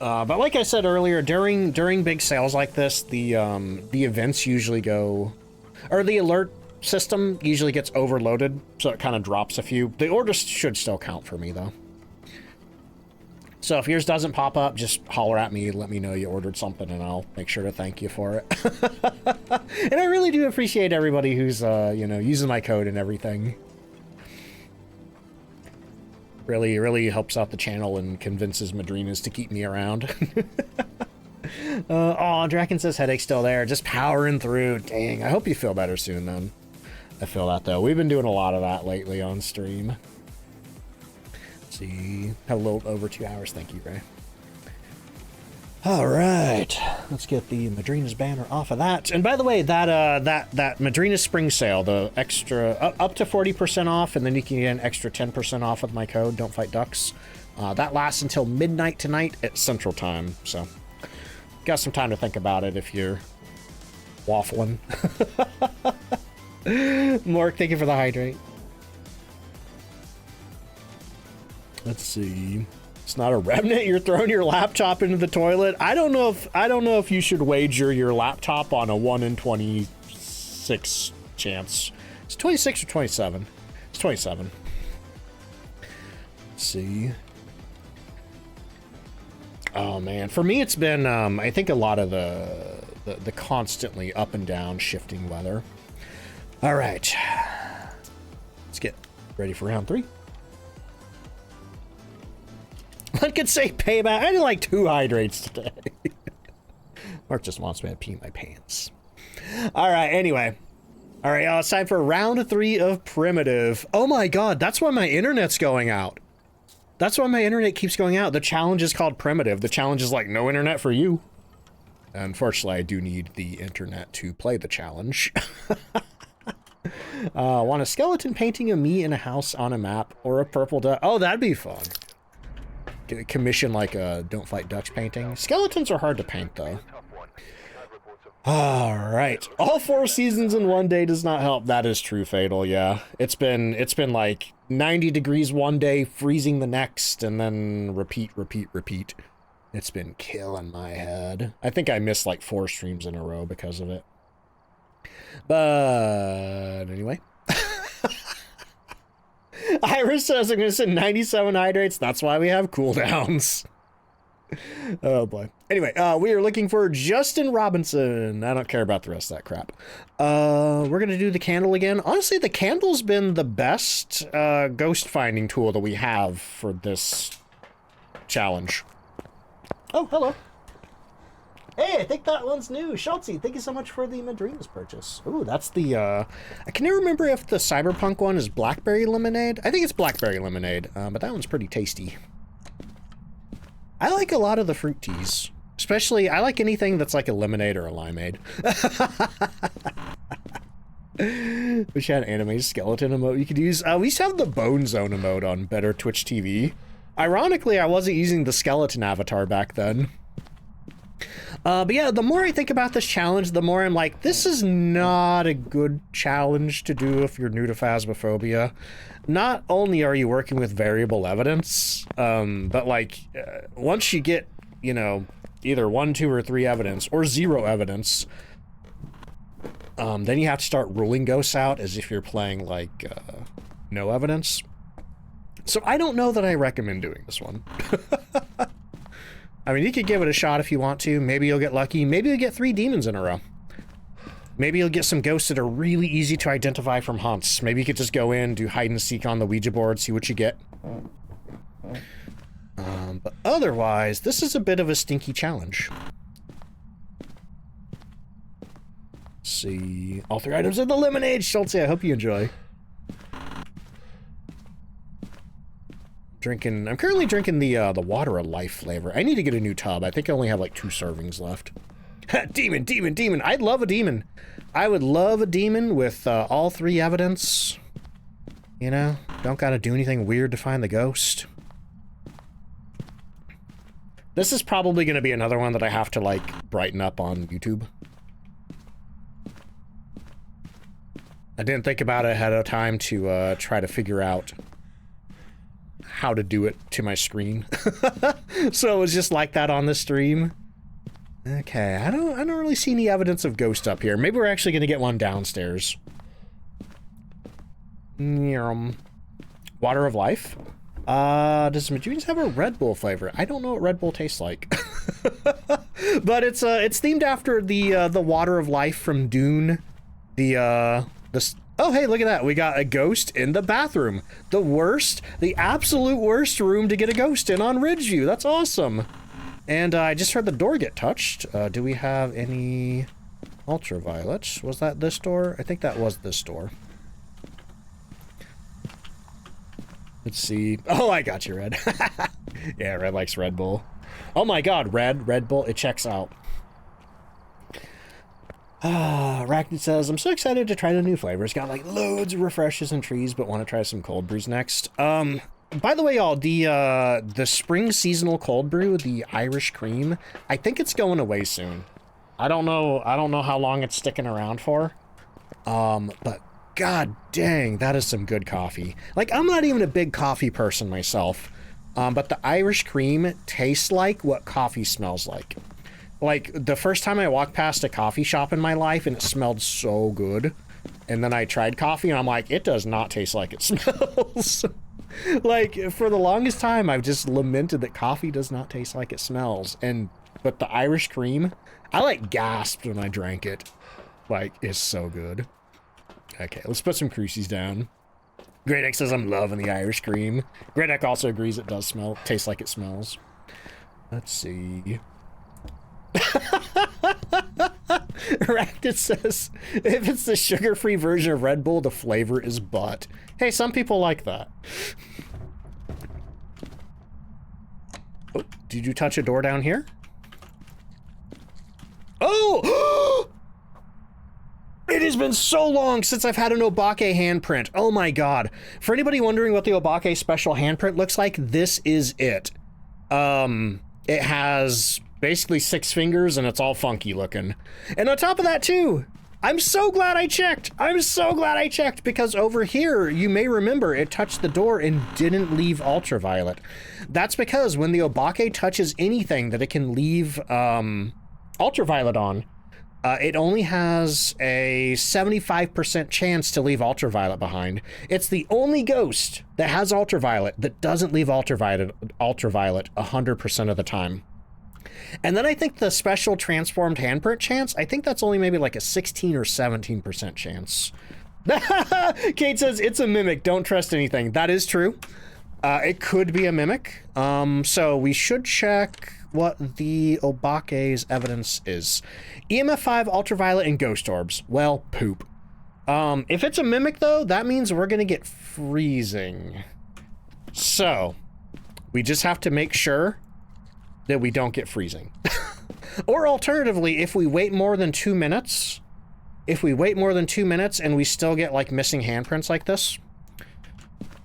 Speaker 1: But like I said earlier, during big sales like this, the events usually go, or the alert system usually gets overloaded, so it kind of drops a few. The orders should still count for me though. So if yours doesn't pop up, just holler at me, let me know you ordered something, and I'll make sure to thank you for it. And I really do appreciate everybody who's you know, using my code and everything. Really helps out the channel and convinces Madrinas to keep me around. Oh, Draken says headache's still there. Just powering through. Dang, I hope you feel better soon, then. I feel that, though. We've been doing a lot of that lately on stream. Let's see. Had a little over 2 hours. Thank you, Ray. All right. Let's get the Madrina's banner off of that. And by the way, that Madrina's spring sale, the extra up to 40% off, and then you can get an extra 10% off with my code DontFightDucks. That lasts until midnight tonight at Central Time. So, got some time to think about it if you're waffling. Mork, thank you for the hydrate. Let's see. It's not a remnant. You're throwing your laptop into the toilet. I don't know if you should wager your laptop on a 1 in 26 chance. It's 26 or 27. It's 27. Let's see. Oh man, for me it's been I think a lot of the constantly up and down shifting weather. All right. Let's get ready for round 3. I could say payback. I did like 2 hydrates today. Mark just wants me to pee my pants. All right, anyway. All right, it's time for round 3 of Primitive. Oh my god, that's why my internet's going out. That's why my internet keeps going out. The challenge is called Primitive. The challenge is like, no internet for you. Unfortunately, I do need the internet to play the challenge. Want a skeleton painting of me in a house on a map or a purple duck? Oh, that'd be fun. Commission like a Don't Fight Ducks painting. Skeletons are hard to paint though. All right, all 4 seasons in one day does not help. That is true, Fatal. Yeah, it's been like 90 degrees one day, freezing the next, and then repeat. It's been killing my head. I think I missed like 4 streams in a row because of it. But anyway. Iris says I'm going to send 97 hydrates. That's why we have cooldowns. Oh boy. Anyway, we are looking for Justin Robinson. I don't care about the rest of that crap. We're going to do the candle again. Honestly, the candle's been the best ghost finding tool that we have for this challenge. Oh, hello. Hey, I think that one's new. Schultzy, thank you so much for the Madrina's purchase. Ooh, that's the, I can never remember if the Cyberpunk one is Blackberry Lemonade. I think it's Blackberry Lemonade, but that one's pretty tasty. I like a lot of the fruit teas. Especially, I like anything that's like a lemonade or a limeade. Wish I had an anime skeleton emote you could use. We used to have the Bone Zone emote on Better Twitch TV. Ironically, I wasn't using the skeleton avatar back then. But yeah, the more I think about this challenge, the more I'm like, this is not a good challenge to do if you're new to Phasmophobia. Not only are you working with variable evidence, but like, once you get, you know, either 1, 2, or 3 evidence, or 0 evidence, then you have to start ruling ghosts out as if you're playing, like, no evidence. So I don't know that I recommend doing this one. I mean, you could give it a shot if you want to. Maybe you'll get lucky. Maybe you'll get 3 demons in a row. Maybe you'll get some ghosts that are really easy to identify from hunts. Maybe you could just go in, do hide and seek on the Ouija board, see what you get. But otherwise, this is a bit of a stinky challenge. Let's see. All 3 items in the lemonade, Schultz. I hope you enjoy. I'm currently drinking the Water of Life flavor. I need to get a new tub. I think I only have like 2 servings left. Demon, demon, demon. I'd love a demon. I would love a demon with all 3 evidence. You know, don't gotta do anything weird to find the ghost. This is probably gonna be another one that I have to like brighten up on YouTube. I didn't think about it ahead of time to try to figure out how to do it to my screen. So it was just like that on the stream. Okay, I don't really see any evidence of ghost up here. Maybe we're actually gonna get one downstairs. Water of Life. Does Majuni's have a Red Bull flavor? I don't know what Red Bull tastes like. But it's themed after the Water of Life from Dune. Oh, hey, look at that. We got a ghost in the bathroom. The absolute worst room to get a ghost in on Ridgeview. That's awesome. And I just heard the door get touched. Do we have any ultraviolet? Was that this door? I think that was this door. Let's see. Oh, I got you, Red. Yeah, Red likes Red Bull. Oh my god, Red Bull, it checks out. Arachnid says, I'm so excited to try the new flavors. Got like loads of refreshes and trees, but want to try some cold brews next. By the way, y'all, the spring seasonal cold brew, the Irish cream, I think it's going away soon. I don't know how long it's sticking around for. But god dang, that is some good coffee. Like, I'm not even a big coffee person myself. But the Irish cream tastes like what coffee smells like. Like, the first time I walked past a coffee shop in my life and it smelled so good. And then I tried coffee and I'm like, it does not taste like it smells. Like, for the longest time, I've just lamented that coffee does not taste like it smells. But the Irish cream, I like gasped when I drank it. Like, it's so good. Okay, let's put some crucies down. Greydek says I'm loving the Irish cream. Greydek also agrees it does taste like it smells. Let's see. Arachnid says, if it's the sugar-free version of Red Bull, the flavor is butt. Hey, some people like that. Oh, did you touch a door down here? Oh! It has been so long since I've had an Obake handprint. Oh my god. For anybody wondering what the Obake special handprint looks like, this is it. It has basically 6 fingers and it's all funky looking. And on top of that too, I'm so glad I checked. I'm so glad I checked because over here, you may remember it touched the door and didn't leave ultraviolet. That's because when the Obake touches anything that it can leave ultraviolet on, it only has a 75% chance to leave ultraviolet behind. It's the only ghost that has ultraviolet that doesn't leave ultraviolet 100% of the time. And then I think the special transformed handprint chance, I think that's only maybe like a 16 or 17% chance. Kate says, it's a mimic, don't trust anything. That is true. It could be a mimic. So we should check what the Obake's evidence is. EMF 5, ultraviolet, and ghost orbs. Well, poop. If it's a mimic though, that means we're gonna get freezing. So, we just have to make sure that we don't get freezing. Or alternatively, if we wait more than 2 minutes, and we still get like missing handprints like this.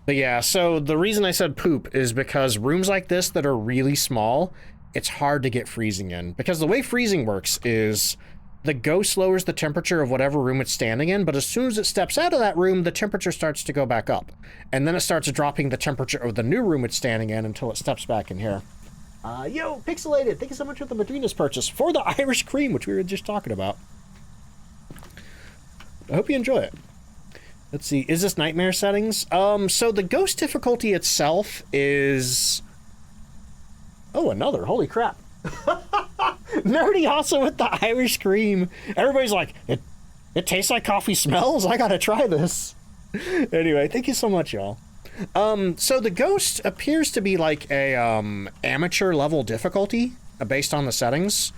Speaker 1: But yeah, so the reason I said poop is because rooms like this that are really small, it's hard to get freezing in. Because the way freezing works is the ghost lowers the temperature of whatever room it's standing in, but as soon as it steps out of that room, the temperature starts to go back up. And then it starts dropping the temperature of the new room it's standing in until it steps back in here. Yo, Pixelated, thank you so much for the Madrina's purchase for the Irish cream, which we were just talking about. I hope you enjoy it. Let's see, is this nightmare settings? So the ghost difficulty itself is... Oh, another, holy crap. Nerdy also with the Irish cream. Everybody's like, it tastes like coffee smells? I gotta try this. Anyway, thank you so much, y'all. So the ghost appears to be like a amateur level difficulty based on the settings.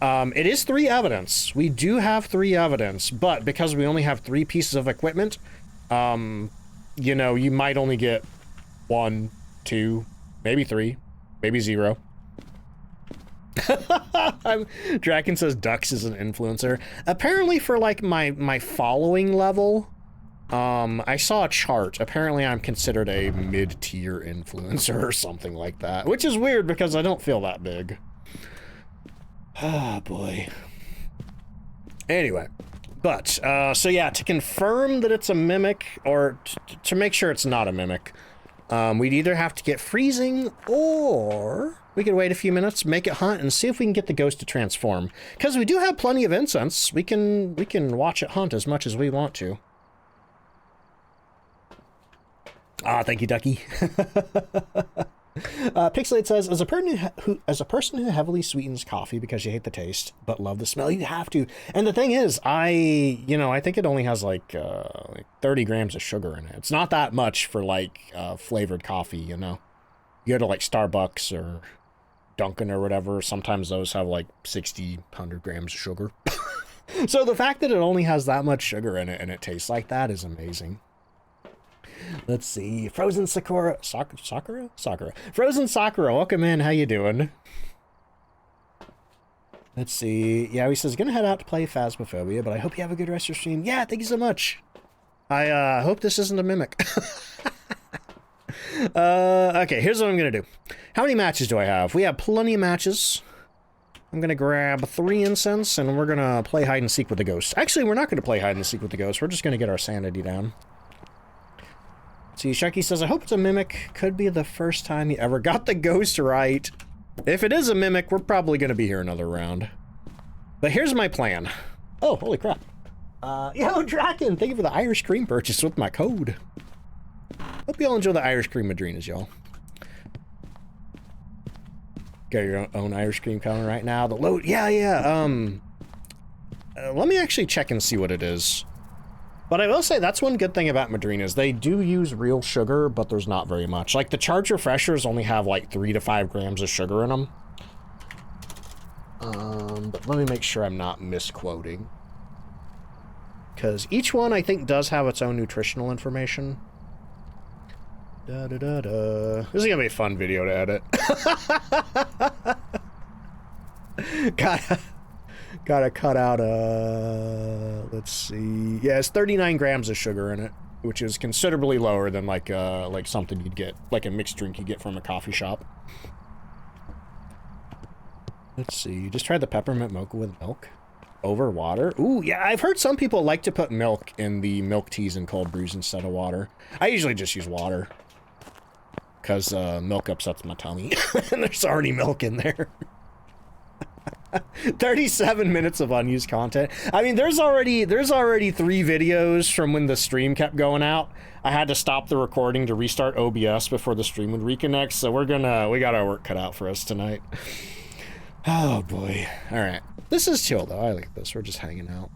Speaker 1: It is 3 evidence. We do have 3 evidence, but because we only have 3 pieces of equipment, you know, you might only get 1, 2, maybe 3, maybe 0. Draken says Ducks is an influencer. Apparently for like my following level, I saw a chart. Apparently I'm considered a mid-tier influencer or something like that, which is weird because I don't feel that big. Ah, boy. Anyway, but, so yeah, to confirm that it's a mimic, or to make sure it's not a mimic, we'd either have to get freezing, or we could wait a few minutes, make it hunt, and see if we can get the ghost to transform. Because we do have plenty of incense. We can watch it hunt as much as we want to. Ah, thank you, Ducky. Pixelate says, as a person who heavily sweetens coffee because you hate the taste but love the smell, you have to. And the thing is, I think it only has like 30 grams of sugar in it. It's not that much for like flavored coffee, you know. You go to like Starbucks or Dunkin' or whatever, sometimes those have like 60, 100 grams of sugar. So the fact that it only has that much sugar in it and it tastes like that is amazing. Let's see. Frozen Sakura. Sakura? Frozen Sakura, welcome in. How you doing? Let's see. Yeah, he says, gonna head out to play Phasmophobia, but I hope you have a good rest of your stream. Yeah, thank you so much. I hope this isn't a mimic. Okay, here's what I'm gonna do. How many matches do I have? We have plenty of matches. I'm gonna grab 3 incense, and we're gonna play hide and seek with the ghost. Actually, we're not gonna play hide and seek with the ghost. We're just gonna get our sanity down. See, Sharky says, I hope it's a mimic. Could be the first time you ever got the ghost right. If it is a mimic, we're probably going to be here another round. But here's my plan. Oh, holy crap. Yo, Draken, thank you for the Irish cream purchase with my code. Hope you all enjoy the Irish cream madrinas, y'all. Got your own Irish cream coming right now. The load, yeah. Let me actually check and see what it is. But I will say that's one good thing about madrinas. They do use real sugar, but there's not very much. Like the Charge Refreshers only have like 3 to 5 grams of sugar in them. But let me make sure I'm not misquoting. Because each one I think does have its own nutritional information. This is gonna be a fun video to edit. Gotta cut out, let's see. Yeah, it's 39 grams of sugar in it, which is considerably lower than like something you'd get, like a mixed drink you get from a coffee shop. Let's see, just try the peppermint mocha with milk over water. Ooh, yeah, I've heard some people like to put milk in the milk teas and cold brews instead of water. I usually just use water, because milk upsets my tummy, and there's already milk in there. 37 minutes of unused content. I mean, there's already 3 videos from when the stream kept going out. I had to stop the recording to restart OBS before the stream would reconnect, so we got our work cut out for us tonight. Oh boy. All right. This is chill though. I like this. We're just hanging out.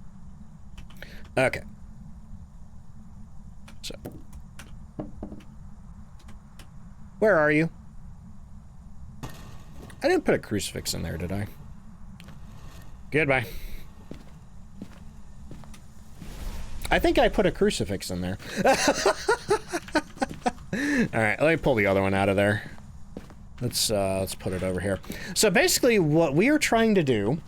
Speaker 1: Okay. So. Where are you? I didn't put a crucifix in there, did I? Goodbye. I think I put a crucifix in there. Alright, let me pull the other one out of there. Let's put it over here. So basically what we are trying to do...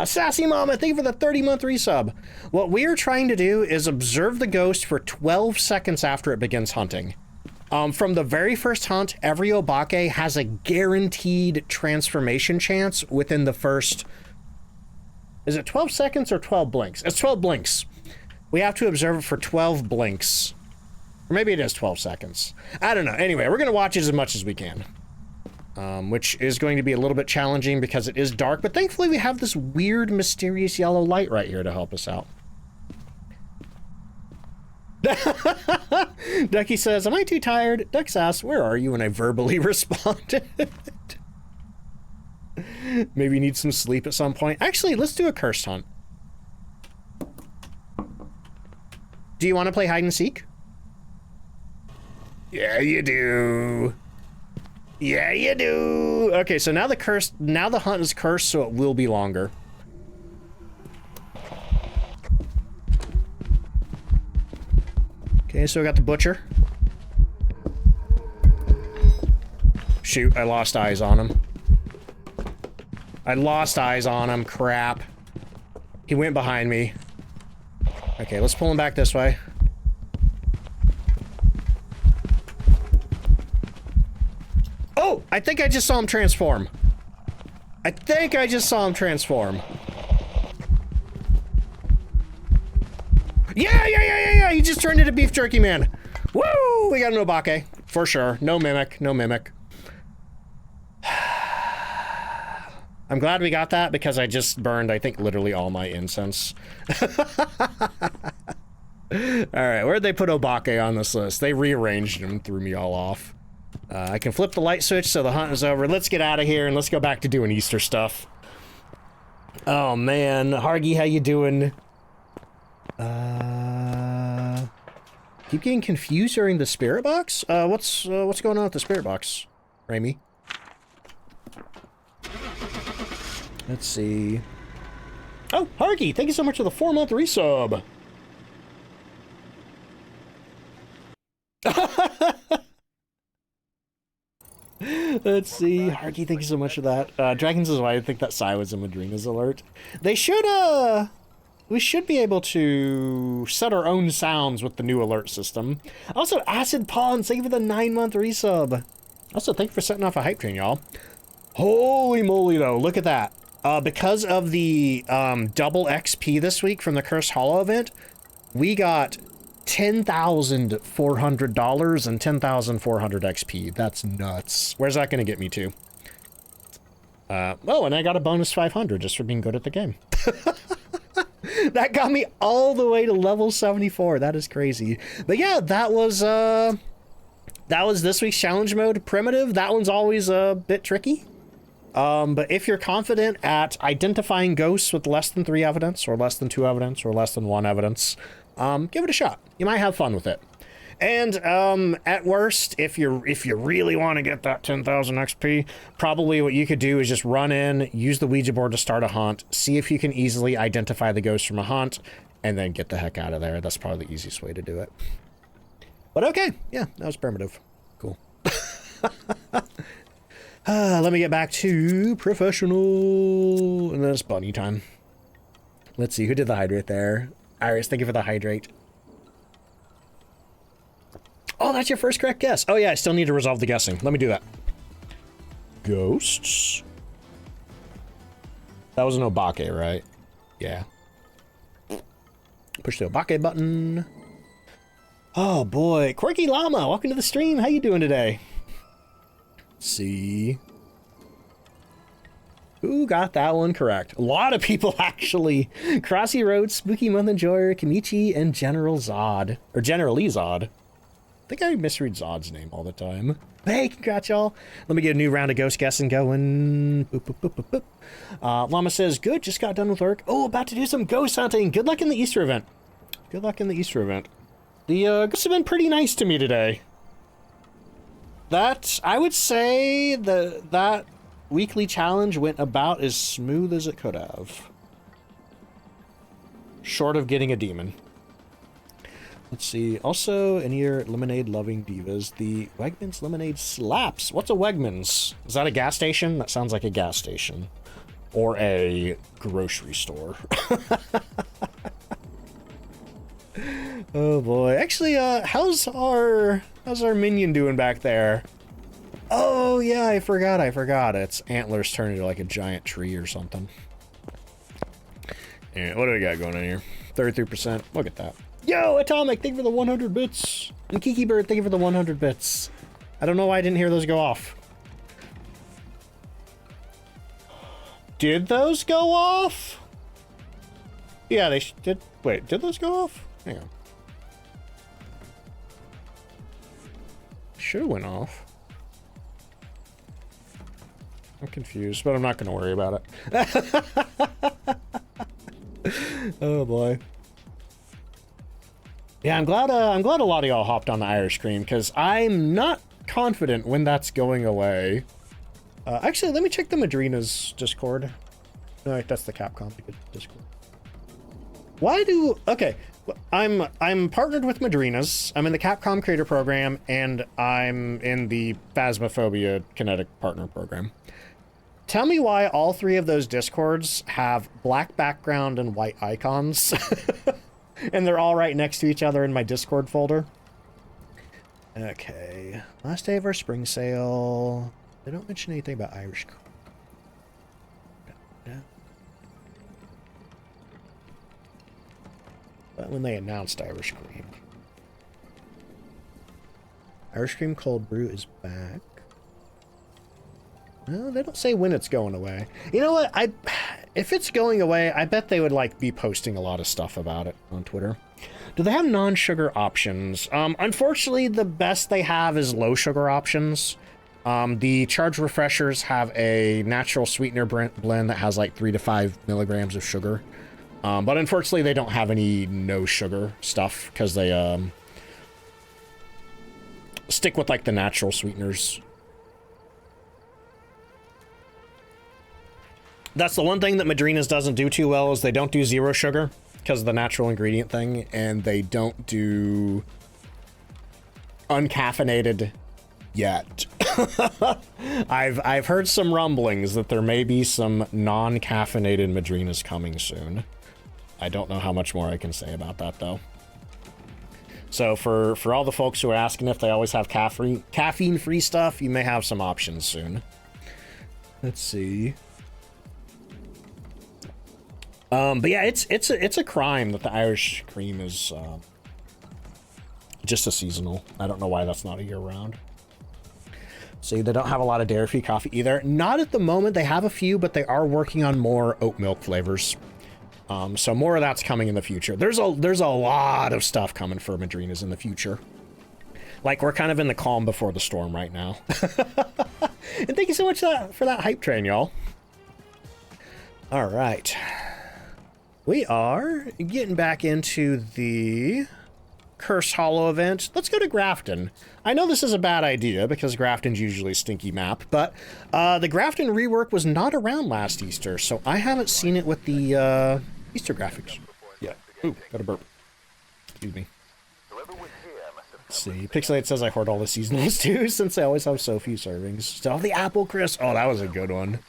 Speaker 1: Sassy Mama, thank you for the 30-month resub. What we are trying to do is observe the ghost for 12 seconds after it begins hunting. From the very first hunt, every Obake has a guaranteed transformation chance within the first... Is it 12 seconds or 12 blinks? It's 12 blinks. We have to observe it for 12 blinks. Or maybe it is 12 seconds. I don't know. Anyway, we're going to watch it as much as we can. Which is going to be a little bit challenging because it is dark, but thankfully we have this weird, mysterious yellow light right here to help us out. Ducky says, am I too tired? Ducks asks, where are you? And I verbally responded. Maybe you need some sleep at some point. Actually, let's do a cursed hunt. Do you want to play hide and seek? Yeah, you do. Yeah, you do. Okay, so now the hunt is cursed, so it will be longer. Okay, so we got the butcher. Shoot, I lost eyes on him. I lost eyes on him, crap. He went behind me. Okay, let's pull him back this way. Oh, I think I just saw him transform. I think I just saw him transform. Yeah, he just turned into beef jerky man. Woo, we got an Obake, for sure. No mimic, no mimic. I'm glad we got that because I just burned, I think, literally all my incense. Alright, where'd they put Obake on this list? They rearranged him and threw me all off. I can flip the light switch so the hunt is over. Let's get out of here and let's go back to doing Easter stuff. Oh man, Hargy, how you doing? Keep getting confused during the spirit box? What's going on with the spirit box, Raimi? Let's see. Oh, Hargy, thank you so much for the 4-month resub. Let's see. Harky, thank you so much for that. Dragons is why I think that Psy was in Madrina's alert. They should, we should be able to set our own sounds with the new alert system. Also, Acid Pawn, thank you for the 9-month resub. Also, thank you for setting off a hype train, y'all. Holy moly, though. Look at that. Because of the double XP this week from the Cursed Hollow event, we got $10,400 and 10,400 XP. That's nuts. Where's that going to get me to? Oh, and I got a bonus 500 just for being good at the game. That got me all the way to level 74. That is crazy. But yeah, that was this week's challenge mode primitive. That one's always a bit tricky. But if you're confident at identifying ghosts with less than 3 evidence, or less than 2 evidence, or less than 1 evidence, give it a shot. You might have fun with it. And at worst, if you really want to get that 10,000 XP, probably what you could do is just run in, use the Ouija board to start a hunt, see if you can easily identify the ghost from a hunt, and then get the heck out of there. That's probably the easiest way to do it. But okay, yeah, that was primitive. Cool. Let me get back to professional, and then it's bunny time. Let's see, who did the hydrate there? Iris, thank you for the hydrate. Oh, that's your first correct guess. Oh yeah, I still need to resolve the guessing. Let me do that. Ghosts? That was an Obake, right? Yeah. Push the Obake button. Oh boy, Quirky Llama, welcome to the stream. How you doing today? Let's see. Who got that one correct? A lot of people, actually. Crossy Road, Spooky Month Enjoyer, Kamichi, and General Zod. Or General Zod. I think I misread Zod's name all the time. Hey, congrats, y'all. Let me get a new round of ghost guessing going. Boop, boop, boop, boop, boop. Llama says, good, just got done with work. Oh, about to do some ghost hunting. Good luck in the Easter event. Good luck in the Easter event. The ghosts have been pretty nice to me today. That, I would say that weekly challenge went about as smooth as it could have. Short of getting a demon. Let's see. Also, in your lemonade loving divas, the Wegmans lemonade slaps. What's a Wegmans? Is that a gas station? That sounds like a gas station. Or a grocery store. Oh boy. Actually, how's our minion doing back there? Oh yeah, I forgot. Its antlers turn into like a giant tree or something. Yeah, what do we got going on here? 33%. Look at that. Yo, Atomic, thank you for the 100 bits. And Kiki Bird, thank you for the 100 bits. I don't know why I didn't hear those go off. Did those go off? Yeah, they did. Wait, did those go off? Hang on. Should have went off. I'm confused, but I'm not going to worry about it. Oh boy. Yeah, I'm glad a lot of y'all hopped on the Irish cream because I'm not confident when that's going away. Actually, let me check the Madrina's Discord. No, that's the Capcom Discord. Why do... Okay, I'm partnered with Madrinas. I'm in the Capcom Creator Program, and I'm in the Phasmophobia Kinetic Partner Program. Tell me why all three of those Discords have black background and white icons, and they're all right next to each other in my Discord folder. Okay, last day of our spring sale. They don't mention anything about Irish. But when they announced Irish Cream. Irish Cream Cold Brew is back. No, they don't say when it's going away. You know what? If it's going away, I bet they would like be posting a lot of stuff about it on Twitter. Do they have non-sugar options? Unfortunately, the best they have is low sugar options. The Charged Refreshers have a natural sweetener blend that has like 3 to 5 milligrams of sugar. But unfortunately, they don't have any no sugar stuff because they stick with like the natural sweeteners. That's the one thing that Madrinas doesn't do too well is they don't do zero sugar because of the natural ingredient thing, and they don't do uncaffeinated yet. I've heard some rumblings that there may be some non-caffeinated Madrinas coming soon. I don't know how much more I can say about that though. So for all the folks who are asking if they always have caffeine-free stuff, you may have some options soon. Let's see. But yeah, it's a crime that the Irish Cream is just a seasonal. I don't know why that's not a year-round. See, they don't have a lot of dairy-free coffee either. Not at the moment. They have a few, but they are working on more oat milk flavors. So more of that's coming in the future. There's a lot of stuff coming for Madrinas in the future. Like, we're kind of in the calm before the storm right now. And thank you so much for that hype train, y'all. All right. We are getting back into the Curse Hollow event. Let's go to Grafton. I know this is a bad idea because Grafton's usually a stinky map, but the Grafton rework was not around last Easter, so I haven't seen it with the Easter graphics. Yeah. Ooh, got a burp. Excuse me. Let's see. Pixelate says I hoard all the seasonals too, since I always have so few servings. Still the Apple Crisp. Oh, that was a good one.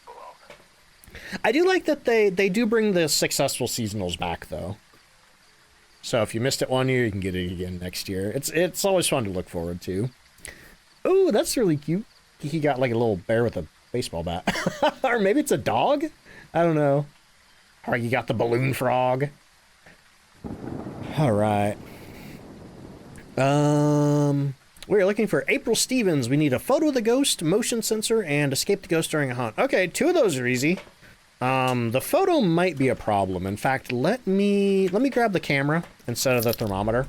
Speaker 1: I do like that they do bring the successful seasonals back, though. So if you missed it one year, you can get it again next year. It's always fun to look forward to. Oh, that's really cute. He got like a little bear with a baseball bat. Or maybe it's a dog? I don't know. Or you got the balloon frog. All right. We're looking for April Stevens. We need a photo of the ghost, motion sensor, and escape the ghost during a hunt. Okay, 2 of those are easy. The photo might be a problem. In fact, let me grab the camera instead of the thermometer,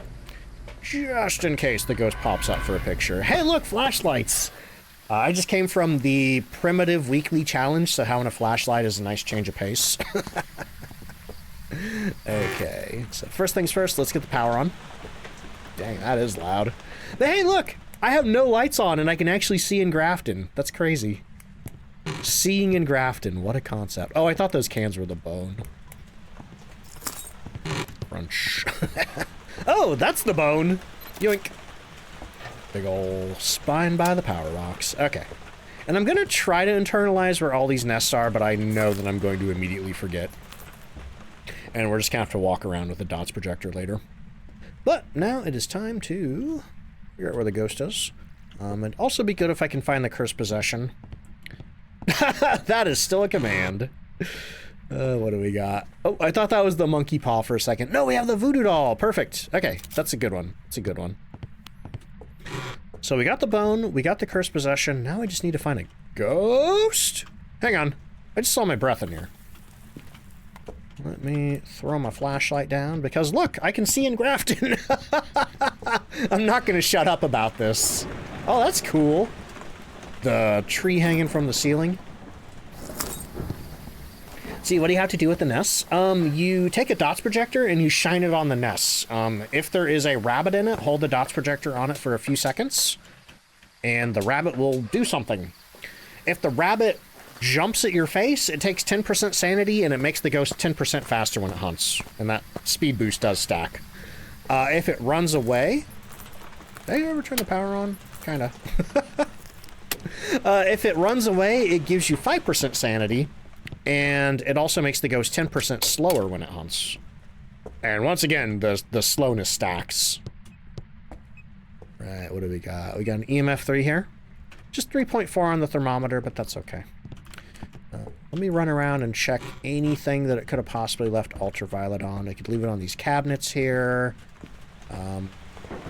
Speaker 1: just in case the ghost pops up for a picture. Hey, look, flashlights. I just came from the primitive weekly challenge, so having a flashlight is a nice change of pace. Okay, so first things first, let's get the power on. Dang, that is loud. But hey, look, I have no lights on and I can actually see in Grafton. That's crazy. Seeing in Grafton, what a concept. Oh, I thought those cans were the bone. Crunch. Oh, that's the bone. Yoink. Big ol' spine by the power box. Okay. And I'm gonna try to internalize where all these nests are, but I know that I'm going to immediately forget. And we're just gonna have to walk around with a dots projector later. But now it is time to figure out where the ghost is. It'd also be good if I can find the cursed possession. That is still a command. What do we got? Oh, I thought that was the monkey paw for a second. No, we have the voodoo doll. Perfect. Okay, that's a good one. It's a good one. So we got the bone, we got the cursed possession. Now I just need to find a ghost. Hang on. I just saw my breath in here. Let me throw my flashlight down because look, I can see in Grafton. I'm not going to shut up about this. Oh, that's cool. The tree hanging from the ceiling. See, what do you have to do with the nests? You take a dots projector and you shine it on the nests. If there is a rabbit in it, hold the dots projector on it for a few seconds, and the rabbit will do something. If the rabbit jumps at your face, it takes 10% sanity, and it makes the ghost 10% faster when it hunts. And that speed boost does stack. If it runs away... Did I ever turn the power on? Kinda. If it runs away, it gives you 5% sanity, and it also makes the ghost 10% slower when it hunts. And once again, the slowness stacks. Right, what do we got? We got an EMF 3 here. Just 3.4 on the thermometer, but that's okay. Let me run around and check anything that it could have possibly left ultraviolet on. I could leave it on these cabinets here.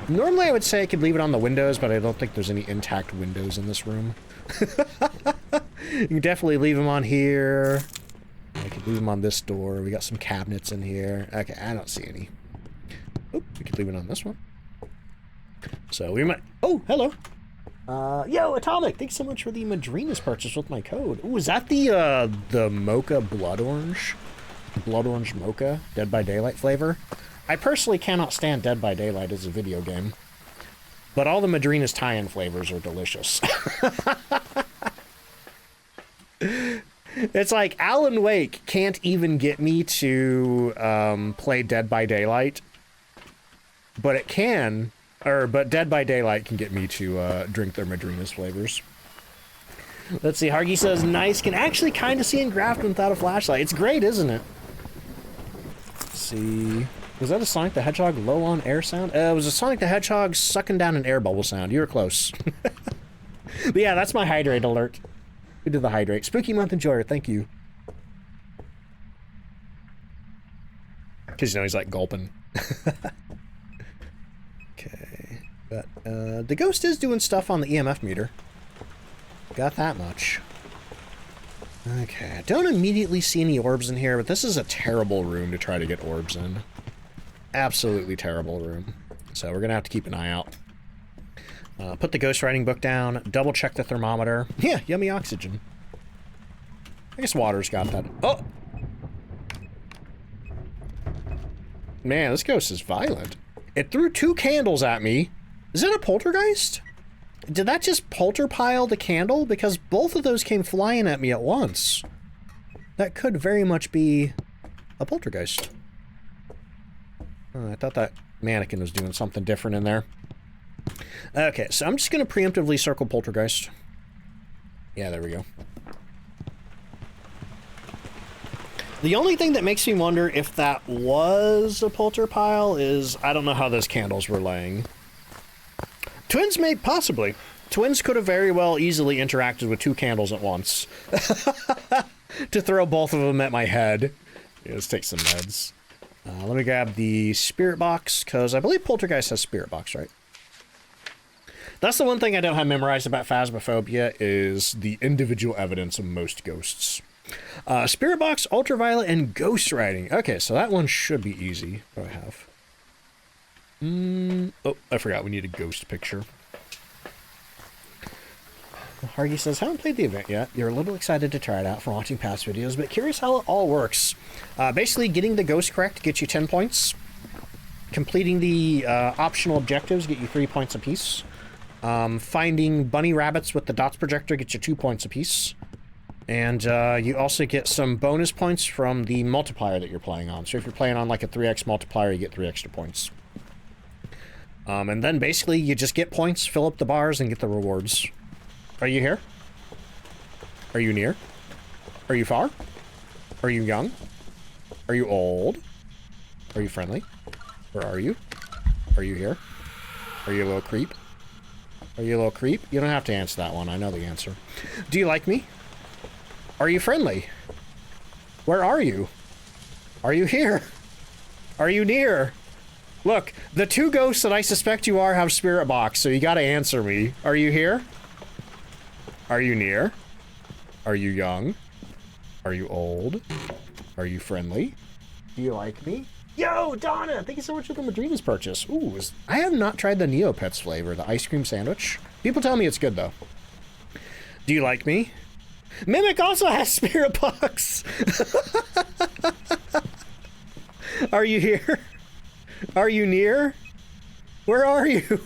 Speaker 1: Normally I would say I could leave it on the windows, but I don't think there's any intact windows in this room. You can definitely leave them on here. I could leave them on this door. We got some cabinets in here. Okay, I don't see any. Oh, we could leave it on this one. So we might... Oh, hello. Yo, Atomic, thanks so much for the Madrina's purchase with my code. Ooh, is that the Mocha Blood Orange? Blood Orange Mocha? Dead by Daylight flavor? I personally cannot stand Dead by Daylight as a video game. But all the Madrina's tie-in flavors are delicious. It's like Alan Wake can't even get me to play Dead by Daylight. But it can... But Dead by Daylight can get me to drink their Madrina's flavors. Let's see, Hargy says, nice, can actually kind of see in Grafton without a flashlight. It's great, isn't it? Let's see... Was that a Sonic the Hedgehog low on air sound? It was a Sonic the Hedgehog sucking down an air bubble sound. You were close. But yeah, that's my hydrate alert. We did the hydrate. Spooky Month Enjoyer, thank you. Because, you know, he's like gulping. Okay. But, the ghost is doing stuff on the EMF meter. Got that much. Okay, I don't immediately see any orbs in here, but this is a terrible room to try to get orbs in. Absolutely terrible room. So we're gonna have to keep an eye out. Put the ghost writing book down, double check the thermometer. Yeah, yummy oxygen. I guess water's got that. Oh! Man, this ghost is violent. It threw 2 candles at me. Is it a poltergeist? Did that just polterpile the candle? Because both of those came flying at me at once. That could very much be a poltergeist. I thought that mannequin was doing something different in there. Okay, so I'm just going to preemptively circle poltergeist. Yeah, there we go. The only thing that makes me wonder if that was a polterpile is I don't know how those candles were laying. Twins may possibly. Twins could have very well easily interacted with 2 candles at once. To throw both of them at my head. Yeah, let's take some meds. Let me grab the spirit box, because I believe Poltergeist has spirit box, right? That's the one thing I don't have memorized about Phasmophobia is the individual evidence of most ghosts. Spirit box, ultraviolet, and ghost writing. Okay, so that one should be easy. What do I have? Oh, I forgot we need a ghost picture. Hargy says, haven't played the event yet. You're a little excited to try it out from watching past videos, but curious how it all works. Basically, getting the ghost correct gets you 10 points. Completing the optional objectives get you 3 points apiece. Finding bunny rabbits with the dots projector gets you 2 points apiece. And you also get some bonus points from the multiplier that you're playing on. So if you're playing on like a 3x multiplier, you get 3 extra points. And then basically you just get points, fill up the bars, and get the rewards. Are you here? Are you near? Are you far? Are you young? Are you old? Are you friendly? Where are you? Are you here? Are you a little creep? Are you a little creep? You don't have to answer that one. I know the answer. Do you like me? Are you friendly? Where are you? Are you here? Are you near? Look, the 2 ghosts that I suspect you are have spirit box, so you gotta answer me. Are you here? Are you near? Are you young? Are you old? Are you friendly? Do you like me? Yo, Donna! Thank you so much for the Madrina's purchase. Ooh, I have not tried the Neopets flavor, the ice cream sandwich. People tell me it's good, though. Do you like me? Mimic also has spirit box! Are you here? Are you near? Where are you?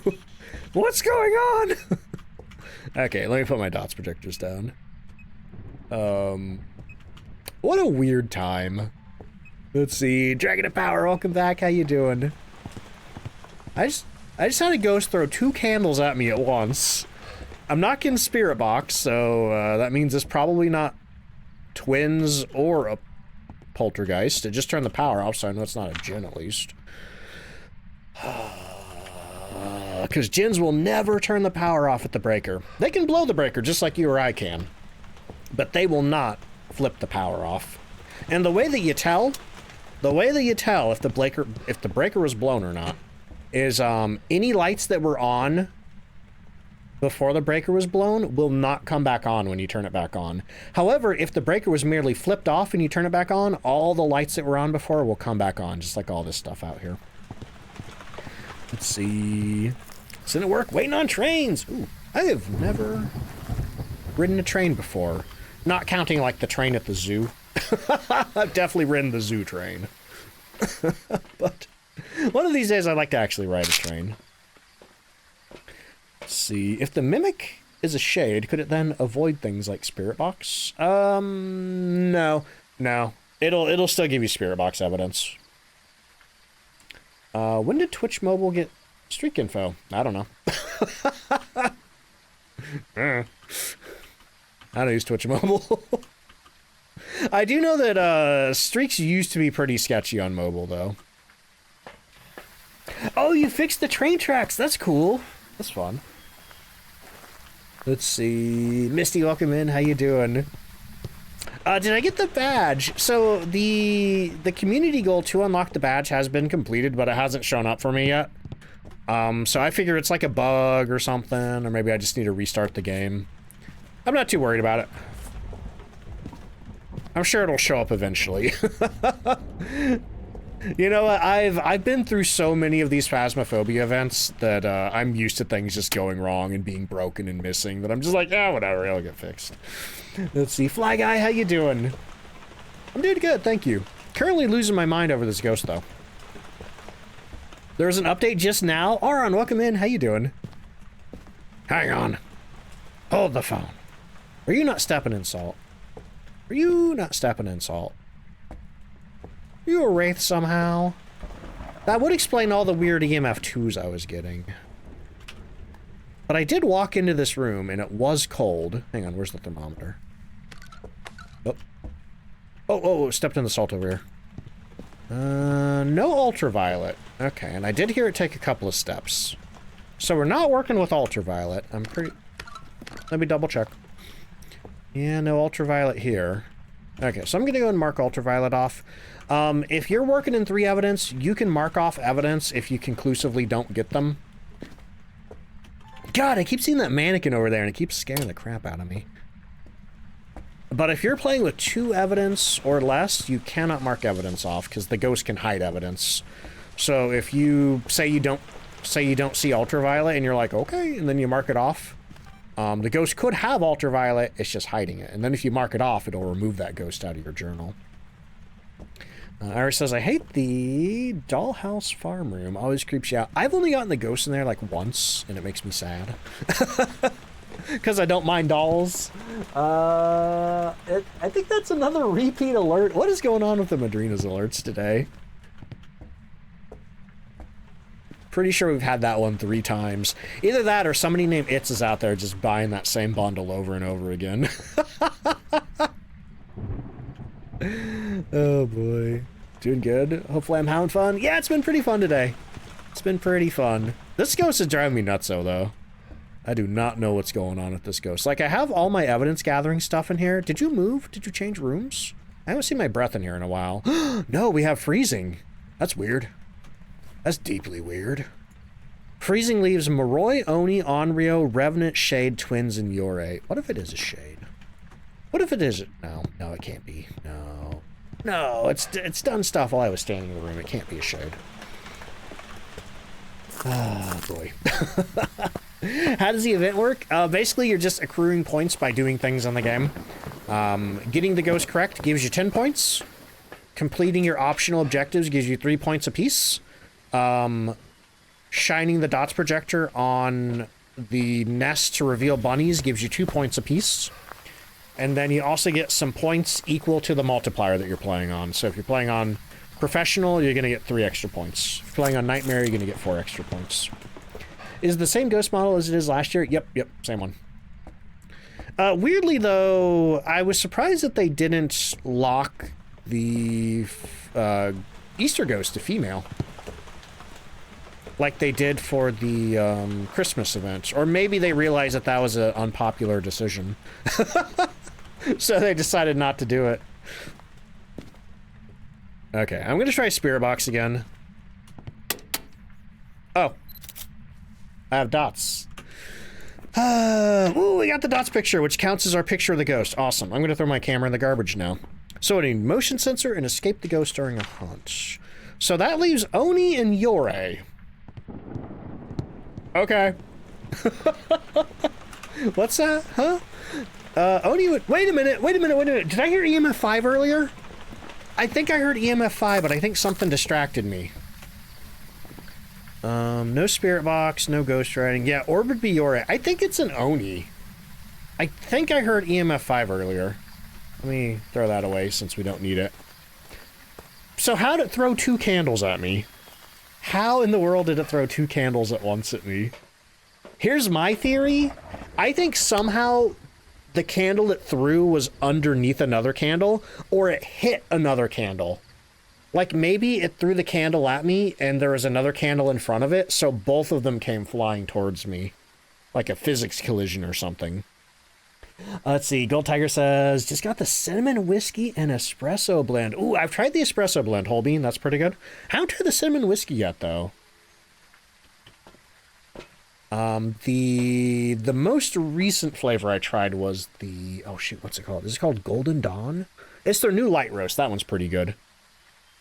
Speaker 1: What's going on? Okay, let me put my dots projectors down. What a weird time. Let's see. Dragon of Power, welcome back. How you doing? I just had a ghost throw 2 candles at me at once. I'm not getting spirit box, so that means it's probably not twins or a poltergeist. It just turned the power off, so I know it's not a djinn at least. Because djinns will never turn the power off at the breaker. They can blow the breaker just like you or I can, but they will not flip the power off. And the way that you tell if the breaker was blown or not is any lights that were on before the breaker was blown will not come back on when you turn it back on. However, if the breaker was merely flipped off and you turn it back on, all the lights that were on before will come back on, just like all this stuff out here. Let's see. It's in work, waiting on trains. Ooh, I have never ridden a train before. Not counting like the train at the zoo. I've definitely ridden the zoo train. But one of these days I'd like to actually ride a train. Let's see. If the mimic is a shade, could it then avoid things like spirit box? No. It'll still give you spirit box evidence. When did Twitch Mobile get streak info? I don't know. I don't use Twitch Mobile. I do know that streaks used to be pretty sketchy on mobile, though. Oh, you fixed the train tracks. That's cool. That's fun. Let's see. Misty, welcome in. How you doing? Did I get the badge? So the community goal to unlock the badge has been completed, but it hasn't shown up for me yet. So I figure it's like a bug or something, or maybe I just need to restart the game. I'm not too worried about it. I'm sure it'll show up eventually. You know what? I've been through so many of these Phasmophobia events that I'm used to things just going wrong and being broken and missing, that I'm just like, yeah, whatever, it'll get fixed. Let's see. Fly Guy, how you doing? I'm doing good, thank you. Currently losing my mind over this ghost, though. There was an update just now. Aron, welcome in. How you doing? Hang on. Hold the phone. Are you not stepping in salt? Are you not stepping in salt? Are you a wraith somehow? That would explain all the weird EMF 2s I was getting. But I did walk into this room and it was cold. Hang on, where's the thermometer? Oh, stepped in the salt over here. No ultraviolet. Okay, and I did hear it take a couple of steps. So we're not working with ultraviolet. Let me double check. Yeah, no ultraviolet here. Okay, so I'm gonna go and mark ultraviolet off. If you're working in 3 evidence, you can mark off evidence if you conclusively don't get them. God, I keep seeing that mannequin over there and it keeps scaring the crap out of me. But if you're playing with 2 evidence or less, you cannot mark evidence off because the ghost can hide evidence. So if you say you don't see ultraviolet and you're like, okay, and then you mark it off, the ghost could have ultraviolet, it's just hiding it. And then if you mark it off, it'll remove that ghost out of your journal. Iris says, I hate the dollhouse farm room. Always creeps you out. I've only gotten the ghost in there like once, and it makes me sad. Because I don't mind dolls. I think that's another repeat alert. What is going on with the Madrina's alerts today? Pretty sure we've had that one 3 times. Either that or somebody named Itz is out there just buying that same bundle over and over again. Oh boy. Doing good. Hopefully I'm having fun. Yeah, it's been pretty fun today. It's been pretty fun. This ghost is driving me nuts though. I do not know what's going on with this ghost. Like, I have all my evidence gathering stuff in here. Did you move? Did you change rooms? I haven't seen my breath in here in a while. No, we have freezing. That's weird. That's deeply weird. Freezing leaves Moroi, Oni, Onryo, Revenant, Shade, Twins, and Yore. What if it is a Shade? What if it isn't? No, it can't be. No, it's done stuff while I was standing in the room. It can't be a Shade. Oh, boy. How does the event work? Basically, you're just accruing points by doing things on the game. Getting the ghost correct gives you 10 points. Completing your optional objectives gives you 3 points apiece. Shining the dots projector on the nest to reveal bunnies gives you 2 points apiece. And then you also get some points equal to the multiplier that you're playing on. So if you're playing on Professional, you're gonna get 3 extra points. If you're playing on Nightmare, you're gonna get 4 extra points. Is it the same ghost model as it is last year? Yep, same one. Weirdly though, I was surprised that they didn't lock the Easter ghost to female, like they did for the Christmas event. Or maybe they realized that that was an unpopular decision. So they decided not to do it. Okay, I'm gonna try Spirit Box again. Oh. I have dots. Ooh, we got the dots picture, which counts as our picture of the ghost. Awesome. I'm gonna throw my camera in the garbage now. So I need motion sensor and escape the ghost during a hunt. So that leaves Oni and Yore. Okay. What's that? Huh? Oni would... Wait a minute. Did I hear EMF 5 earlier? I think I heard EMF 5, but I think something distracted me. No spirit box, no ghost riding. Yeah, orb would be Yore. I think it's an Oni. I think I heard EMF 5 earlier. Let me throw that away since we don't need it. So how did it throw 2 candles at me? How in the world did it throw 2 candles at once at me? Here's my theory. I think somehow the candle it threw was underneath another candle, or it hit another candle. Like, maybe it threw the candle at me, and there was another candle in front of it, so both of them came flying towards me. Like a physics collision or something. Let's see, Gold Tiger says, just got the cinnamon whiskey and espresso blend. Ooh, I've tried the espresso blend, Whole Bean, that's pretty good. Haven't tried the cinnamon whiskey yet, though. The most recent flavor I tried was the... Oh, shoot, what's it called? Is it called Golden Dawn? It's their new light roast. That one's pretty good.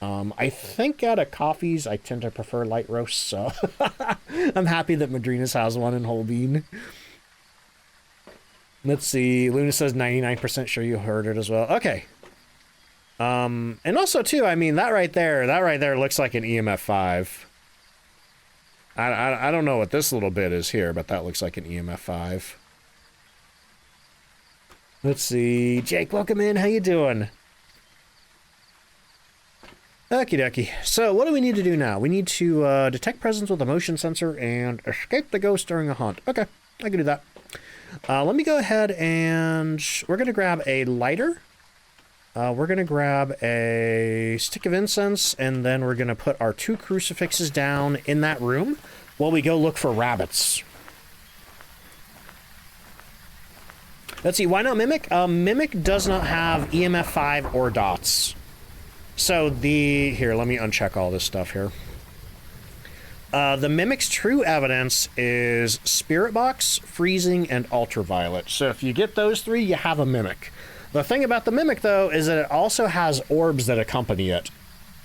Speaker 1: I think out of coffees, I tend to prefer light roasts, so I'm happy that Madrina's has one in Whole Bean. Let's see. Luna says 99% sure you heard it as well. Okay. And also, too, I mean, that right there looks like an EMF 5. I don't know what this little bit is here, but that looks like an EMF 5. Let's see. Jake, welcome in. How you doing? Okie dokie. So, what do we need to do now? We need to detect presence with a motion sensor and escape the ghost during a hunt. Okay, I can do that. Let me go ahead and we're going to grab a lighter. We're going to grab a stick of incense, and then we're going to put our 2 crucifixes down in that room while we go look for rabbits. Let's see, why not Mimic? Mimic does not have EMF 5 or dots. So here, let me uncheck all this stuff here. The Mimic's true evidence is Spirit Box, Freezing, and Ultraviolet. So if you get those 3, you have a Mimic. The thing about the Mimic, though, is that it also has orbs that accompany it.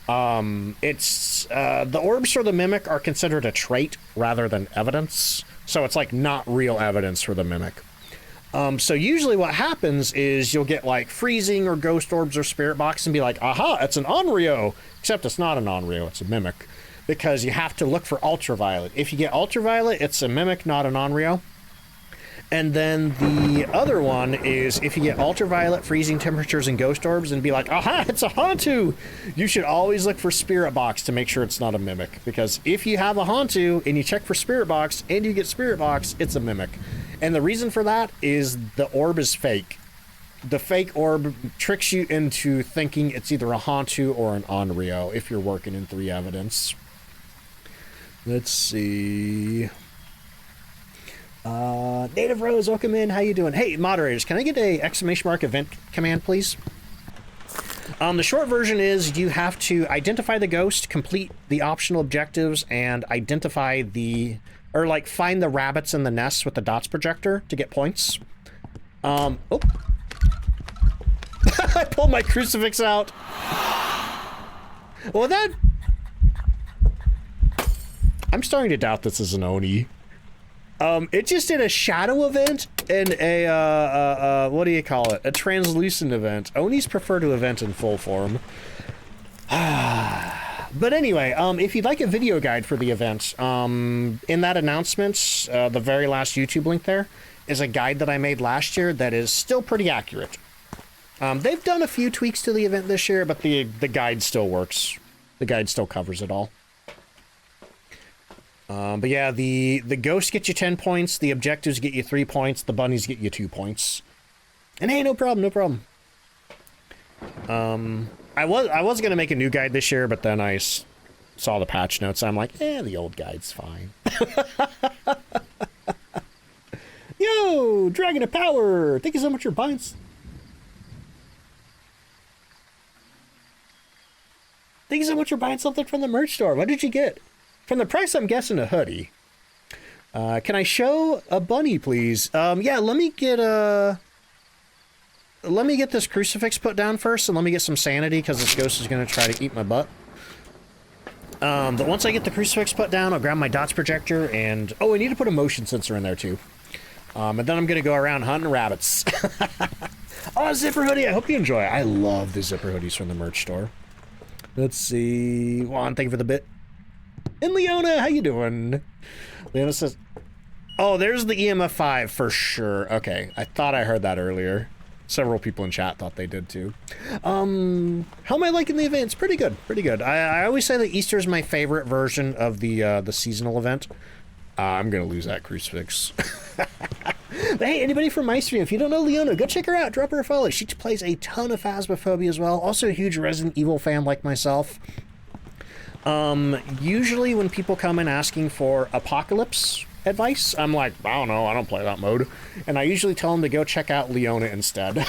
Speaker 1: The orbs for the Mimic are considered a trait rather than evidence. So it's like not real evidence for the Mimic. So usually what happens is you'll get like freezing or ghost orbs or spirit box and be like, aha, it's an Onryo. Except it's not an Onryo, it's a Mimic. Because you have to look for ultraviolet. If you get ultraviolet, it's a Mimic, not an Onryo. And then the other one is if you get ultraviolet, freezing temperatures, and ghost orbs and be like, aha, it's a Hantu, you should always look for spirit box to make sure it's not a Mimic. Because if you have a Hantu and you check for spirit box and you get spirit box, it's a Mimic. And the reason for that is the orb is fake. The fake orb tricks you into thinking it's either a Hantu or an Onryo if you're working in 3 evidence. Let's see. Native Rose, welcome in. How you doing? Hey, moderators, can I get a !event command, please? The short version is you have to identify the ghost, complete the optional objectives, and identify find the rabbits in the nests with the dots projector to get points. Oh. I pulled my crucifix out. Well, I'm starting to doubt this is an Oni. It just did a shadow event and what do you call it? A translucent event. Onis prefer to event in full form. But anyway, if you'd like a video guide for the event, in that announcement, the very last YouTube link there is a guide that I made last year that is still pretty accurate. They've done a few tweaks to the event this year, but the guide still works. The guide still covers it all. But yeah, the ghosts get you 10 points, the objectives get you 3 points, the bunnies get you 2 points. And hey, no problem, no problem. I was gonna make a new guide this year, but then I saw the patch notes. I'm like, the old guide's fine. Yo, Dragon of Power! Thank you so much for buying. Thank you so much for buying something from the merch store. What did you get? From the price, I'm guessing a hoodie. Can I show a bunny, please? Yeah, let me get this crucifix put down first, and let me get some sanity, because this ghost is going to try to eat my butt. But once I get the crucifix put down, I'll grab my dots projector, and... Oh, I need to put a motion sensor in there, too. And then I'm going to go around hunting rabbits. Oh, zipper hoodie! I hope you enjoy it. I love the zipper hoodies from the merch store. Let's see... Juan, thank you for the bit. And Leona, how you doing? Leona says... Oh, there's the EMF 5 for sure. Okay, I thought I heard that earlier. Several people in chat thought they did too. How am I liking the events? Pretty good, pretty good. I always say that Easter is my favorite version of the seasonal event. I'm gonna lose that crucifix. But hey, anybody from my stream, if you don't know Leona, go check her out. Drop her a follow. She plays a ton of Phasmophobia as well. Also a huge Resident Evil fan like myself. Usually when people come in asking for Apocalypse advice, I'm like, I don't know, I don't play that mode. And I usually tell them to go check out Leona instead.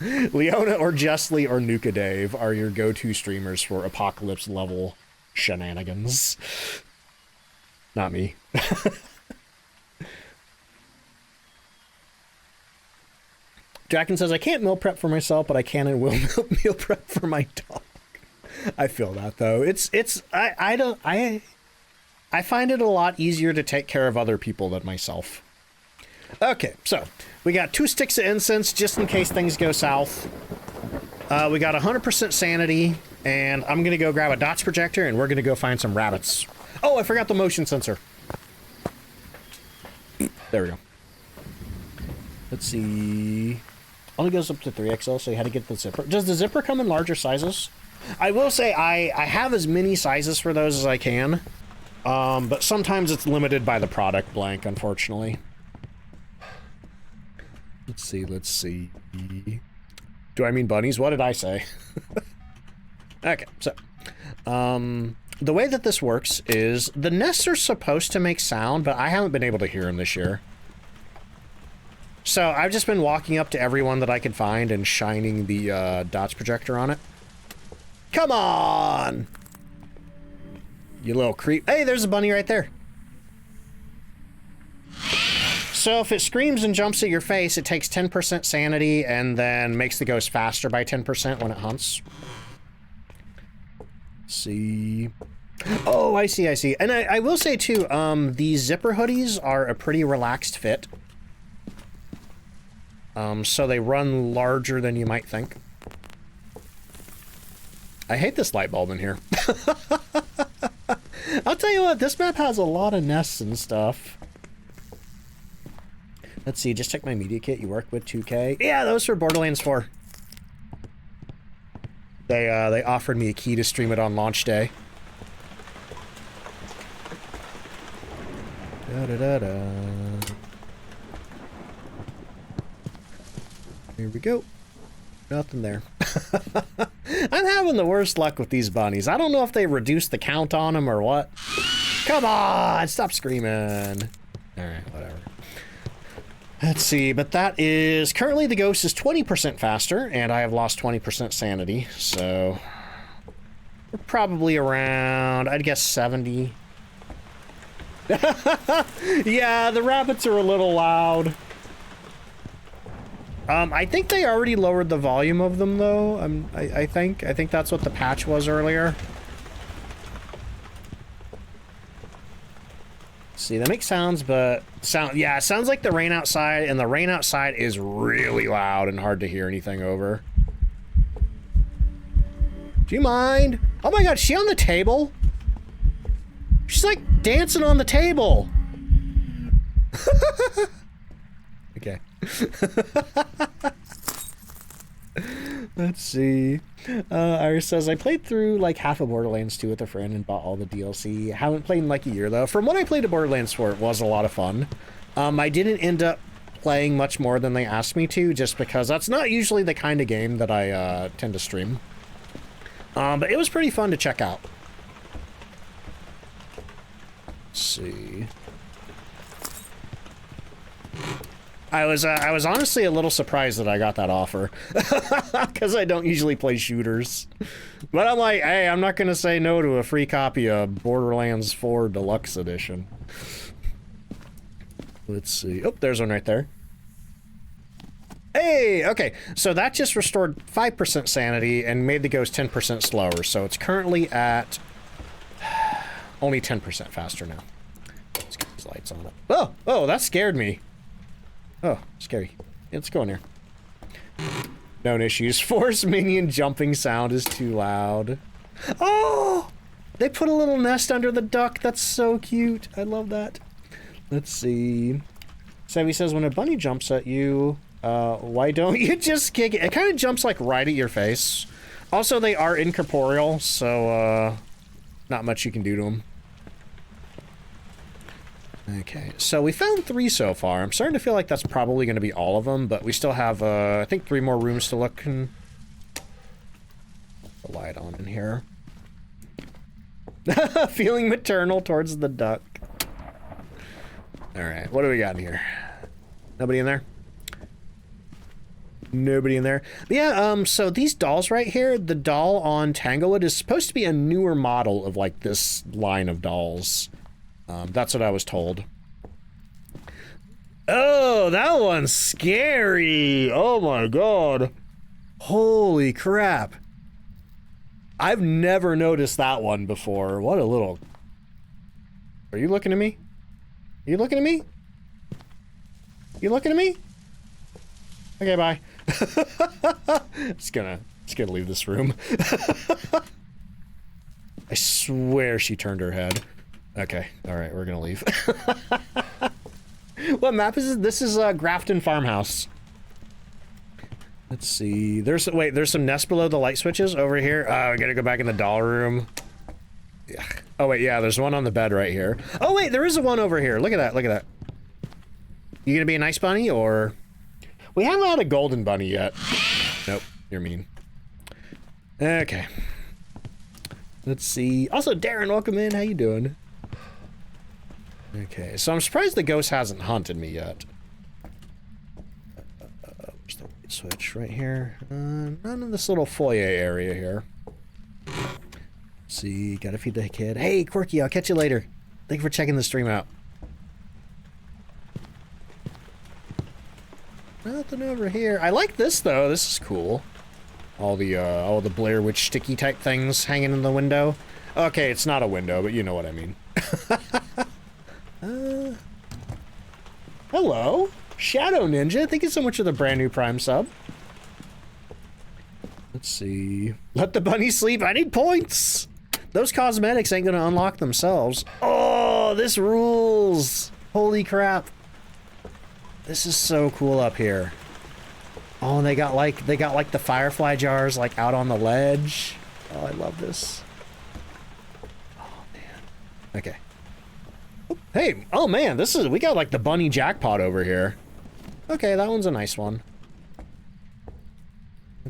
Speaker 1: Leona or Justly or Nuka Dave are your go-to streamers for Apocalypse level shenanigans. Not me. Draken says, I can't meal prep for myself, but I can and will meal prep for my dog. I feel that though. I find it a lot easier to take care of other people than myself. Okay, so we got 2 sticks of incense just in case things go south. We got 100% sanity, and I'm gonna go grab a dots projector, and we're gonna go find some rabbits. Oh, I forgot the motion sensor. There we go. Let's see. Only goes up to 3XL, so you had to get the zipper. Does the zipper come in larger sizes? I will say I have as many sizes for those as I can, but sometimes it's limited by the product blank, unfortunately. Let's see, let's see. Do I mean bunnies? What did I say? Okay, so, the way that this works is the nests are supposed to make sound, but I haven't been able to hear them this year. So I've just been walking up to everyone that I could find and shining the dots projector on it. Come on! You little creep. Hey, there's a bunny right there. So if it screams and jumps at your face, it takes 10% sanity and then makes the ghost faster by 10% when it hunts. Let's see. Oh, I see, I see. And I will say too, these zipper hoodies are a pretty relaxed fit. So they run larger than you might think. I hate this light bulb in here. I'll tell you what, this map has a lot of nests and stuff. Let's see, just check my media kit. You work with 2K. Yeah, those for Borderlands 4. They offered me a key to stream it on launch day. Da-da-da-da. Here we go. Nothing there. I'm having the worst luck with these bunnies. I don't know if they reduced the count on them or what. Come on, stop screaming. Alright, whatever. Let's see, but that is... Currently the ghost is 20% faster, and I have lost 20% sanity, so... We're probably around, I'd guess 70. Yeah, the rabbits are a little loud. I think they already lowered the volume of them, though. I think that's what the patch was earlier. See, they make sounds, but yeah, it sounds like the rain outside, and the rain outside is really loud and hard to hear anything over. Do you mind? Oh my god, is she on the table? She's like dancing on the table. Okay. Let's see. Iris says, I played through like half of Borderlands 2 with a friend and bought all the DLC. Haven't played in like a year though. From what I played of Borderlands 4, it was a lot of fun. I didn't end up playing much more than they asked me to, just because that's not usually the kind of game that I tend to stream. But it was pretty fun to check out. Let's see. I was honestly a little surprised that I got that offer, because I don't usually play shooters. But I'm like, hey, I'm not gonna say no to a free copy of Borderlands 4 Deluxe Edition. Let's see. Oh, there's one right there. Hey, okay, so that just restored 5% sanity and made the ghost 10% slower, so it's currently at only 10% faster now. Let's get these lights on it. Oh, that scared me. Oh, scary. Let's go in here. Known issues. Force minion jumping sound is too loud. Oh! They put a little nest under the duck. That's so cute. I love that. Let's see. Savvy says, when a bunny jumps at you, why don't you just kick it? It kind of jumps like right at your face. Also, they are incorporeal, so not much you can do to them. Okay, so we found 3 so far. I'm starting to feel like that's probably going to be all of them, but we still have, I think 3 more rooms to look. And the light on in here. Feeling maternal towards the duck. All right, what do we got in here? Nobody in there? Nobody in there. Yeah, so these dolls right here, the doll on Tanglewood is supposed to be a newer model of like this line of dolls. That's what I was told. Oh, that one's scary. Oh my god. Holy crap. I've never noticed that one before. What a little... Are you looking at me? Are you looking at me? You looking at me? Okay, bye. Just gonna leave this room. I swear she turned her head. Okay, alright, we're gonna leave. What map is this? This is Grafton Farmhouse. Let's see. There's some nests below the light switches over here. I gotta go back in the doll room. Yeah. Oh wait, yeah, there's one on the bed right here. Oh wait, there is a one over here. Look at that, look at that. You gonna be a nice bunny, or? We haven't had a golden bunny yet. Nope, you're mean. Okay. Let's see. Also, Darren, welcome in. How you doing? Okay, so I'm surprised the ghost hasn't hunted me yet. Where's the light switch? Right here. None in this little foyer area here. Let's see, gotta feed the kid. Hey, Quirky, I'll catch you later. Thank you for checking the stream out. Nothing over here. I like this though. This is cool. All the Blair Witch sticky type things hanging in the window. Okay, it's not a window, but you know what I mean. Hello, Shadow Ninja. Thank you so much for the brand new Prime sub. Let's see. Let the bunny sleep. I need points. Those cosmetics ain't gonna unlock themselves. Oh, this rules. Holy crap. This is so cool up here. Oh, and they got like the firefly jars like out on the ledge. Oh, I love this. Oh man. Okay. Hey, oh man, we got like the bunny jackpot over here. Okay, that one's a nice one.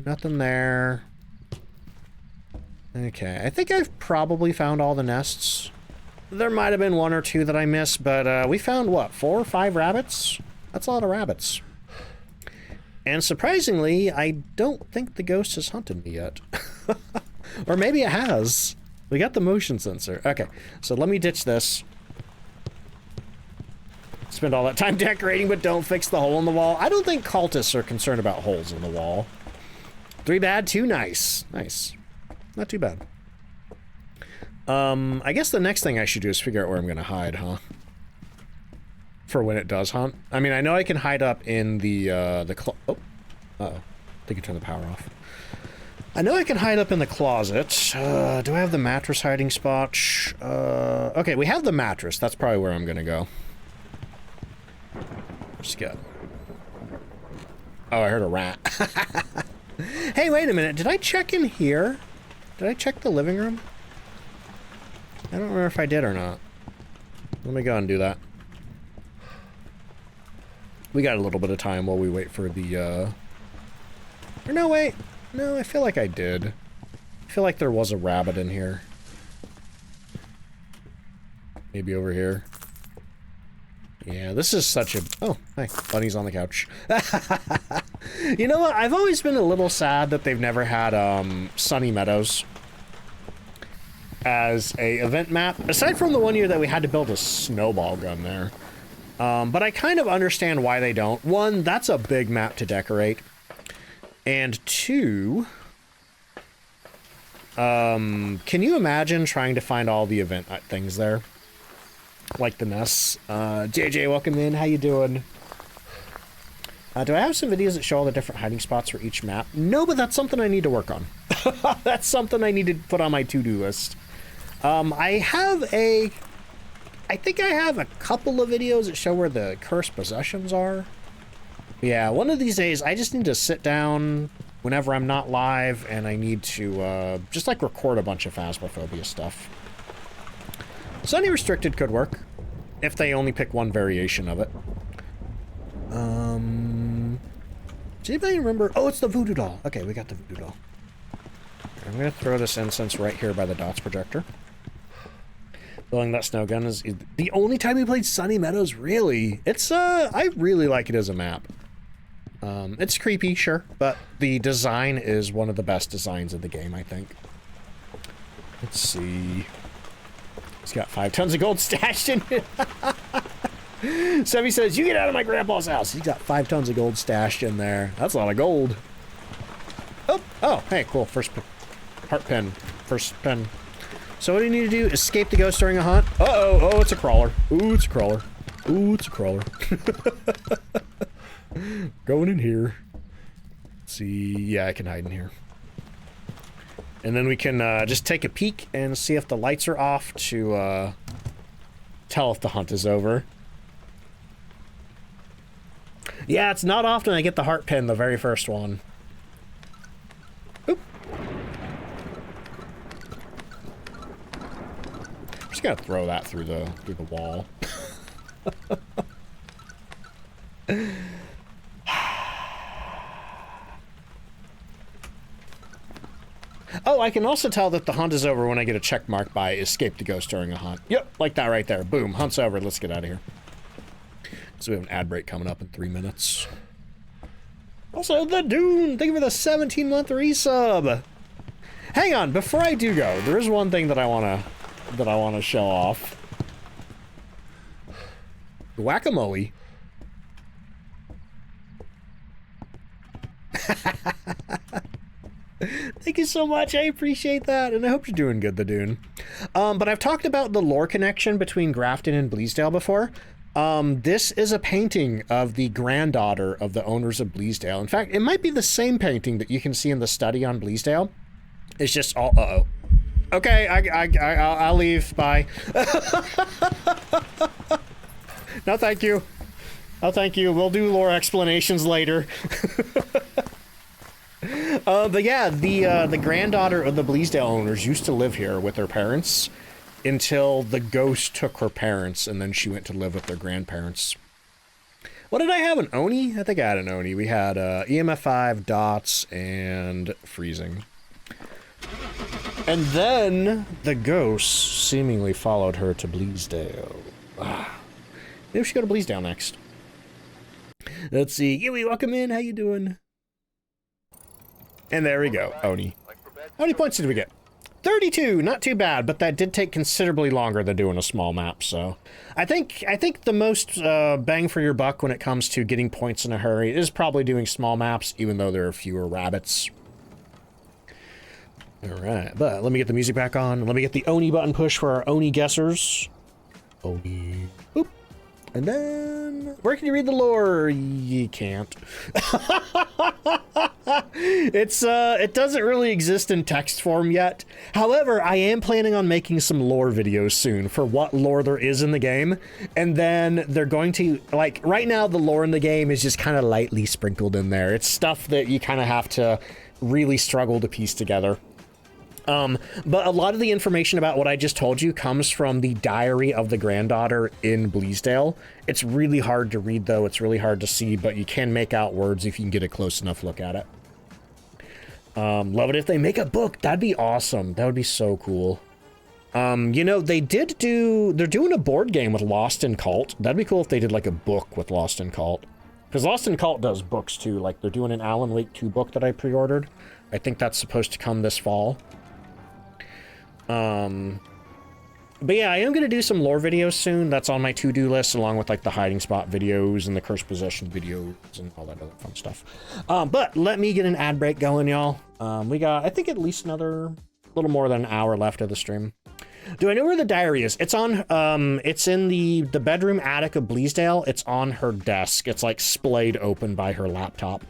Speaker 1: Nothing there. Okay, I think I've probably found all the nests. There might have been 1 or 2 that I missed, but we found what, 4 or 5 rabbits? That's a lot of rabbits. And surprisingly, I don't think the ghost has hunted me yet. Or maybe it has. We got the motion sensor. Okay, so let me ditch this. Spend all that time decorating, but don't fix the hole in the wall. I don't think cultists are concerned about holes in the wall. 3 bad, 2 nice. Nice. Not too bad. I guess the next thing I should do is figure out where I'm gonna hide, huh? For when it does hunt. I mean, I know I can hide up in the oh. Uh-oh. I think I turned the power off. I know I can hide up in the closet. Do I have the mattress hiding spot? Okay, we have the mattress. That's probably where I'm gonna go. Just go. Oh, I heard a rat. Hey, wait a minute. Did I check in here? Did I check the living room? I don't remember if I did or not. Let me go and do that. We got a little bit of time while we wait for the, Or no, wait. No, I feel like I did. I feel like there was a rabbit in here. Maybe over here. Yeah, this is such a... Oh, hi. Bunny's on the couch. You know what? I've always been a little sad that they've never had, Sunny Meadows as a event map, aside from the one year that we had to build a snowball gun there. But I kind of understand why they don't. One, that's a big map to decorate. And two... can you imagine trying to find all the event things there? Like the nests. JJ, welcome in. How you doing? Do I have some videos that show all the different hiding spots for each map? No, but that's something I need to work on. That's something I need to put on my to-do list. I think I have a couple of videos that show where the cursed possessions are. Yeah, one of these days I just need to sit down whenever I'm not live and I need to just like record a bunch of Phasmophobia stuff. Sunny Restricted could work if they only pick one variation of it. Does anybody remember? Oh, it's the voodoo doll. Okay, we got the voodoo doll. I'm gonna throw this incense right here by the dots projector. Building that snow gun is the only time we played Sunny Meadows, really. It's, I really like it as a map. It's creepy, sure, but the design is one of the best designs of the game, I think. Let's see. He's got 5 tons of gold stashed in it. Sebby says, you get out of my grandpa's house. He's got 5 tons of gold stashed in there. That's a lot of gold. Oh, hey, cool. First heart pen. First pen. So what do you need to do? Escape the ghost during a hunt? Uh-oh. Oh, it's a crawler. Ooh, it's a crawler. Ooh, it's a crawler. Going in here. Let's see. Yeah, I can hide in here. And then we can just take a peek and see if the lights are off to tell if the hunt is over. Yeah, it's not often I get the heart pin, the very first one. Oop. I'm just gonna throw that through the wall. Oh, I can also tell that the hunt is over when I get a check mark by escape the ghost during a hunt. Yep, like that right there. Boom, hunt's over. Let's get out of here. So we have an ad break coming up in 3 minutes. Also, the Dune, thank you for the 17-month resub. Hang on, before I do go, there is one thing that I wanna show off. Guacamole. Thank you so much. I appreciate that, and I hope you're doing good, the Dune. But I've talked about the lore connection between Grafton and Bleasdale before. This is a painting of the granddaughter of the owners of Bleasdale. In fact, it might be the same painting that you can see in the study on Bleasdale. It's just all, uh-oh. Okay, I'll leave. Bye. No, thank you. Oh, thank you. We'll do lore explanations later. But yeah, the granddaughter of the Bleasdale owners used to live here with her parents until the ghost took her parents, and then she went to live with their grandparents. What did I have? An Oni? I think I had an Oni. We had EMF 5, dots, and freezing. And then the ghost seemingly followed her to Bleasdale. Maybe we should go to Bleasdale next. Let's see. Yui, welcome in. How you doing? And there we go. Oni. How many points did we get? 32, not too bad, but that did take considerably longer than doing a small map, so... I think the most bang for your buck when it comes to getting points in a hurry is probably doing small maps, even though there are fewer rabbits. Alright, but let me get the music back on, and let me get the Oni button push for our Oni guessers. Oni. Oop. And then... Where can you read the lore? You can't. It doesn't really exist in text form yet. However, I am planning on making some lore videos soon for what lore there is in the game. And then they're going to, like, right now the lore in the game is just kind of lightly sprinkled in there. It's stuff that you kind of have to really struggle to piece together. But a lot of the information about what I just told you comes from the diary of the granddaughter in Bleasdale. It's really hard to read, though. It's really hard to see, but you can make out words if you can get a close enough look at it. Love it if they make a book. That'd be awesome. That would be so cool. You know, they're doing a board game with Lost in Cult. That'd be cool if they did like a book with Lost in Cult. Because Lost in Cult does books too. Like they're doing an Alan Wake 2 book that I pre-ordered. I think that's supposed to come this fall. But yeah, I am going to do some lore videos soon. That's on my to-do list, along with like the hiding spot videos and the cursed possession videos and all that other fun stuff. But let me get an ad break going, y'all. We got, I think, at least another little more than an hour left of the stream. Do I know where the diary is? It's on, it's in the bedroom attic of Bleasdale. It's on her desk. It's like splayed open by her laptop.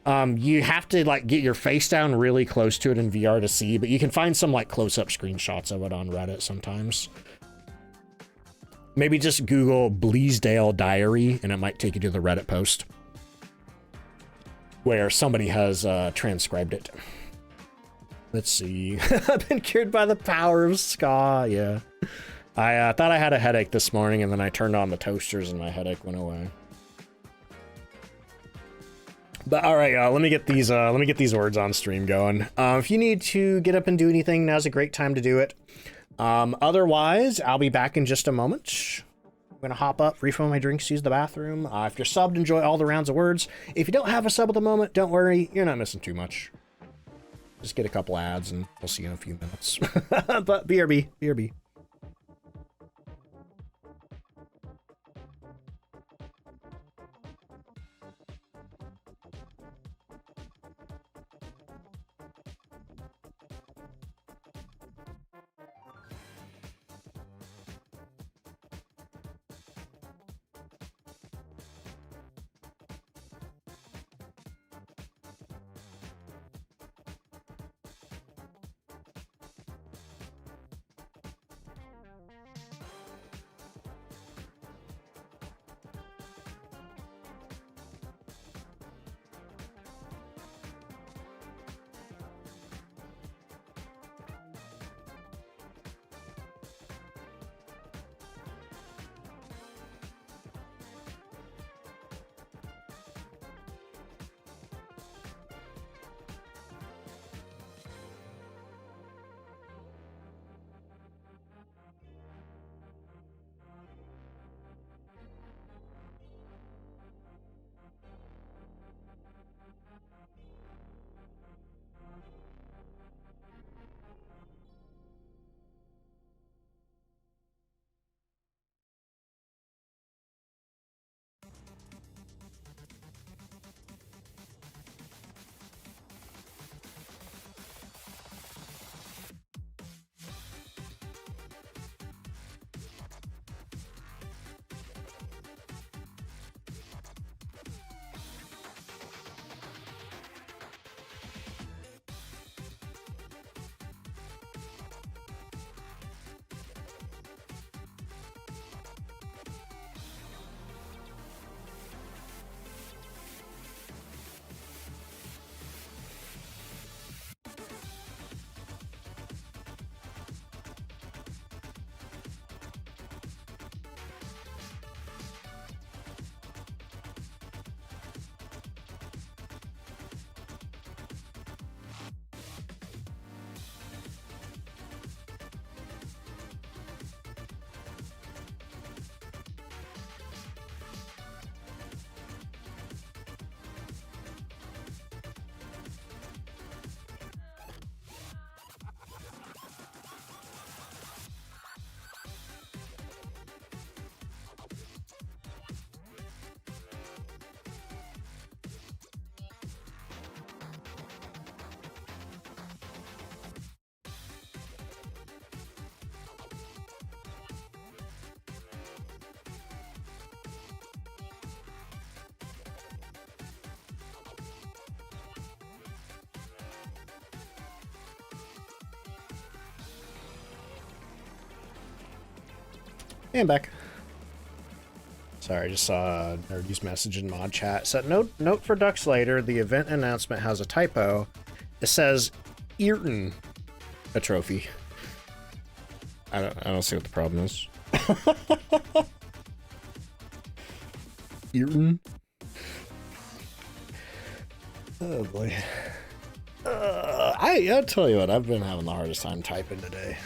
Speaker 1: You have to like get your face down really close to it in VR to see, but you can find some like close-up screenshots of it on Reddit sometimes. Maybe just Google Bleasdale diary and it might take you to the Reddit post where somebody has transcribed it. Let's see. I've been cured by the power of ska. Yeah. I thought I had a headache this morning and then I turned on the toasters and my headache went away. But all right, y'all, let me get these words on stream going. If you need to get up and do anything, now's a great time to do it. Otherwise, I'll be back in just a moment. I'm gonna hop up, refill my drinks, use the bathroom. If you're subbed, enjoy all the rounds of words. If you don't have a sub at the moment, don't worry, you're not missing too much. Just get a couple ads and we'll see you in a few minutes. But BRB. And back. Sorry, I just saw a Nerdy's message in mod chat. Said, note for Ducks later, the event announcement has a typo. It says Eaton a trophy. I don't see what the problem is. Eaton. Oh boy. I'll tell you what, I've been having the hardest time typing today.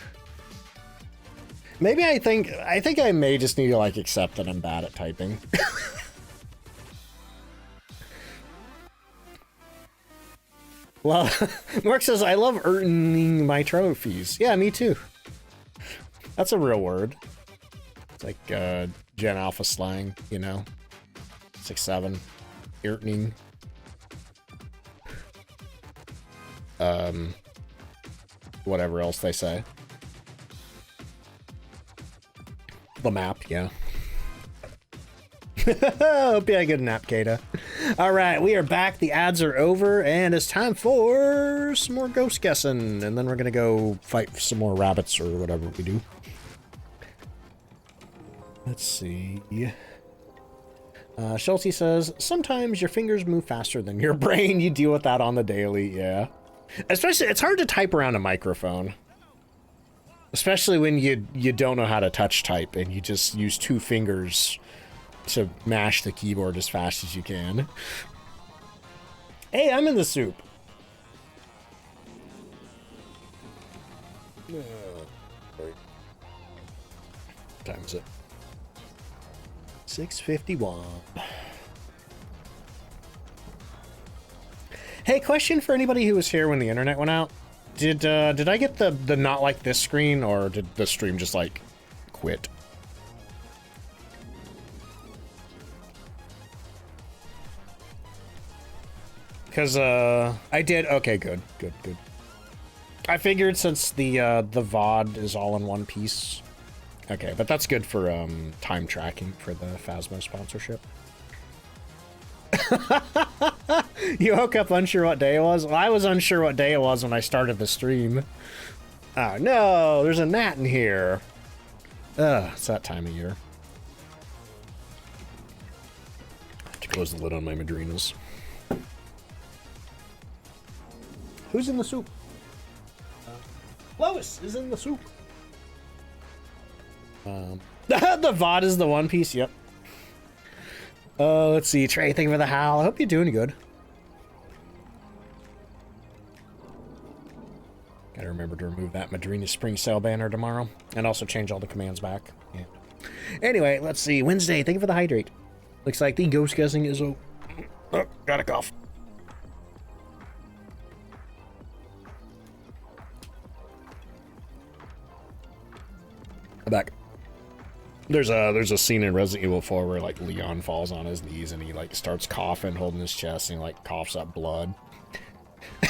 Speaker 1: Maybe I think I may just need to like accept that I'm bad at typing. Well, Mark says I love earning my trophies. Yeah, me too. That's a real word. It's like Gen Alpha slang, you know. 6-7. Earning. Whatever else they say. The map, yeah. Hope you had a good nap, Kata. Alright, we are back. The ads are over, and it's time for some more ghost guessing. And then we're gonna go fight some more rabbits or whatever we do. Let's see. Schulte says, sometimes your fingers move faster than your brain. You deal with that on the daily, yeah. Especially, it's hard to type around a microphone. Especially when you don't know how to touch type and you just use 2 fingers to mash the keyboard as fast as you can. Hey, I'm in the soup. What time is it? 6:51. Hey, question for anybody who was here when the internet went out. Did I get the not like this screen, or did the stream just like quit? Because I did. Okay, good. I figured since the VOD is all in one piece. Okay, but that's good for time tracking for the Phasmo sponsorship. You woke up unsure what day it was? Well, I was unsure what day it was when I started the stream. Oh no, there's a gnat in here. Ugh, it's that time of year. I have to close the lid on my Madrinas. Who's in the soup? Lois is in the soup. The VOD is the One Piece, yep. Let's see, Trey, thank you for the howl. I hope you're doing good. Gotta remember to remove that Madrina Spring Sale banner tomorrow. And also change all the commands back. Yeah. Anyway, let's see. Wednesday, thank you for the hydrate. Looks like the ghost guessing is over. Oh, got a cough. I'm back. There's a scene in Resident Evil 4 where like Leon falls on his knees and he like starts coughing, holding his chest, and he like coughs up blood.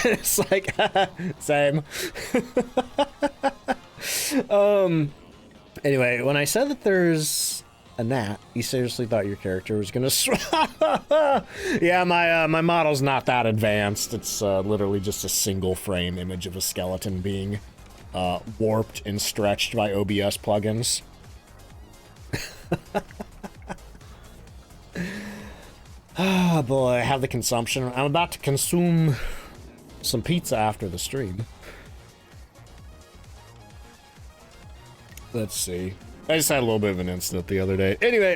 Speaker 1: It's like same. Anyway, when I said that there's a gnat, you seriously thought your character was gonna yeah, my model's not that advanced. It's literally just a single frame image of a skeleton being warped and stretched by OBS plugins. Oh boy, I have the consumption. I'm about to consume some pizza after the stream. Let's see. I just had a little bit of an incident the other day. Anyway,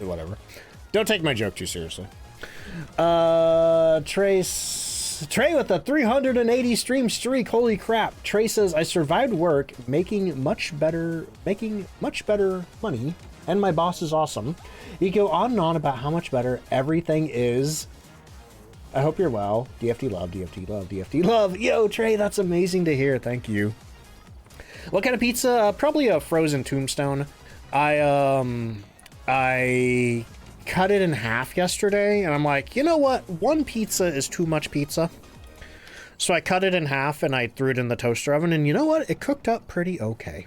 Speaker 1: whatever. Don't take my joke too seriously. Trey with a 380 stream streak. Holy crap. Trey says, I survived work making much better money, and my boss is awesome. You go on and on about how much better everything is. I hope you're well. DFD love, DFD love, DFD love. Yo, Trey, that's amazing to hear. Thank you. What kind of pizza? Probably a frozen tombstone. I cut it in half yesterday, and I'm like, you know what? One pizza is too much pizza. So I cut it in half, and I threw it in the toaster oven, and you know what? It cooked up pretty okay.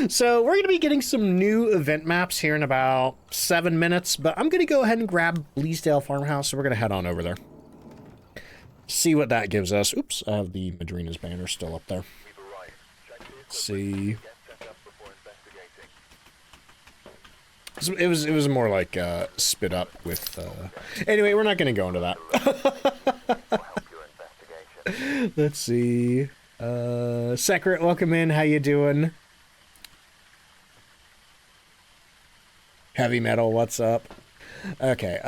Speaker 1: So we're going to be getting some new event maps here in about 7 minutes, but I'm going to go ahead and grab Bleasdale Farmhouse, so we're going to head on over there. See what that gives us. Oops, I have the Madrina's banner still up there. Let's see. It was more like spit up with. Anyway, we're not going to go into that. Let's see. Secret, welcome in. How you doing? Heavy Metal, what's up? Okay,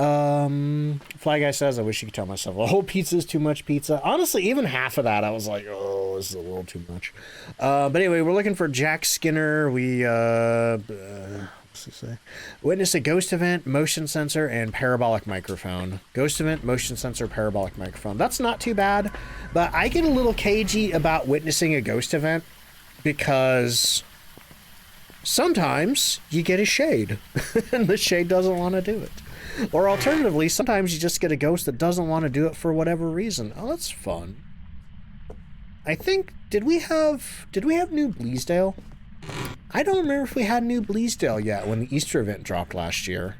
Speaker 1: Fly Guy says, I wish you could tell myself a whole pizza is too much pizza. Honestly, even half of that, I was like, oh, this is a little too much. But anyway, we're looking for Jack Skinner. We, what's it say? Witness a ghost event, motion sensor, and parabolic microphone. Ghost event, motion sensor, parabolic microphone. That's not too bad, but I get a little cagey about witnessing a ghost event because sometimes you get a shade and the shade doesn't want to do it. Or alternatively, sometimes you just get a ghost that doesn't want to do it for whatever reason. Oh, that's fun. I think, did we have New Bleasdale? I don't remember if we had New Bleasdale yet when the Easter event dropped last year.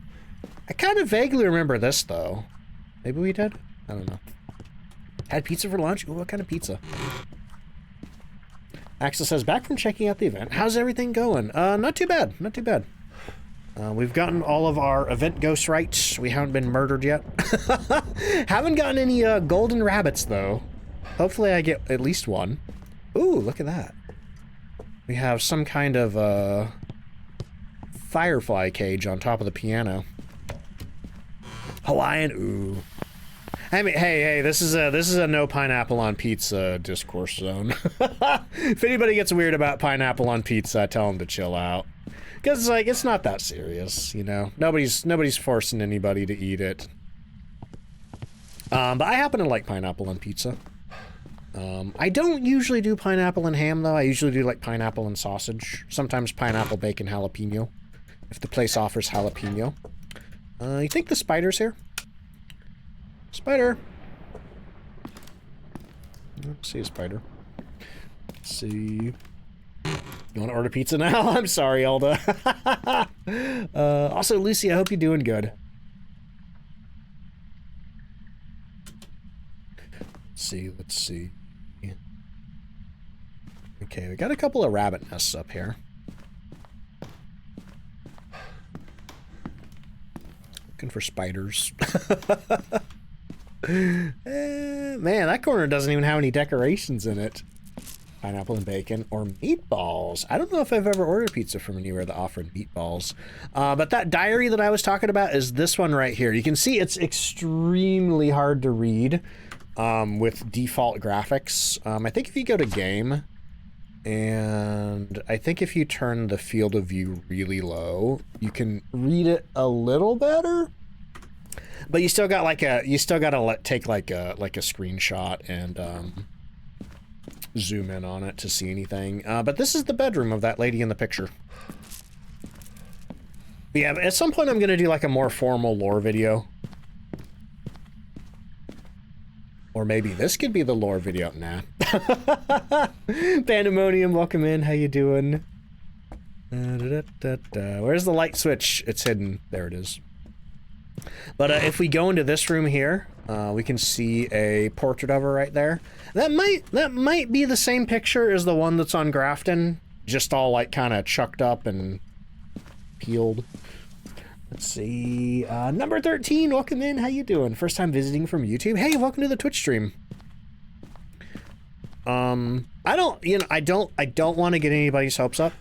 Speaker 1: I kind of vaguely remember this, though. Maybe we did? I don't know. Had pizza for lunch? Ooh, what kind of pizza? Axel says, back from checking out the event. How's everything going? Not too bad. Not too bad. We've gotten all of our event ghost rights. We haven't been murdered yet. Haven't gotten any golden rabbits, though. Hopefully I get at least one. Ooh, look at that. We have some kind of firefly cage on top of the piano. Hawaiian, ooh. I mean, hey, this is a no pineapple on pizza discourse zone. If anybody gets weird about pineapple on pizza, tell them to chill out. Because it's like, it's not that serious, you know? Nobody's forcing anybody to eat it. But I happen to like pineapple on pizza. I don't usually do pineapple and ham, though. I usually do like pineapple and sausage. Sometimes pineapple, bacon, jalapeno. If the place offers jalapeno. You think the spider's here? Spider! Let's see a spider. Let's see. You want to order pizza now? I'm sorry, Alda. Also, Lucy, I hope you're doing good. Let's see. Okay, we got a couple of rabbit nests up here. Looking for spiders. Man, that corner doesn't even have any decorations in it. Pineapple and bacon or meatballs. I don't know if I've ever ordered pizza from anywhere that offered meatballs. But that diary that I was talking about is this one right here. You can see it's extremely hard to read with default graphics. I think if you go to game, and I think if you turn the field of view really low, you can read it a little better. But you still got like take like a screenshot and zoom in on it to see anything. But this is the bedroom of that lady in the picture. But yeah, at some point I'm gonna do like a more formal lore video. Or maybe this could be the lore video. Nah. Pandemonium, welcome in. How you doing? Where's the light switch? It's hidden. There it is. But if we go into this room here, we can see a portrait of her right there. That might be the same picture as the one that's on Grafton, just all like kind of chucked up and peeled. Let's see. Number 13, welcome in. How you doing? First time visiting from YouTube. Hey, welcome to the Twitch stream. I don't want to get anybody's hopes up.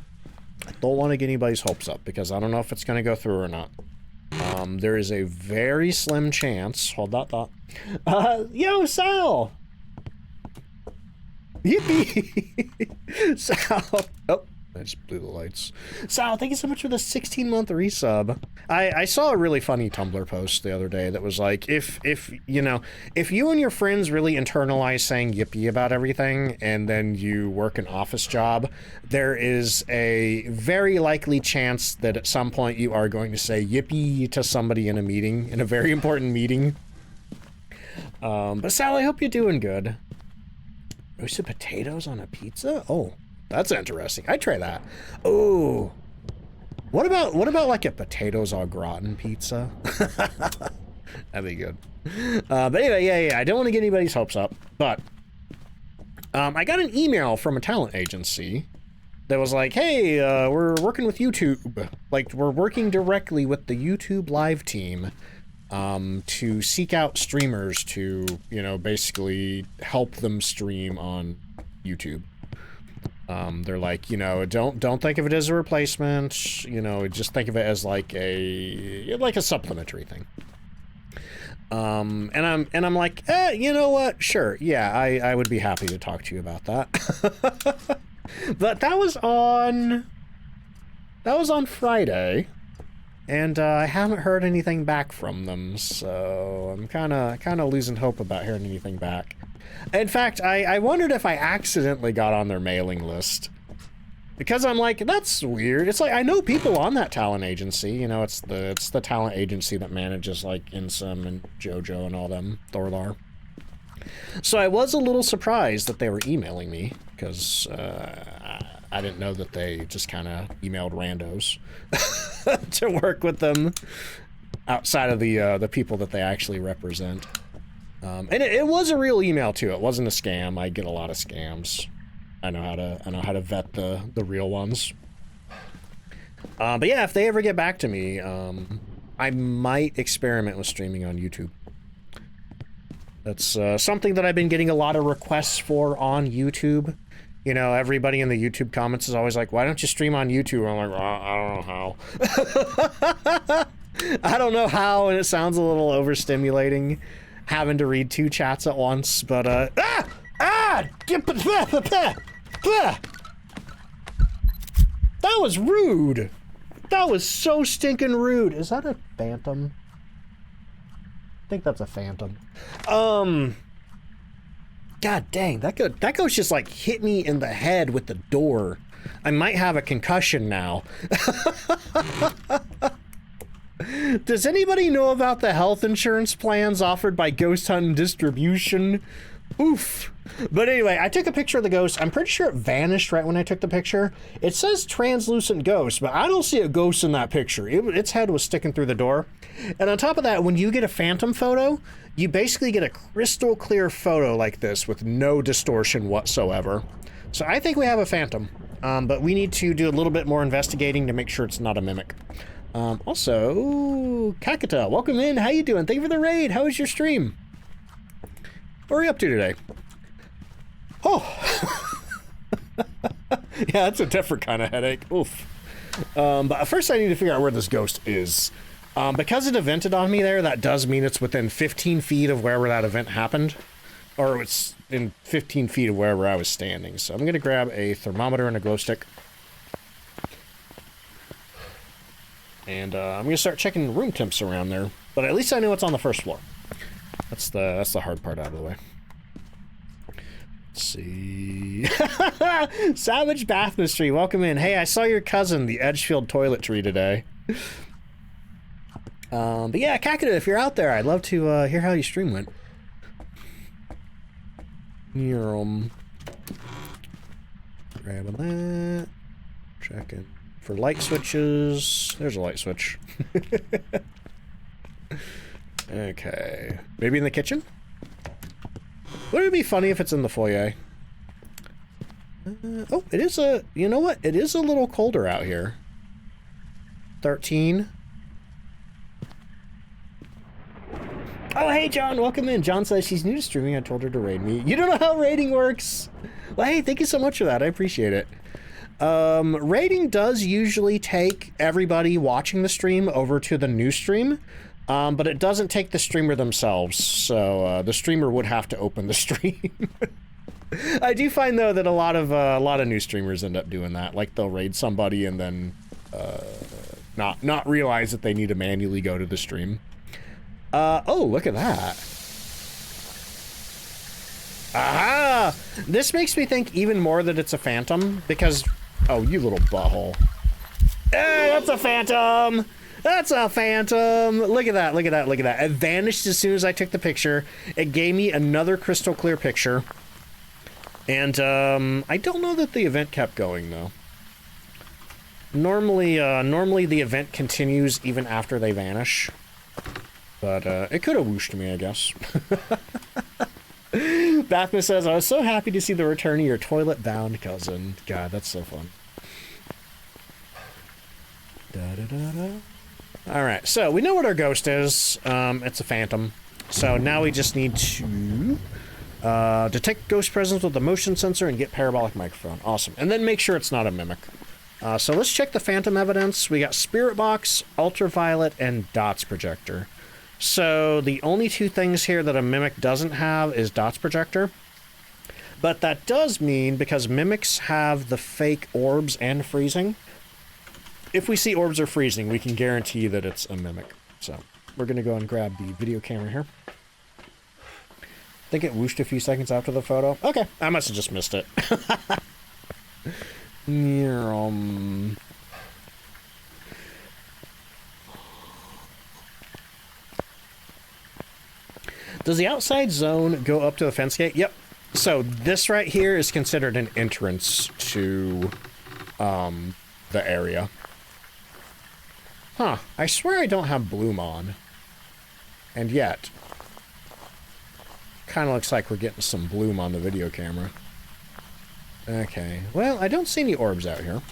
Speaker 1: I don't want to get anybody's hopes up because I don't know if it's going to go through or not. There is a very slim chance. Hold that thought. Yo, Sal! Yippee! Sal! Oh, I just blew the lights. Sal, thank you so much for the 16-month resub. I saw a really funny Tumblr post the other day that was like, if you and your friends really internalize saying yippee about everything and then you work an office job, there is a very likely chance that at some point you are going to say yippee to somebody in a meeting, in a very important meeting. But Sal, I hope you're doing good. Roasted potatoes on a pizza? Oh, that's interesting. I'd try that. Oh, what about like a potatoes au gratin pizza? That'd be good. But anyway, yeah. I don't want to get anybody's hopes up, but I got an email from a talent agency that was like, hey, we're working with YouTube. Like, we're working directly with the YouTube live team. to seek out streamers to, you know, basically help them stream on YouTube. They're like, you know, don't think of it as a replacement, you know, just think of it as like a supplementary thing. And I'm like, you know what? Sure. Yeah, I would be happy to talk to you about that. But that was on Friday, and I haven't heard anything back from them, so I'm kind of losing hope about hearing anything back. In fact, I wondered if I accidentally got on their mailing list. Because I'm like, that's weird. It's like, I know people on that talent agency, you know, it's the talent agency that manages like Insum and JoJo and all them, Thorlar. So I was a little surprised that they were emailing me, because I didn't know that they just kind of emailed randos to work with them outside of the people that they actually represent. And it was a real email too. It wasn't a scam. I get a lot of scams. I know how to vet the real ones. But yeah, if they ever get back to me, I might experiment with streaming on YouTube. That's something that I've been getting a lot of requests for on YouTube. You know, everybody in the YouTube comments is always like, why don't you stream on YouTube? I'm like, I don't know how. I don't know how, and it sounds a little overstimulating having to read two chats at once, but that was rude. That was so stinking rude. Is that a phantom? I think that's a phantom. God dang, that ghost just like hit me in the head with the door. I might have a concussion now. Does anybody know about the health insurance plans offered by Ghost Hunt Distribution? Oof. But anyway, I took a picture of the ghost. I'm pretty sure it vanished right when I took the picture. It says translucent ghost, but I don't see a ghost in that picture. Its head was sticking through the door. And on top of that, when you get a phantom photo, you basically get a crystal clear photo like this with no distortion whatsoever. So I think we have a phantom, but we need to do a little bit more investigating to make sure it's not a mimic. Also, Kakata, welcome in. How you doing? Thank you for the raid. How was your stream? What are you up to today? Oh. Yeah, that's a different kind of headache. Oof. But first I need to figure out where this ghost is. Because it evented on me there, that does mean it's within 15 feet of wherever that event happened. Or it's in 15 feet of wherever I was standing. So I'm going to grab a thermometer and a glow stick. And I'm going to start checking room temps around there. But at least I know it's on the first floor. That's the hard part out of the way. Let's see. Savage Bath Mystery, welcome in. Hey, I saw your cousin, the Edgefield toilet tree today. But yeah, Kakadu, if you're out there, I'd love to hear how your stream went. Grabbing that. Checking for light switches. There's a light switch. Okay. Maybe in the kitchen? Wouldn't it be funny if it's in the foyer? Oh, it is a... You know what? It is a little colder out here. 13. Oh, hey, John. Welcome in. John says she's new to streaming. I told her to raid me. You don't know how raiding works. Well, hey, thank you so much for that. I appreciate it. Raiding does usually take everybody watching the stream over to the new stream. But it doesn't take the streamer themselves, so the streamer would have to open the stream. I do find though that a lot of new streamers end up doing that. Like they'll raid somebody and then not realize that they need to manually go to the stream. Oh, look at that! Aha! This makes me think even more that it's a phantom because oh, you little butthole! Hey, that's a phantom! That's a phantom! Look at that, look at that, look at that. It vanished as soon as I took the picture. It gave me another crystal clear picture. And, I don't know that the event kept going, though. Normally the event continues even after they vanish. But, it could have whooshed me, I guess. Bathma says, I was so happy to see the return of your toilet-bound cousin. God, that's so fun. Da-da-da-da. Alright, so we know what our ghost is. It's a phantom. So now we just need to detect ghost presence with the motion sensor and get parabolic microphone. Awesome. And then make sure it's not a mimic. So let's check the phantom evidence. We got spirit box, ultraviolet, and dots projector. So the only two things here that a mimic doesn't have is dots projector. But that does mean, because mimics have the fake orbs and freezing, if we see orbs or freezing, we can guarantee that it's a mimic. So we're going to go and grab the video camera here. I think it whooshed a few seconds after the photo. Okay, I must have just missed it. Does the outside zone go up to the fence gate? Yep. So this right here is considered an entrance to the area. Huh. I swear I don't have bloom on. And yet, kind of looks like we're getting some bloom on the video camera. Okay. Well, I don't see any orbs out here.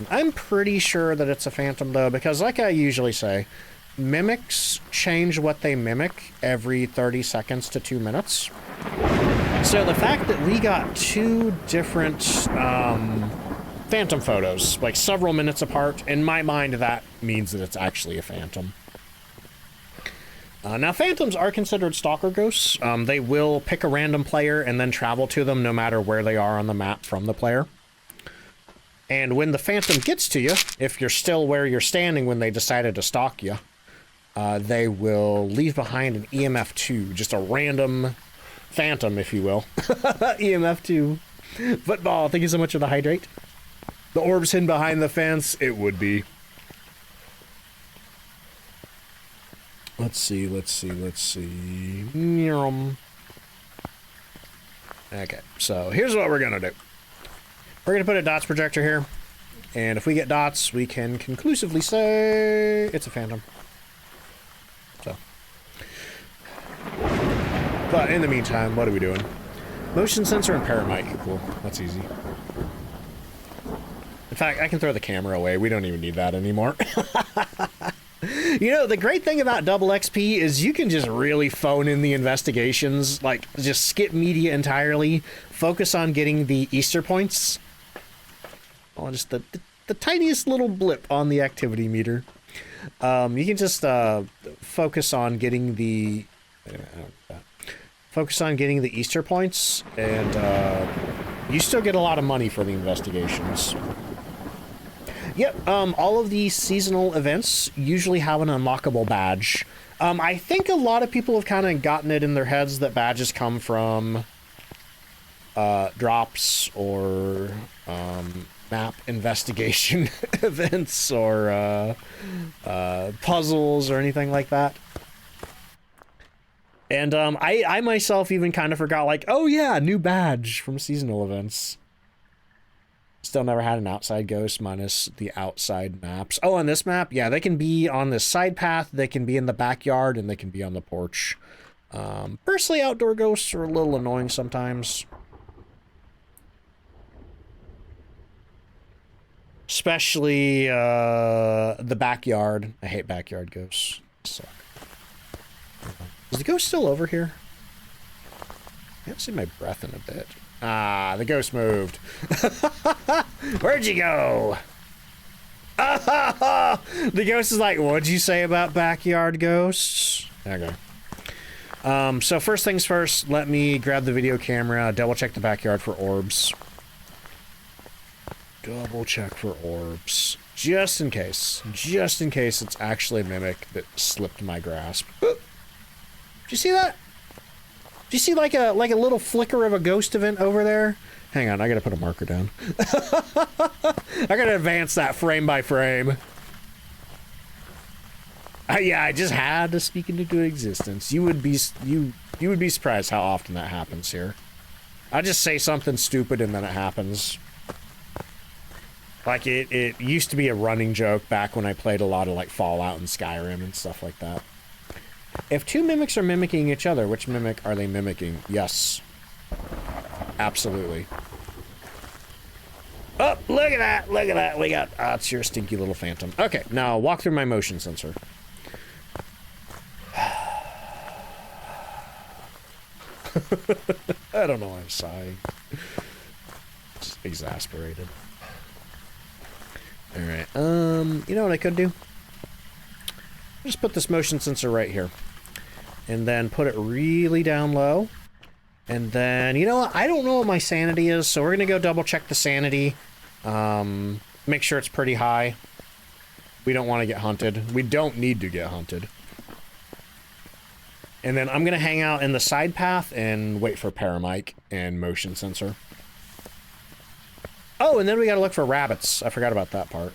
Speaker 1: I'm pretty sure that it's a phantom, though, because like I usually say, mimics change what they mimic every 30 seconds to 2 minutes. So the fact that we got two different phantom photos, like several minutes apart, in my mind that means that it's actually a phantom. Now phantoms are considered stalker ghosts. They will pick a random player and then travel to them no matter where they are on the map from the player. And when the phantom gets to you, if you're still where you're standing when they decided to stalk you, they will leave behind an EMF2, just a random phantom, if you will. EMF2. Football, thank you so much for the hydrate. The orb's hidden behind the fence. It would be. Let's see. Okay, so here's what we're gonna do. We're gonna put a dots projector here, and if we get dots, we can conclusively say it's a phantom. So. But in the meantime, what are we doing? Motion sensor and paramic equal. That's easy. In fact, I can throw the camera away. We don't even need that anymore. You know, the great thing about double XP is you can just really phone in the investigations, like just skip media entirely, focus on getting the Easter points. Oh, just the tiniest little blip on the activity meter. You can just focus on getting the Easter points, and you still get a lot of money for the investigations. Yep, all of these seasonal events usually have an unlockable badge. I think a lot of people have kind of gotten it in their heads that badges come from drops or map investigation events or puzzles or anything like that. And I myself even kind of forgot, like, oh yeah, new badge from seasonal events. Still never had an outside ghost minus the outside maps. Oh, on this map, yeah, they can be on this side path, they can be in the backyard, and they can be on the porch. Personally, outdoor ghosts are a little annoying sometimes. Especially the backyard. I hate backyard ghosts. They suck. Is the ghost still over here? I haven't seen my breath in a bit. Ah, the ghost moved. Where'd you go? The ghost is like, what'd you say about backyard ghosts? Okay. So first things first, let me grab the video camera, double check the backyard for orbs. Double check for orbs. Just in case. Just in case it's actually a mimic that slipped my grasp. Did you see that? Do you see like a little flicker of a ghost event over there? Hang on, I gotta put a marker down. I gotta advance that frame by frame. Yeah, I just had to speak into existence. You would be surprised how often that happens here. I just say something stupid and then it happens. Like it used to be a running joke back when I played a lot of like Fallout and Skyrim and stuff like that. If two mimics are mimicking each other, which mimic are they mimicking? Yes. Absolutely. Oh, look at that, look at that. We got, it's your stinky little phantom. Okay, now walk through my motion sensor. I don't know why I'm sighing. Just exasperated. Alright, you know what I could do? Just put this motion sensor right here. And then put it really down low. And then, you know what? I don't know what my sanity is, so we're gonna go double check the sanity. Make sure it's pretty high. We don't want to get hunted. We don't need to get hunted. And then I'm gonna hang out in the side path and wait for paramike and motion sensor. Oh, and then we gotta look for rabbits. I forgot about that part.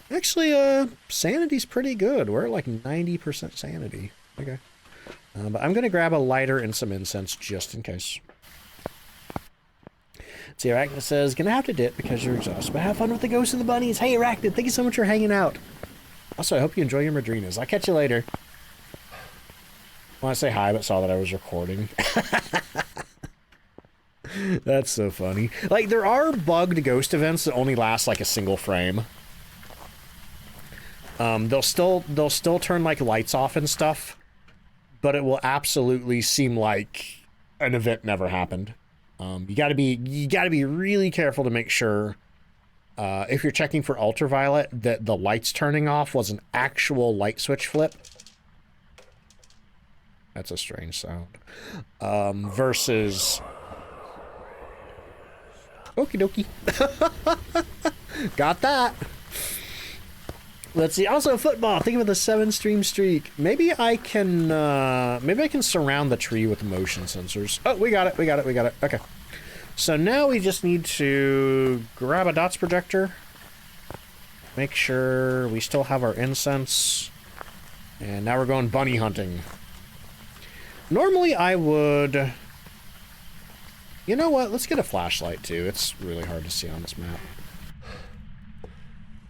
Speaker 1: Actually, sanity's pretty good. We're at like 90% sanity. Okay. But I'm gonna grab a lighter and some incense just in case. See, Arachnid says, gonna have to dip because you're exhausted, but have fun with the ghosts and the bunnies. Hey, Arachnid, thank you so much for hanging out. Also, I hope you enjoy your Madrinas. I'll catch you later. I want to say hi, but saw that I was recording. That's so funny. Like, there are bugged ghost events that only last like a single frame. They'll still turn like lights off and stuff, but it will absolutely seem like an event never happened. You gotta be really careful to make sure, if you're checking for ultraviolet, that the lights turning off was an actual light switch flip. That's a strange sound. Versus... Okie dokie. Got that. Let's see. Also, football. Think of the 7-stream streak. Maybe I can surround the tree with motion sensors. Oh, we got it. We got it. We got it. Okay. So now we just need to grab a dots projector. Make sure we still have our incense. And now we're going bunny hunting. Normally I would... You know what? Let's get a flashlight too. It's really hard to see on this map.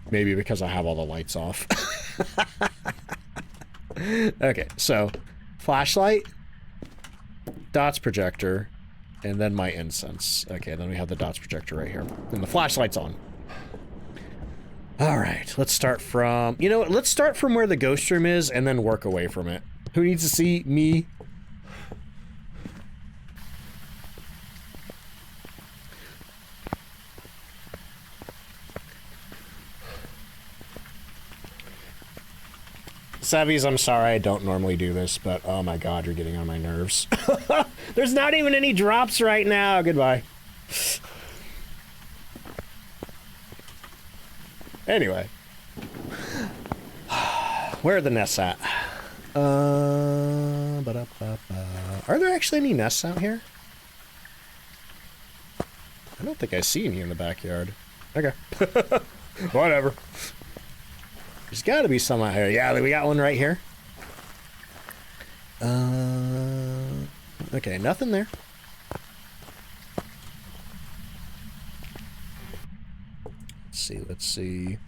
Speaker 1: Maybe because I have all the lights off. Okay, so flashlight, dots projector, and then my incense. Okay, then we have the dots projector right here. And the flashlight's on. Alright, let's start from... You know what? Let's start from where the ghost room is and then work away from it. Who needs to see me? Savvies, I'm sorry, I don't normally do this, but oh my god, you're getting on my nerves. There's not even any drops right now. Goodbye. Anyway. Where are the nests at? Are there actually any nests out here? I don't think I see any in the backyard. Okay. Whatever. There's gotta be some out here. Yeah, we got one right here. Okay, nothing there. Let's see.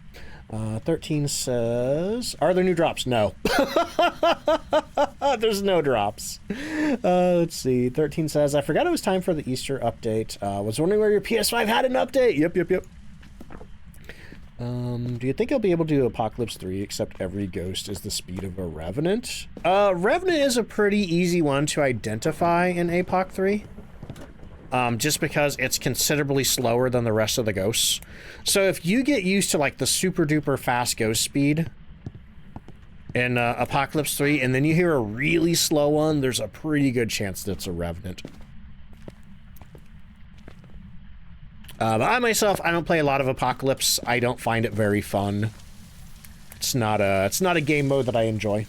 Speaker 1: 13 says... Are there new drops? No. There's no drops. Let's see. 13 says, I forgot it was time for the Easter update. Was wondering where your PS5 had an update. Yep. Do you think I'll be able to do Apocalypse 3 except every ghost is the speed of a Revenant? Revenant is a pretty easy one to identify in APOC 3. Just because it's considerably slower than the rest of the ghosts. So if you get used to like the super duper fast ghost speed in Apocalypse 3 and then you hear a really slow one, there's a pretty good chance that it's a Revenant. But I myself, I don't play a lot of Apocalypse. I don't find it very fun. It's not a game mode that I enjoy.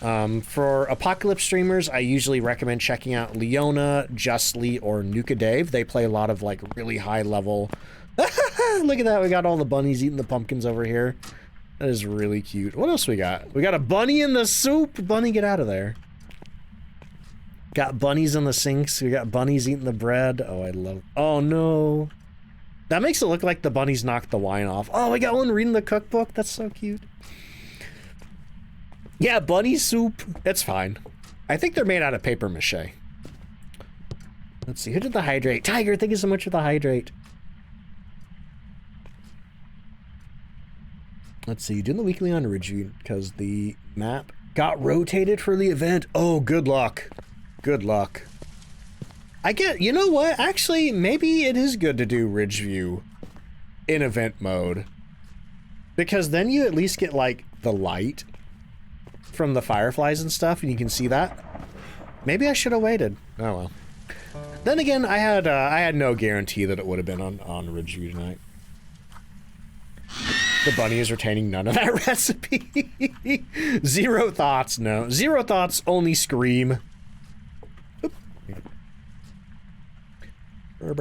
Speaker 1: For Apocalypse streamers, I usually recommend checking out Leona, Justly, or Nuka Dave. They play a lot of like really high level. Look at that, we got all the bunnies eating the pumpkins over here. That is really cute. What else we got? We got a bunny in the soup. Bunny, get out of there. Got bunnies in the sinks. We got bunnies eating the bread. Oh, I love... Oh, no. That makes it look like the bunnies knocked the wine off. Oh, we got one reading the cookbook. That's so cute. Yeah, bunny soup. It's fine. I think they're made out of paper mache. Let's see, who did the hydrate? Tiger, thank you so much for the hydrate. Let's see, doing the weekly on Ridgeview because the map got rotated for the event. Oh, good luck. Good luck. I get, you know what? Actually, maybe it is good to do Ridgeview in event mode. Because then you at least get, like, the light from the fireflies and stuff, and you can see that. Maybe I should have waited. Oh, well. Then again, I had no guarantee that it would have been on Ridgeview tonight. The bunny is retaining none of that recipe. Zero thoughts, no. Zero thoughts, only scream. Oop. What am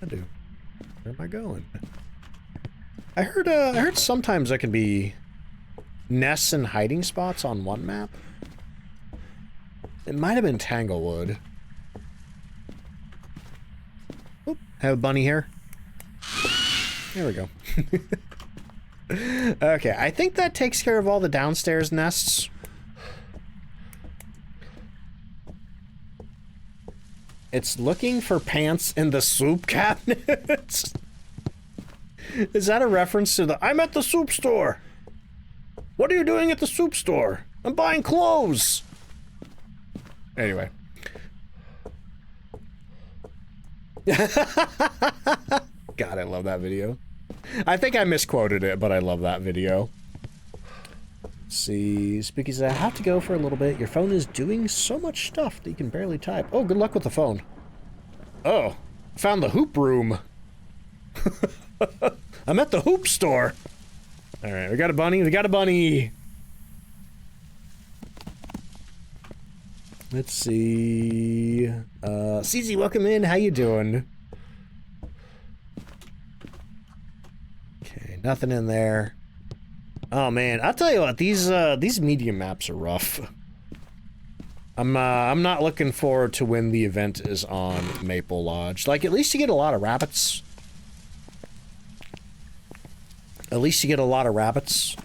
Speaker 1: I doing? Where am I going? I heard sometimes there can be nests and hiding spots on one map. It might have been Tanglewood. Oop, have a bunny here. There we go. Okay, I think that takes care of all the downstairs nests. It's looking for pants in the soup cabinet. Is that a reference to the I'm at the soup store? What are you doing at the soup store? I'm buying clothes. Anyway. God, I love that video. I think I misquoted it, but I love that video. Let's see, Spooky says, I have to go for a little bit. Your phone is doing so much stuff that you can barely type. Oh, good luck with the phone. Oh, found the hoop room. I'm at the hoop store. All right, we got a bunny. We got a bunny. Let's see. CZ, welcome in. How you doing? Okay, nothing in there. Oh man, I'll tell you what. These medium maps are rough. I'm not looking forward to when the event is on Maple Lodge. Like, at least you get a lot of rabbits. At least you get a lot of rabbits.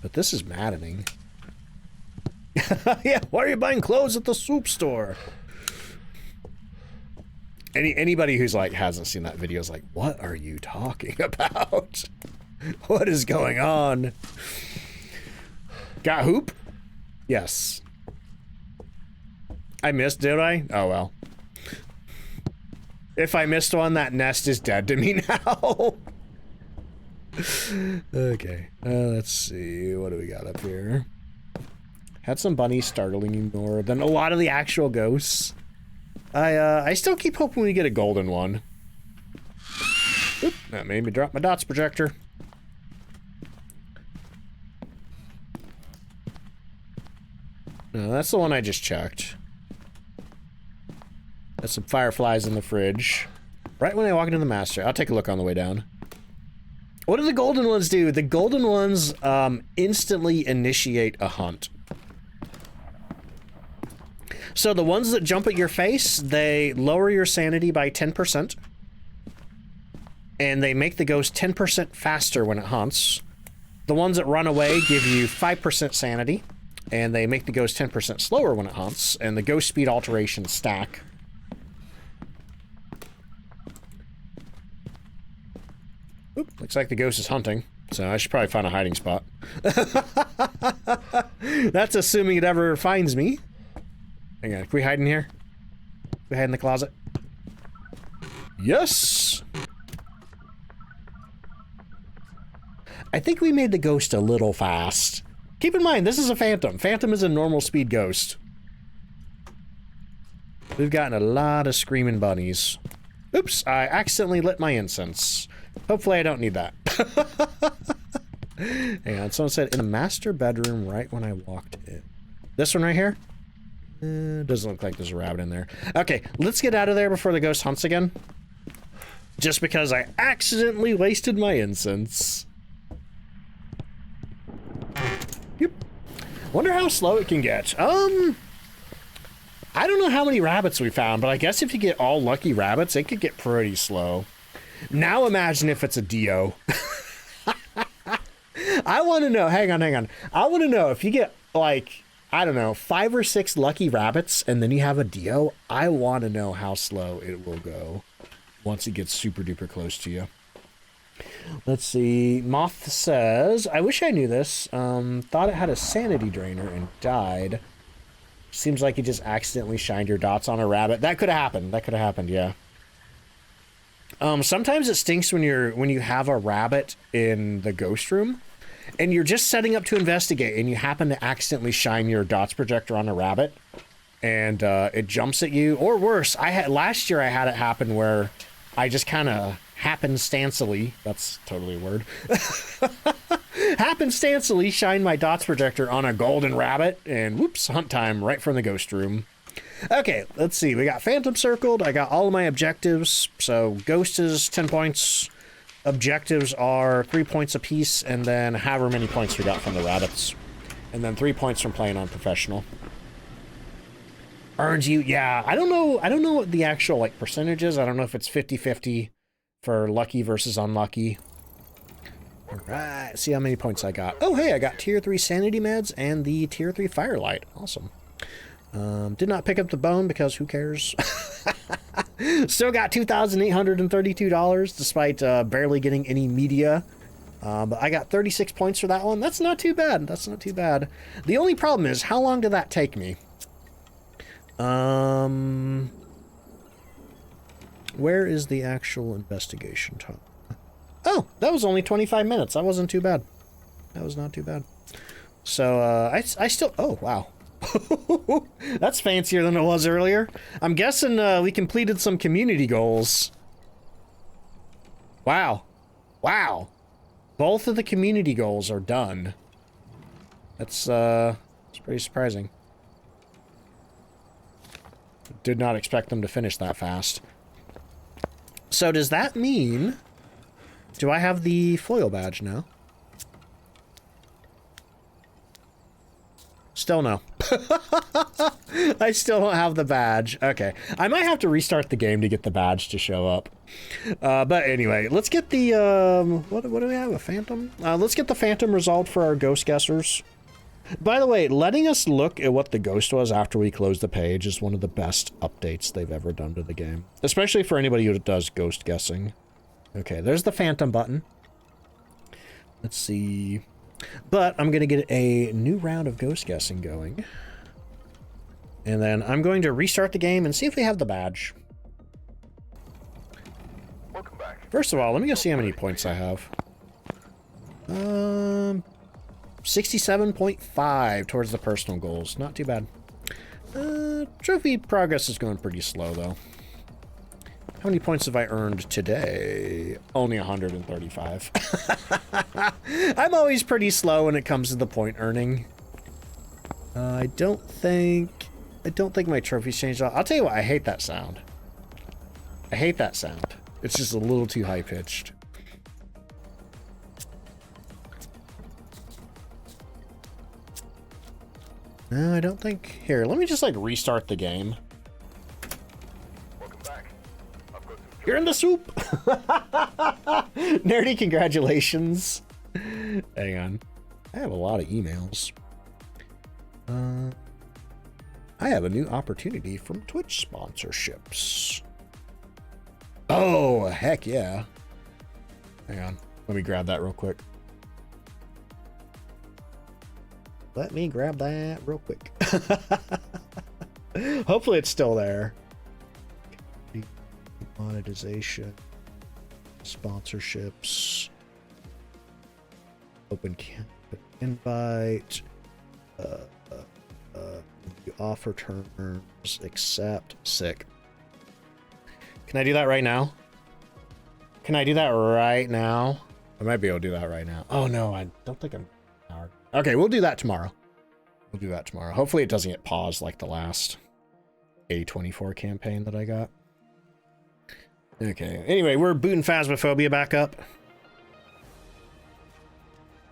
Speaker 1: But this is maddening. Yeah, why are you buying clothes at the soup store? Anybody who's like hasn't seen that video is like, what are you talking about? What is going on? Got hoop? Yes. I missed, did I? Oh well. If I missed one, that nest is dead to me now. Okay, let's see, what do we got up here? Had some bunnies startling me more than a lot of the actual ghosts. I still keep hoping we get a golden one. Oop, that made me drop my dots projector. No, that's the one I just checked. There's some fireflies in the fridge. Right when I walk into the master. I'll take a look on the way down. What do the golden ones do? The golden ones instantly initiate a hunt. So the ones that jump at your face, they lower your sanity by 10%. And they make the ghost 10% faster when it hunts. The ones that run away give you 5% sanity. And they make the ghost 10% slower when it hunts. And the ghost speed alterations stack. Oop, looks like the ghost is hunting, so I should probably find a hiding spot. That's assuming it ever finds me. Hang on, can we hide in here? Can we hide in the closet? Yes! I think we made the ghost a little fast. Keep in mind, this is a phantom. Phantom is a normal speed ghost. We've gotten a lot of screaming bunnies. Oops, I accidentally lit my incense. Hopefully I don't need that. Hang on, someone said in the master bedroom right when I walked in. This one right here? Doesn't look like there's a rabbit in there. Okay, let's get out of there before the ghost hunts again. Just because I accidentally wasted my incense. Yep. Wonder how slow it can get. I don't know how many rabbits we found, but I guess if you get all lucky rabbits, it could get pretty slow. Now imagine if it's a Dio. I want to know, hang on. I want to know if you get like, I don't know, 5 or 6 lucky rabbits and then you have a Dio, I want to know how slow it will go once it gets super duper close to you. Let's see. Moth says, I wish I knew this. Thought it had a sanity drainer and died. Seems like you just accidentally shined your dots on a rabbit. That could have happened. That could have happened, yeah. Sometimes it stinks when you have a rabbit in the ghost room and you're just setting up to investigate and you happen to accidentally shine your dots projector on a rabbit and it jumps at you. Or worse, last year I had it happen where I just kind of happenstancely, that's totally a word, happenstancely shine my dots projector on a golden rabbit and whoops, hunt time right from the ghost room. Okay, let's see. We got Phantom circled. I got all of my objectives. So Ghost is 10 points. Objectives are 3 points apiece, and then however many points we got from the rabbits. And then 3 points from playing on professional. Earns you, yeah. I don't know what the actual like percentage is. I don't know if it's 50-50 for lucky versus unlucky. All right, see how many points I got. Oh, hey, I got tier 3 sanity meds and the tier 3 firelight. Awesome. Did not pick up the bone because who cares? Still got $2,832 despite barely getting any media. But I got 36 points for that one. That's not too bad. That's not too bad. The only problem is, how long did that take me? Where is the actual investigation time? Oh, that was only 25 minutes. That wasn't too bad. That was not too bad. So, I still... Oh, wow. That's fancier than it was earlier. I'm guessing we completed some community goals. Wow. Wow. Both of the community goals are done. That's it's pretty surprising. Did not expect them to finish that fast. So does that mean... Do I have the foil badge now? Still no. I still don't have the badge. Okay. I might have to restart the game to get the badge to show up. But anyway, let's get the, what do we have? A phantom? Let's get the phantom resolved for our ghost guessers. By the way, letting us look at what the ghost was after we close the page is one of the best updates they've ever done to the game. Especially for anybody who does ghost guessing. Okay, there's the phantom button. Let's see... But I'm going to get a new round of ghost guessing going. And then I'm going to restart the game and see if we have the badge.
Speaker 2: Welcome back.
Speaker 1: First of all, let me go see how many points I have. 67.5 towards the personal goals. Not too bad. Trophy progress is going pretty slow, though. How many points have I earned today? Only 135. I'm always pretty slow when it comes to the point earning. I don't think my trophies changed. I'll tell you what, I hate that sound. I hate that sound. It's just a little too high-pitched. No, I don't think... Here, let me just, like, restart the game. You're in the soup! Nerdy, congratulations. Hang on. I have a lot of emails. I have a new opportunity from Twitch sponsorships. Oh, heck yeah. Hang on. Let me grab that real quick. Let me grab that real quick. Hopefully it's still there. Monetization, sponsorships, open invite, offer terms, accept, sick. Can I do that right now? Can I do that right now? I might be able to do that right now. Oh no, I don't think I'm... Okay, we'll do that tomorrow. We'll do that tomorrow. Hopefully it doesn't get paused like the last A24 campaign that I got. Okay, anyway, we're booting Phasmophobia back up.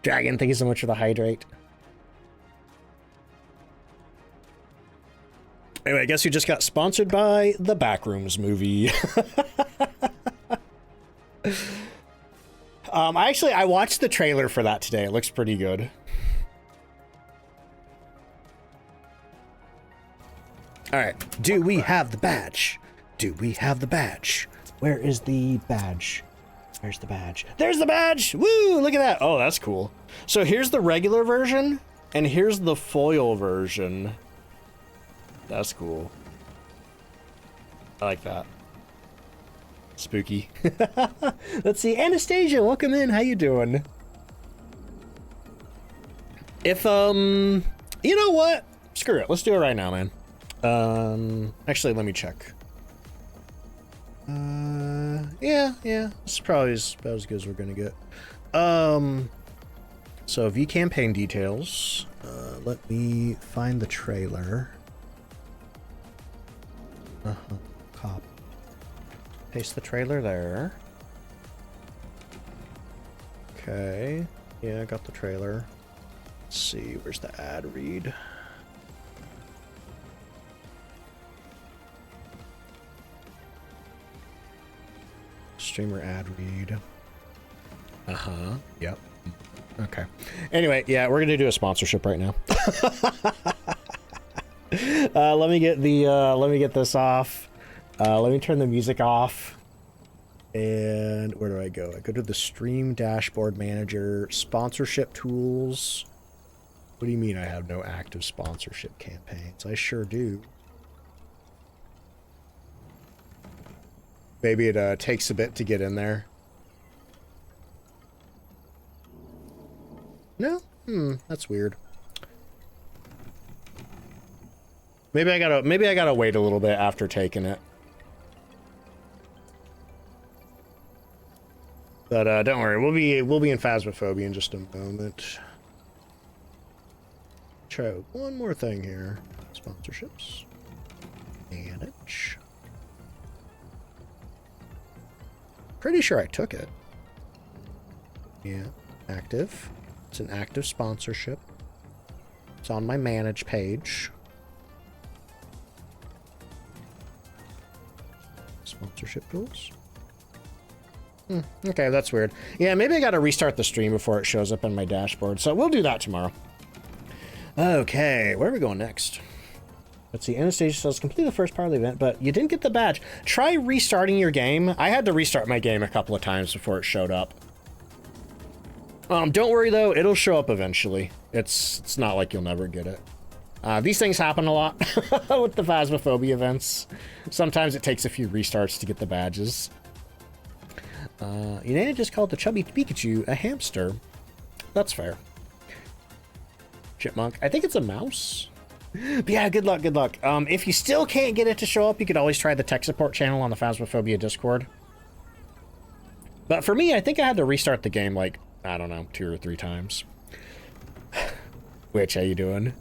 Speaker 1: Dragon, thank you so much for the hydrate. Anyway, I guess you just got sponsored by the Backrooms movie. I watched the trailer for that today. It looks pretty good. All right. Do we have the badge? Do we have the badge? Where is the badge? Where's the badge? There's the badge! Woo! Look at that. Oh, that's cool. So here's the regular version, and here's the foil version. That's cool. I like that. Spooky. Let's see. Anastasia, welcome in. How you doing? If, you know what? Screw it. Let's do it right now, man. Actually, let me check. Yeah. This is probably about as good as we're gonna get. So view campaign details. Let me find the trailer. Cop. Paste the trailer there. Okay. Yeah, I got the trailer. Let's see, where's the ad read? Streamer ad read. Yep. Okay. Anyway, yeah, we're gonna do a sponsorship right now. Let me get this off. Let me turn the music off. And where do I go? I go to the stream dashboard manager, sponsorship tools. What do you mean I have no active sponsorship campaigns? I sure do. Maybe it takes a bit to get in there. No? That's weird. Maybe I gotta wait a little bit after taking it. But don't worry, we'll be in Phasmophobia in just a moment. Try one more thing here. Sponsorships. Manage. Pretty sure I took it. Yeah, active. It's an active sponsorship. It's on my manage page. Sponsorship tools. Okay, that's weird. Yeah, maybe I gotta restart the stream before it shows up on my dashboard. So we'll do that tomorrow. Okay, where are we going next? Let's see, Anastasia says, complete the first part of the event, but you didn't get the badge. Try restarting your game. I had to restart my game a couple of times before it showed up. Don't worry though, it'll show up eventually. It's not like you'll never get it. These things happen a lot with the Phasmophobia events. Sometimes it takes a few restarts to get the badges. Unana just called the chubby Pikachu a hamster. That's fair. Chipmunk. I think it's a mouse. But yeah, good luck, good luck. If you still can't get it to show up, you could always try the tech support channel on the Phasmophobia Discord. But for me, I think I had to restart the game like, I don't know, 2 or 3 times. Which, how you doing?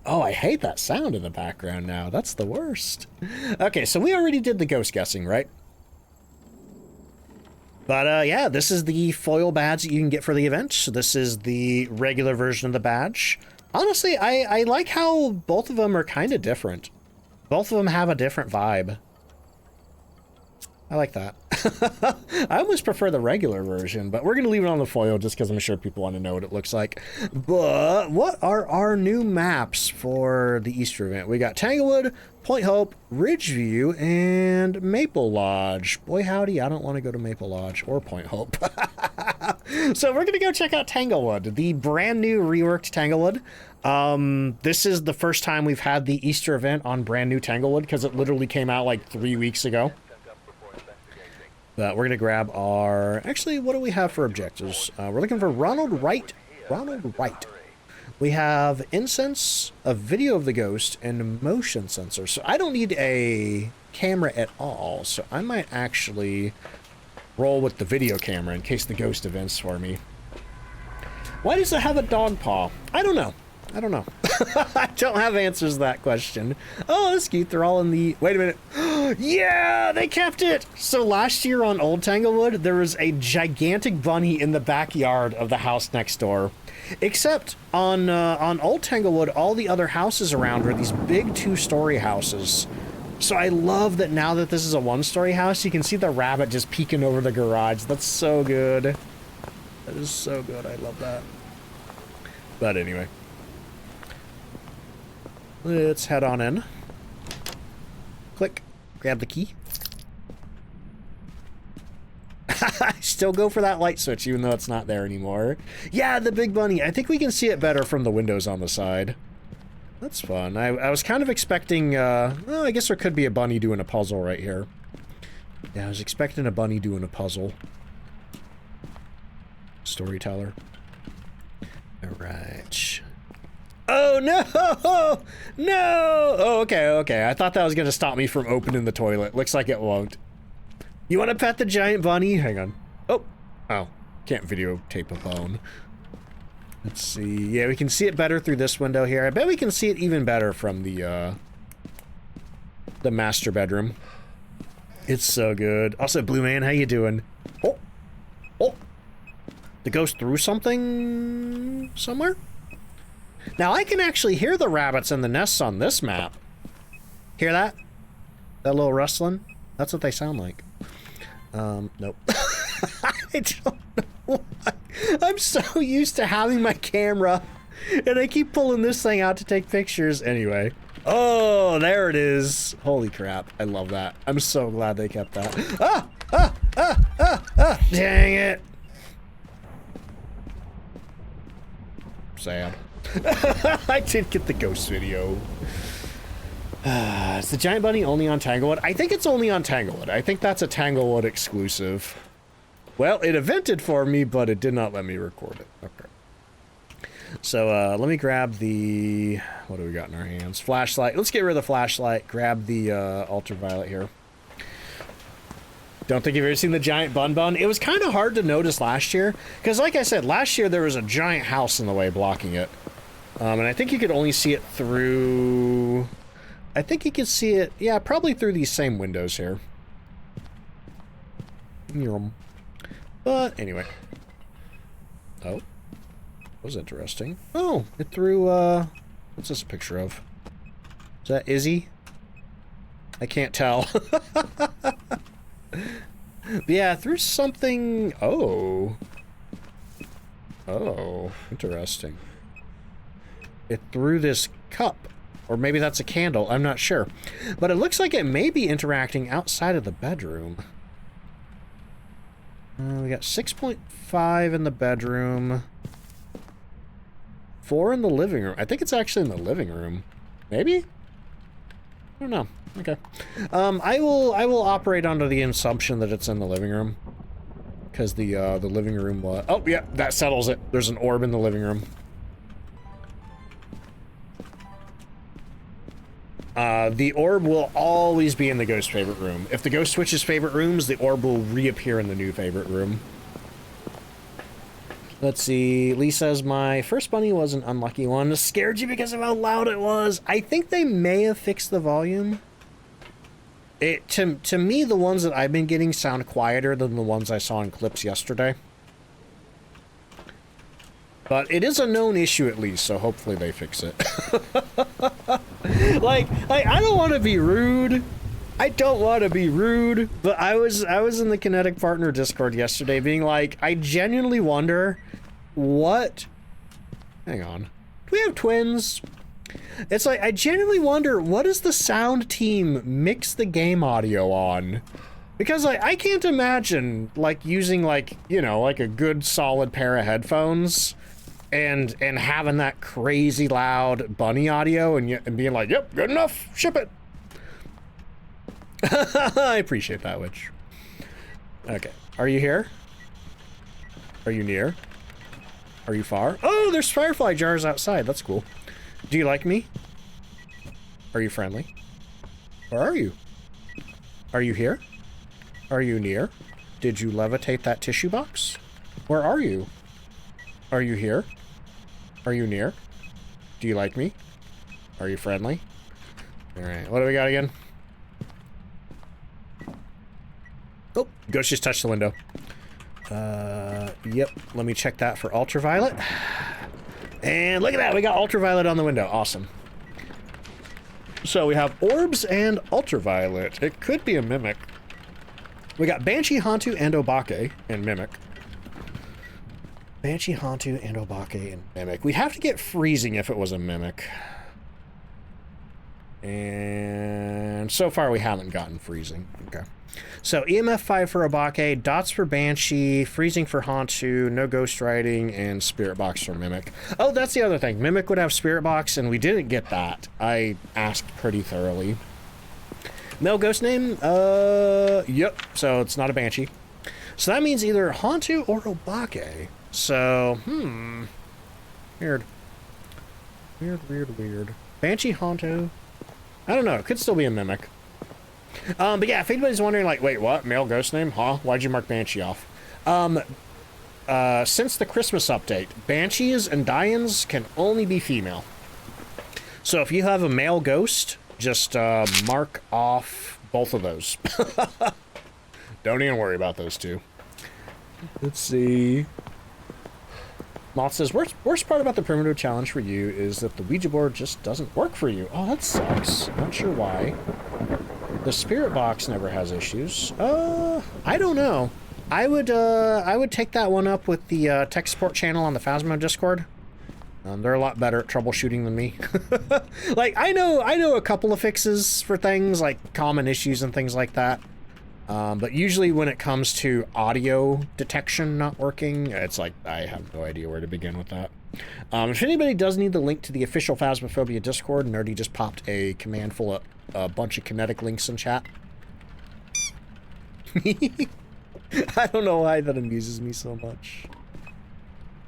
Speaker 1: Oh, I hate that sound in the background now. That's the worst. Okay, so we already did the ghost guessing, right? But yeah, this is the foil badge that you can get for the event. So this is the regular version of the badge. Honestly, I like how both of them are kind of different. Both of them have a different vibe. I like that. I almost prefer the regular version, but we're going to leave it on the foil just because I'm sure people want to know what it looks like. But what are our new maps for the Easter event? We got Tanglewood, Point Hope, Ridgeview, and Maple Lodge. Boy, howdy, I don't want to go to Maple Lodge or Point Hope. So we're going to go check out Tanglewood, the brand new reworked Tanglewood. This is the first time we've had the Easter event on brand new Tanglewood because it literally came out like 3 weeks ago. But we're going to grab our... Actually, what do we have for objectives? We're looking for Ronald Wright. Ronald Wright. We have incense, a video of the ghost, and motion sensor. So I don't need a camera at all. So I might actually roll with the video camera in case the ghost events for me. Why does it have a dog paw? I don't know. I don't know. I don't have answers to that question. Oh, that's cute. They're all in the... Wait a minute. Yeah, they kept it. So last year on Old Tanglewood, there was a gigantic bunny in the backyard of the house next door. Except on Old Tanglewood, all the other houses around were these big 2-story houses. So I love that now that this is a one-story house, you can see the rabbit just peeking over the garage. That's so good. That is so good. I love that. But anyway. Let's head on in. Click. Grab the key. I still go for that light switch even though it's not there anymore. Yeah, the big bunny. I think we can see it better from the windows on the side. That's fun. I was kind of expecting, well, I guess there could be a bunny doing a puzzle right here. Yeah, I was expecting a bunny doing a puzzle. Storyteller. Alright. Oh, no! No! Oh, okay, okay. I thought that was gonna stop me from opening the toilet. Looks like it won't. You want to pet the giant bunny? Hang on. Oh. Oh. Can't videotape a bone. Let's see. Yeah, we can see it better through this window here. I bet we can see it even better from the master bedroom. It's so good. Also, Blue Man, how you doing? Oh. Oh. The ghost threw something somewhere? Now, I can actually hear the rabbits in the nests on this map. Hear that? That little rustling? That's what they sound like. Nope. I don't know why. I'm so used to having my camera, and I keep pulling this thing out to take pictures. Anyway. Oh, there it is. Holy crap. I love that. I'm so glad they kept that. Ah! Ah! Ah! Ah! Ah! Dang it. Sad. I did get the ghost video. Is the giant bunny only on Tanglewood? I think it's only on Tanglewood. I think that's a Tanglewood exclusive. Well, it evented for me, but it did not let me record it. Okay. So, let me grab the... What do we got in our hands? Flashlight. Let's get rid of the flashlight. Grab the ultraviolet here. Don't think you've ever seen the giant bun bun. It was kind of hard to notice last year. Because like I said, last year there was a giant house in the way blocking it. And I think you could only see it through... I think you can see it, yeah, probably through these same windows here. But anyway. Oh. That was interesting. Oh, it threw, what's this a picture of? Is that Izzy? I can't tell. Yeah, threw something, oh. Oh, interesting. It threw this cup. Or maybe that's a candle, I'm not sure. But it looks like it may be interacting outside of the bedroom. We got 6.5 in the bedroom. 4 in the living room. I think it's actually in the living room. Maybe? I don't know. Okay. I will operate under the assumption that it's in the living room. Because the living room was... Oh, yeah, that settles it. There's an orb in the living room. The orb will always be in the ghost favorite room. If the ghost switches favorite rooms, the orb will reappear in the new favorite room. Let's see. Lee says, my first bunny was an unlucky one. It scared you because of how loud it was. I think they may have fixed the volume. To me, the ones that I've been getting sound quieter than the ones I saw in clips yesterday. But it is a known issue at least, so hopefully they fix it. like, I don't want to be rude. I don't want to be rude, but I was in the Kinetic Partner Discord yesterday being like, I genuinely wonder what... Hang on. Do we have twins? It's like, I genuinely wonder, what does the sound team mix the game audio on? Because, like, I can't imagine, like, using, like, you know, like a good solid pair of headphones... And having that crazy loud bunny audio and being like, yep, good enough, ship it. I appreciate that, Witch. Okay, are you here? Are you near? Are you far? Oh, there's firefly jars outside, that's cool. Do you like me? Are you friendly? Where are you? Are you here? Are you near? Did you levitate that tissue box? Where are you? Are you here? Are you near? Do you like me? Are you friendly? Alright, what do we got again? Oh, Ghost just touched the window. Yep, let me check that for ultraviolet. And look at that, we got ultraviolet on the window, awesome. So we have orbs and ultraviolet. It could be a mimic. We got Banshee, Hantu, and Obake and mimic. Banshee, Hantu, and Obake and mimic. We'd have to get freezing if it was a mimic. And so far we haven't gotten freezing. Okay. So EMF 5 for Obake, dots for Banshee, freezing for Hantu, no ghost riding, and Spirit Box for Mimic. Oh, that's the other thing. Mimic would have Spirit Box, and we didn't get that. I asked pretty thoroughly. Male ghost name? Yep. So it's not a Banshee. So that means either Hantu or Obake. So, Weird. Weird. Banshee, Hantu. I don't know. It could still be a Mimic. But yeah, if anybody's wondering, like, wait, what? Male ghost name? Huh? Why'd you mark Banshee off? Since the Christmas update, Banshees and Dians can only be female. So if you have a male ghost, just mark off both of those. Don't even worry about those two. Let's see. Moth says, worst part about the primitive challenge for you is that the Ouija board just doesn't work for you. Oh, that sucks. Not sure why. The spirit box never has issues. I don't know. I would take that one up with the tech support channel on the Phasmo Discord. They're a lot better at troubleshooting than me. Like, I know a couple of fixes for things like common issues and things like that. But usually when it comes to audio detection not working, it's like, I have no idea where to begin with that. If anybody does need the link to the official Phasmophobia Discord, Nerdy just popped a command full of a bunch of kinetic links in chat. I don't know why that amuses me so much.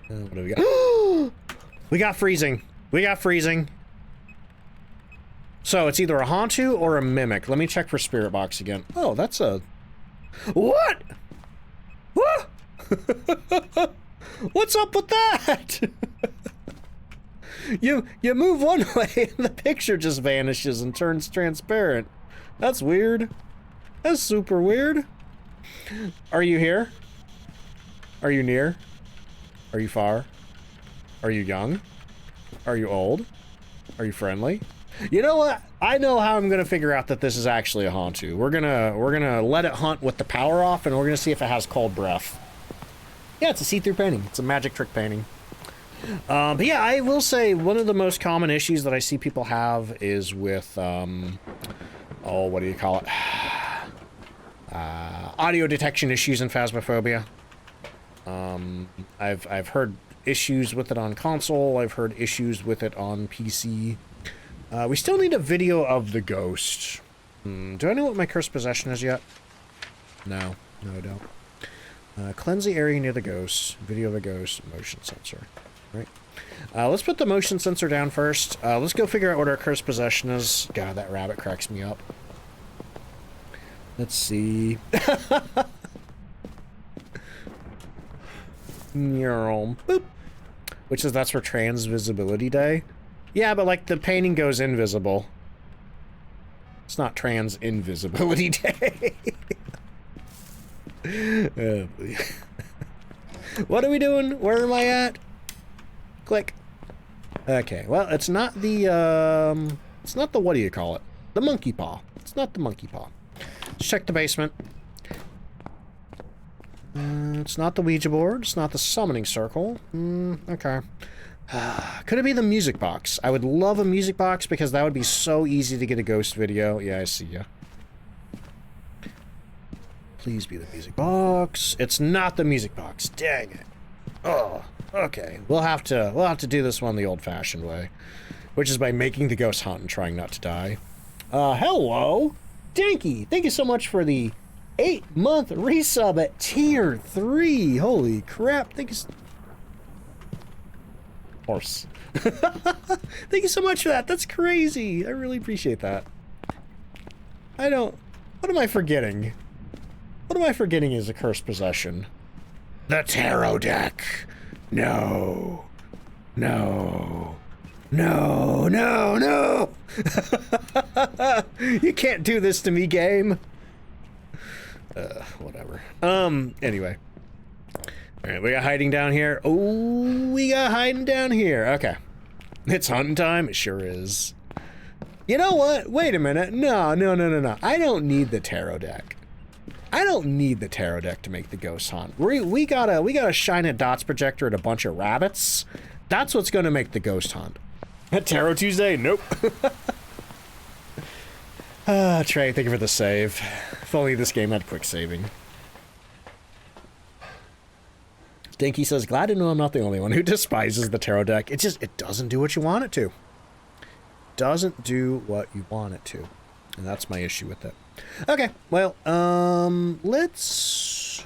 Speaker 1: What do we got? We got freezing. We got freezing. So it's either a Hantu or a Mimic. Let me check for Spirit Box again. Oh, that's a... What? What? What's up with that? You move one way and the picture just vanishes and turns transparent. That's weird. That's super weird. Are you here? Are you near? Are you far? Are you young? Are you old? Are you friendly? You know what? I know how I'm gonna figure out that this is actually a Hantu. We're gonna let it hunt with the power off, and we're gonna see if it has cold breath. Yeah, it's a see-through painting. It's a magic trick painting. But yeah, I will say one of the most common issues that I see people have is with, oh, what do you call it? Audio detection issues in Phasmophobia. I've heard issues with it on console. I've heard issues with it on PC. We still need a video of the ghost. Do I know what my cursed possession is yet? No, I don't. Cleanse the area near the ghost. Video of the ghost. Motion sensor. Right. Let's put the motion sensor down first. Let's go figure out what our cursed possession is. God, that rabbit cracks me up. Let's see. Boop. Which says that's for Trans Visibility Day. Yeah, but like the painting goes invisible. It's not Trans Invisibility Day. Oh, what are we doing? Where am I at? Click. Okay, well, it's not the what do you call it? The monkey paw. It's not the monkey paw. Let's check the basement. It's not the Ouija board. It's not the summoning circle. Okay. Could it be the music box? I would love a music box because that would be so easy to get a ghost video. Yeah, I see ya. Please be the music box. It's not the music box. Dang it. Oh, okay. We'll have to do this one the old-fashioned way, which is by making the ghost hunt and trying not to die. Hello, Dinky. Thank you so much for the 8-month resub at tier 3. Holy crap! Thank you. Horse. Thank you so much for that. That's crazy. I really appreciate that. What am I forgetting? What am I forgetting is a cursed possession? The tarot deck. No. No. No, no, no. You can't do this to me, game. Whatever. Anyway. Alright, we got hiding down here. Oh, we got hiding down here. Okay. It's hunting time. It sure is. You know what? Wait a minute. No, no, no, no, no. I don't need the tarot deck. I don't need the tarot deck to make the ghost hunt. We gotta shine a dots projector at a bunch of rabbits. That's what's gonna make the ghost hunt. Tarot Tuesday? Nope. Trey, thank you for the save. If only this game had quick saving. Dinky says, glad to know I'm not the only one who despises the tarot deck. It doesn't do what you want it to. Doesn't do what you want it to. And that's my issue with it. Okay, well, let's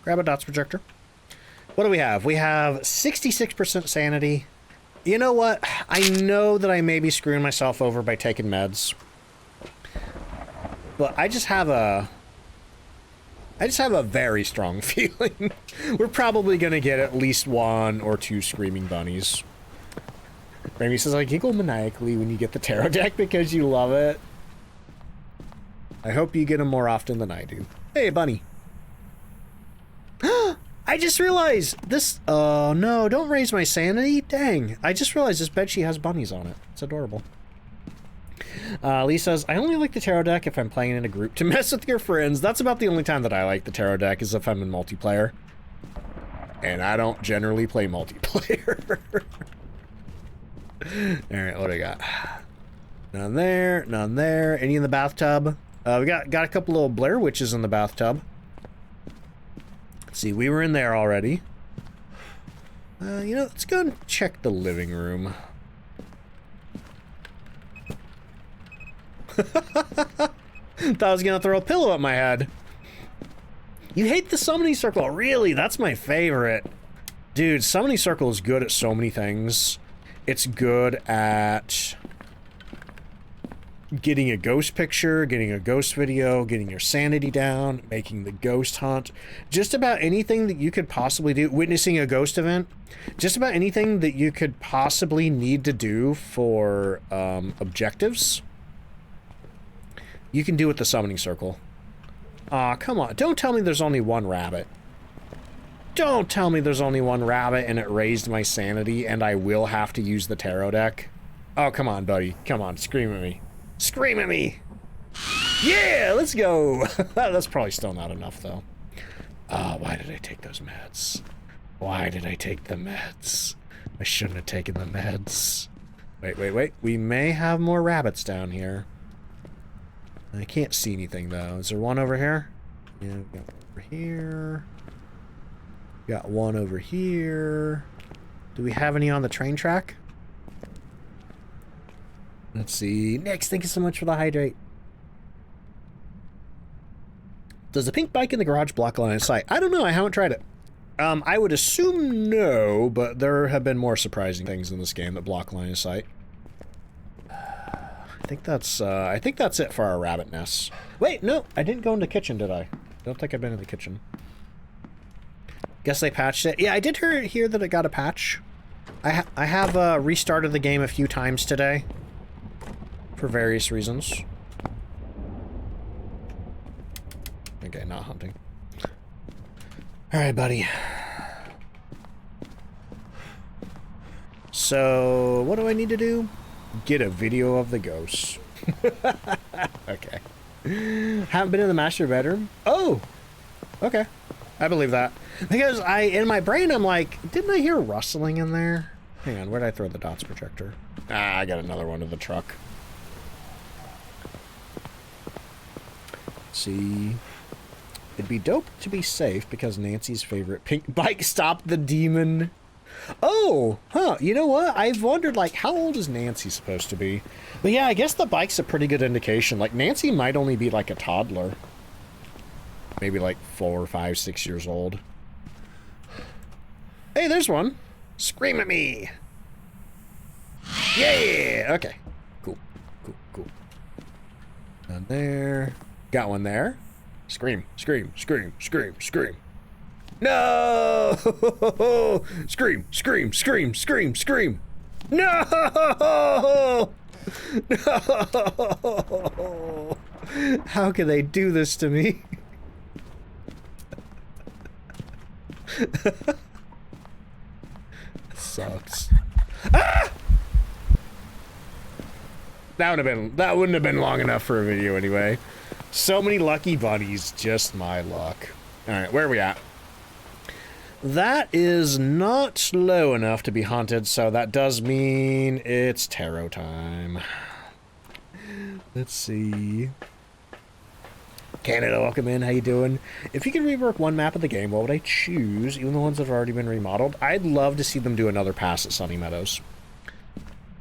Speaker 1: grab a dots projector. What do we have? We have 66% sanity. You know what? I know that I may be screwing myself over by taking meds. But I just have a very strong feeling we're probably going to get at least 1 or 2 screaming bunnies. Remy says, I giggle maniacally when you get the tarot deck because you love it. I hope you get them more often than I do. Hey, bunny. I just realized this... Oh, no, don't raise my sanity. Dang. I just realized this bedsheet has bunnies on it. It's adorable. Lee says, I only like the tarot deck if I'm playing in a group to mess with your friends. That's about the only time that I like the tarot deck is if I'm in multiplayer. And I don't generally play multiplayer. Alright, what do I got? None there, none there. Any in the bathtub? We got a couple little Blair Witches in the bathtub. Let's see, we were in there already. You know, let's go and check the living room. Thought I was gonna throw a pillow at my head. You hate the summoning circle? Really? That's my favorite. Dude, summoning circle is good at so many things. It's good at getting a ghost picture, getting a ghost video, getting your sanity down, making the ghost hunt. Just about anything that you could possibly do. Witnessing a ghost event. Just about anything that you could possibly need to do for objectives. You can do with the summoning circle. Aw, come on. Don't tell me there's only one rabbit. Don't tell me there's only one rabbit and it raised my sanity and I will have to use the tarot deck. Oh, come on, buddy. Come on, scream at me. Scream at me! Yeah, let's go! That's probably still not enough, though. Why did I take those meds? Why did I take the meds? I shouldn't have taken the meds. Wait, wait, wait. We may have more rabbits down here. I can't see anything, though. Is there one over here? Yeah, we got one over here. Got one over here. Do we have any on the train track? Let's see. Next, thank you so much for the hydrate. Does the pink bike in the garage block line of sight? I don't know. I haven't tried it. I would assume no, but there have been more surprising things in this game that block line of sight. I think that's it for our rabbit nests. Wait, no, I didn't go in the kitchen, did I? Don't think I've been in the kitchen. Guess they patched it. Yeah, I did hear that it got a patch. I have restarted the game a few times today. For various reasons. Okay, not hunting. Alright, buddy. So, what do I need to do? Get a video of the ghosts. Okay. Haven't been in the master bedroom? Oh! Okay. I believe that. Because in my brain, I'm like, didn't I hear rustling in there? Hang on, where'd I throw the dots projector? Ah, I got another one in the truck. See, it'd be dope to be safe because Nancy's favorite pink bike stopped the demon. Oh, huh, you know what? I've wondered, like, how old is Nancy supposed to be? But yeah, I guess the bike's a pretty good indication. Like, Nancy might only be like a toddler. Maybe like 4, 5, 6 years old. Hey, there's one. Scream at me. Yeah, okay. Cool, cool, cool. Down there. Got one there. Scream, scream, scream, scream, scream. No! Scream, scream, scream, scream, scream. No! No! How can they do this to me? Sucks. Ah! That wouldn't have been long enough for a video anyway. So many lucky bunnies, just my luck. All right, where are we at? That is not low enough to be haunted, so that does mean it's tarot time. Let's see. Canada, welcome in. How you doing? If you could rework one map of the game, what would I choose? Even the ones that have already been remodeled? I'd love to see them do another pass at Sunny Meadows.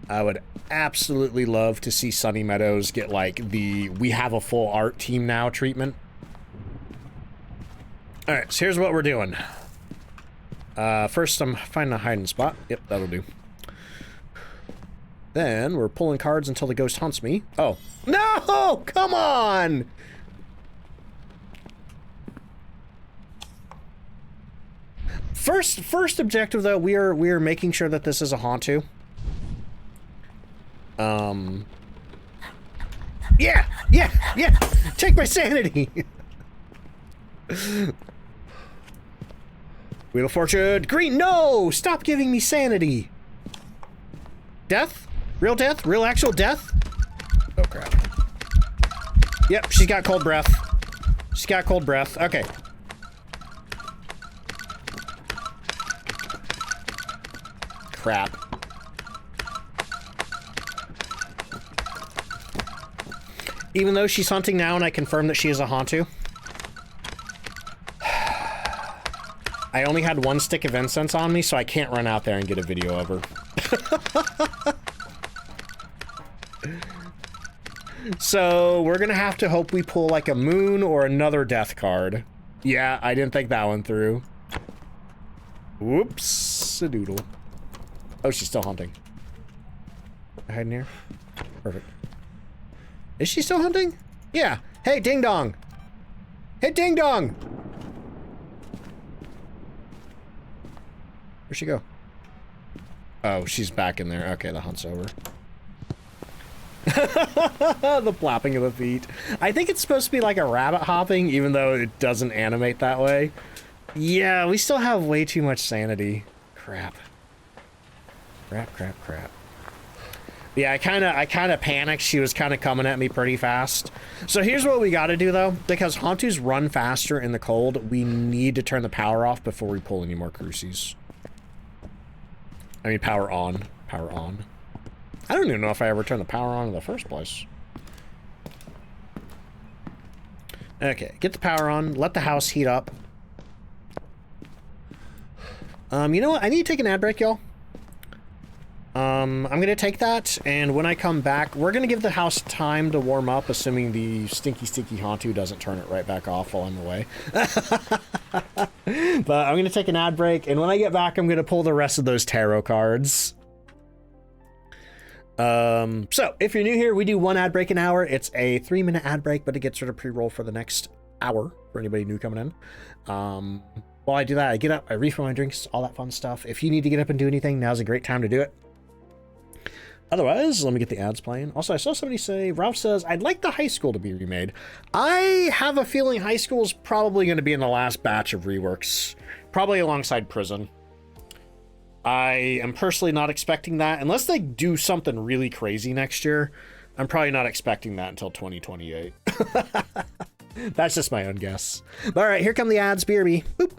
Speaker 1: I would absolutely love to see Sunny Meadows get, like, the we have a full art team now treatment. Alright, so here's what we're doing. First, I'm finding a hiding spot. Yep, that'll do. Then, we're pulling cards until the ghost hunts me. Oh. No! Come on! First objective, though, we are making sure that this is a Hauntu. Yeah! Take my sanity! Wheel of Fortune! Green! No! Stop giving me sanity! Death? Real death? Real actual death? Oh, crap. Yep, she's got cold breath. She's got cold breath. Okay. Crap. Even though she's hunting now and I confirm that she is a Hauntu. I only had one stick of incense on me, so I can't run out there and get a video of her. So, we're gonna have to hope we pull like a moon or another death card. Yeah, I didn't think that one through. Whoops, a doodle. Oh, she's still hunting. Hiding here? Perfect. Is she still hunting? Yeah. Hey, ding dong. Hey, ding dong. Where'd she go? Oh, she's back in there. Okay, the hunt's over. The flapping of the feet. I think it's supposed to be like a rabbit hopping, even though it doesn't animate that way. Yeah, we still have way too much sanity. Crap. Crap. Yeah, I kind of panicked. She was kind of coming at me pretty fast. So here's what we got to do, though. Because Hauntus run faster in the cold, we need to turn the power off before we pull any more crucies. I mean, power on. Power on. I don't even know if I ever turned the power on in the first place. Okay, get the power on. Let the house heat up. You know what? I need to take an ad break, y'all. I'm gonna take that, and when I come back, we're gonna give the house time to warm up, assuming the stinky Hauntu doesn't turn it right back off while I'm away. But I'm gonna take an ad break, and when I get back, I'm gonna pull the rest of those tarot cards. So, if you're new here, we do one ad break an hour. It's a 3-minute ad break, but it gets rid of pre-roll for the next hour for anybody new coming in. While I do that, I get up, I refill my drinks, all that fun stuff. If you need to get up and do anything, now's a great time to do it. Otherwise, let me get the ads playing. Also, I saw somebody say, Ralph says, I'd like the high school to be remade. I have a feeling high school is probably going to be in the last batch of reworks. Probably alongside prison. I am personally not expecting that. Unless they do something really crazy next year, I'm probably not expecting that until 2028. That's just my own guess. All right, here come the ads. BRB. Boop.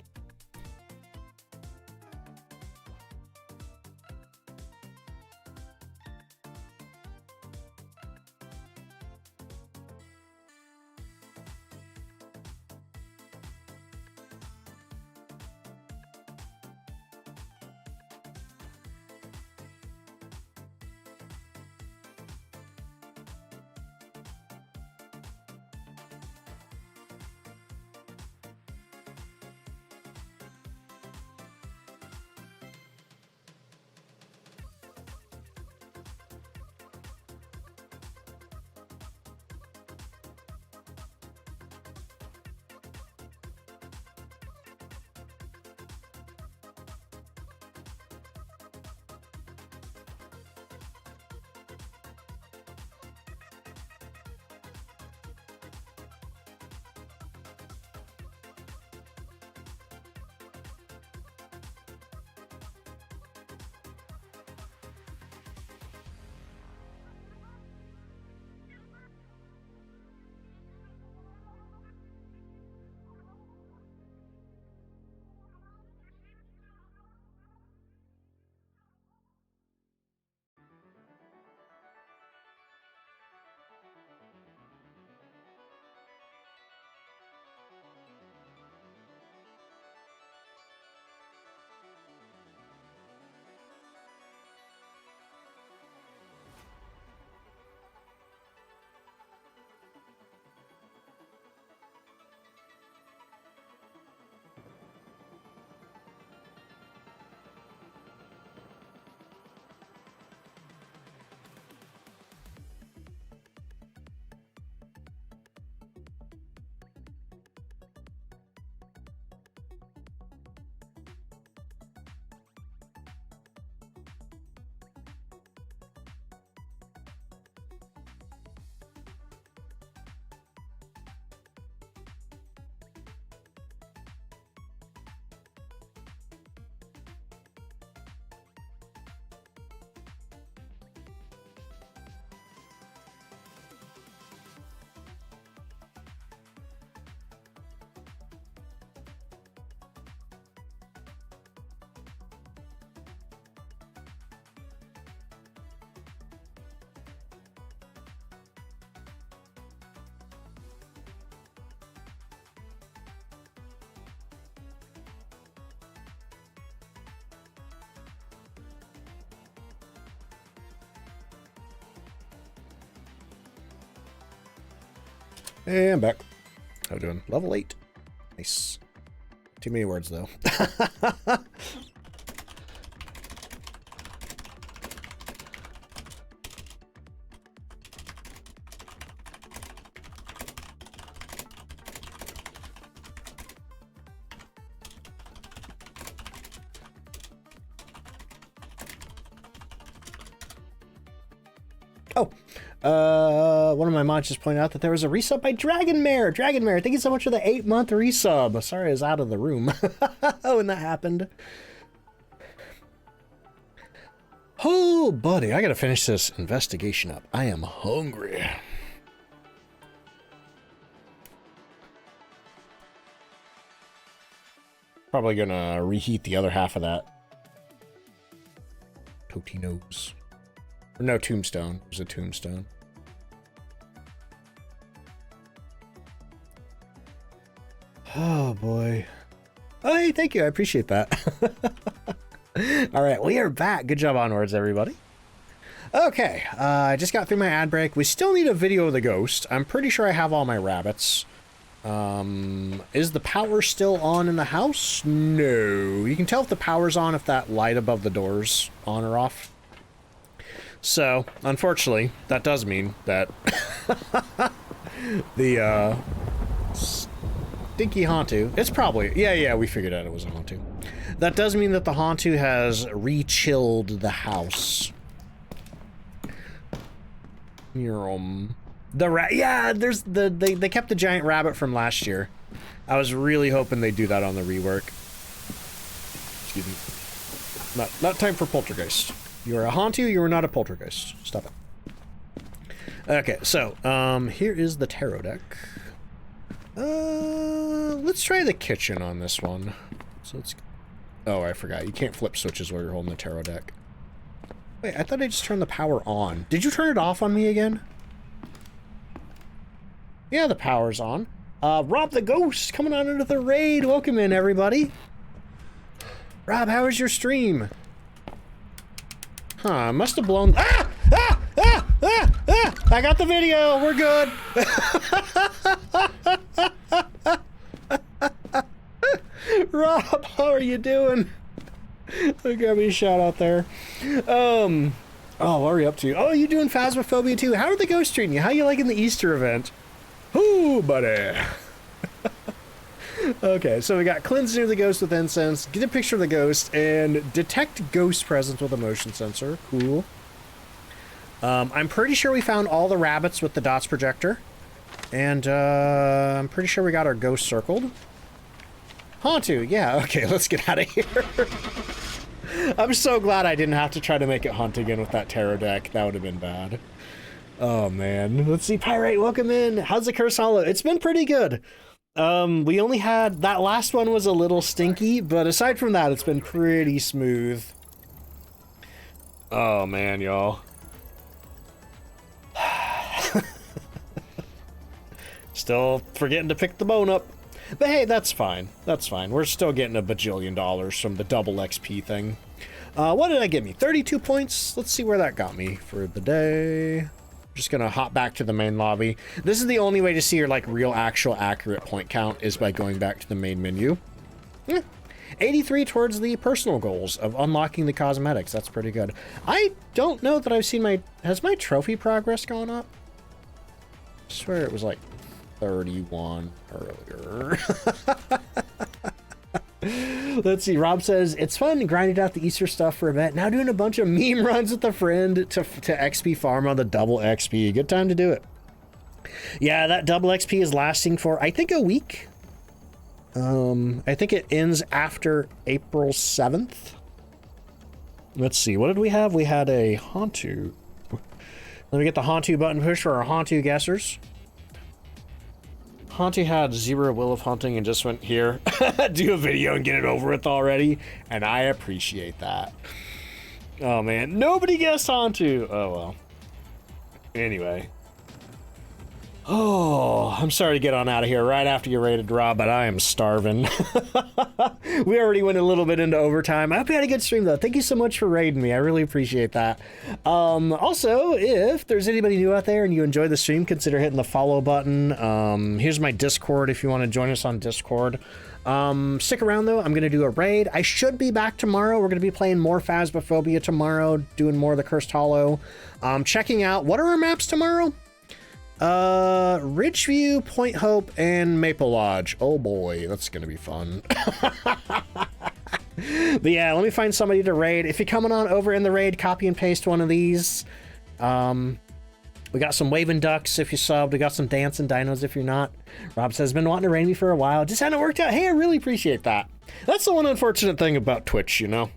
Speaker 1: And I'm back. How we doing? Level 8. Nice. Too many words, though. One of my mods just pointed out that there was a resub by Dragonmare. Dragonmare, thank you so much for the 8-month resub. Sorry I was out of the room when that happened. Oh, buddy, I gotta finish this investigation up. I am hungry. Probably gonna reheat the other half of that. Totino's. No, tombstone. There's a tombstone. Oh, boy. Oh, hey, thank you. I appreciate that. All right, we are back. Good job onwards, everybody. Okay, I just got through my ad break. We still need a video of the ghost. I'm pretty sure I have all my rabbits. Is the power still on in the house? No. You can tell if the power's on if that light above the door's on or off. So, unfortunately, that does mean that the stinky Hantu, it's probably, yeah, we figured out it was a Hantu. That does mean that the Hantu has re-chilled the house. Yeah, there's they kept the giant rabbit from last year. I was really hoping they'd do that on the rework. Excuse me. Not time for poltergeist. You are a Hantu, you are not a poltergeist. Stop it. Okay, so, here is the tarot deck. Let's try the kitchen on this one. So let's... Oh, I forgot. You can't flip switches while you're holding the tarot deck. Wait, I thought I just turned the power on. Did you turn it off on me again? Yeah, the power's on. Rob the Ghost coming on into the raid. Welcome in, everybody. Rob, how was your stream? Huh, I must have blown... Ah! Ah! Ah! Ah! Ah! I got the video. We're good. Rob, how are you doing? Got me a shout out there. Oh, what are we up to? Oh, you doing Phasmophobia too? How are the ghosts treating you? How you liking the Easter event? Ooh, buddy. Okay, so we got cleanse near the ghost with incense, get a picture of the ghost, and detect ghost presence with a motion sensor. Cool. I'm pretty sure we found all the rabbits with the dots projector. And I'm pretty sure we got our ghost circled. Hantu, yeah, okay, let's get out of here. I'm so glad I didn't have to try to make it hunt again with that tarot deck. That would have been bad. Oh, man. Let's see, Pyrite, welcome in. How's the Curse Hollow? It's been pretty good. We only had... That last one was a little stinky, but aside from that, it's been pretty smooth. Oh, man, y'all. Still forgetting to pick the bone up. But hey, that's fine. That's fine. We're still getting a bajillion dollars from the double XP thing. What did I get me? 32 points. Let's see where that got me for the day. Just gonna hop back to the main lobby. This is the only way to see your like real actual accurate point count is by going back to the main menu. 83 towards the personal goals of unlocking the cosmetics. That's pretty good. I don't know that I've seen my... Has my trophy progress gone up? I swear it was like 31 earlier. Let's see. Rob says, it's fun grinding out the Easter stuff for a bit. Now doing a bunch of meme runs with a friend to XP farm on the double XP. Good time to do it. Yeah, that double XP is lasting for, I think, a week. I think it ends after April 7th. Let's see. What did we have? We had a Hantu. Let me get the Hantu button push for our Hantu guessers. Hantu had 0 will of hunting and just went here, do a video and get it over with already, and I appreciate that. Oh man, nobody guessed Hantu. Oh well. Anyway. Oh, I'm sorry to get on out of here right after you raided Rob, but I am starving. We already went a little bit into overtime. I hope you had a good stream, though. Thank you so much for raiding me. I really appreciate that. Also, if there's anybody new out there and you enjoy the stream, consider hitting the follow button. Here's my Discord if you want to join us on Discord. Stick around, though. I'm going to do a raid. I should be back tomorrow. We're going to be playing more Phasmophobia tomorrow, doing more of the Cursed Hollow. Checking out, what are our maps tomorrow? Ridgeview, Point Hope, and Maple Lodge. Oh boy, that's gonna be fun. But yeah, let me find somebody to raid. If you're coming on over in the raid, copy and paste one of these. We got some waving ducks if you subbed. We got some dancing dinos if you're not. Rob says, been wanting to raid me for a while. Just hadn't worked out. Hey, I really appreciate that. That's the one unfortunate thing about Twitch, you know?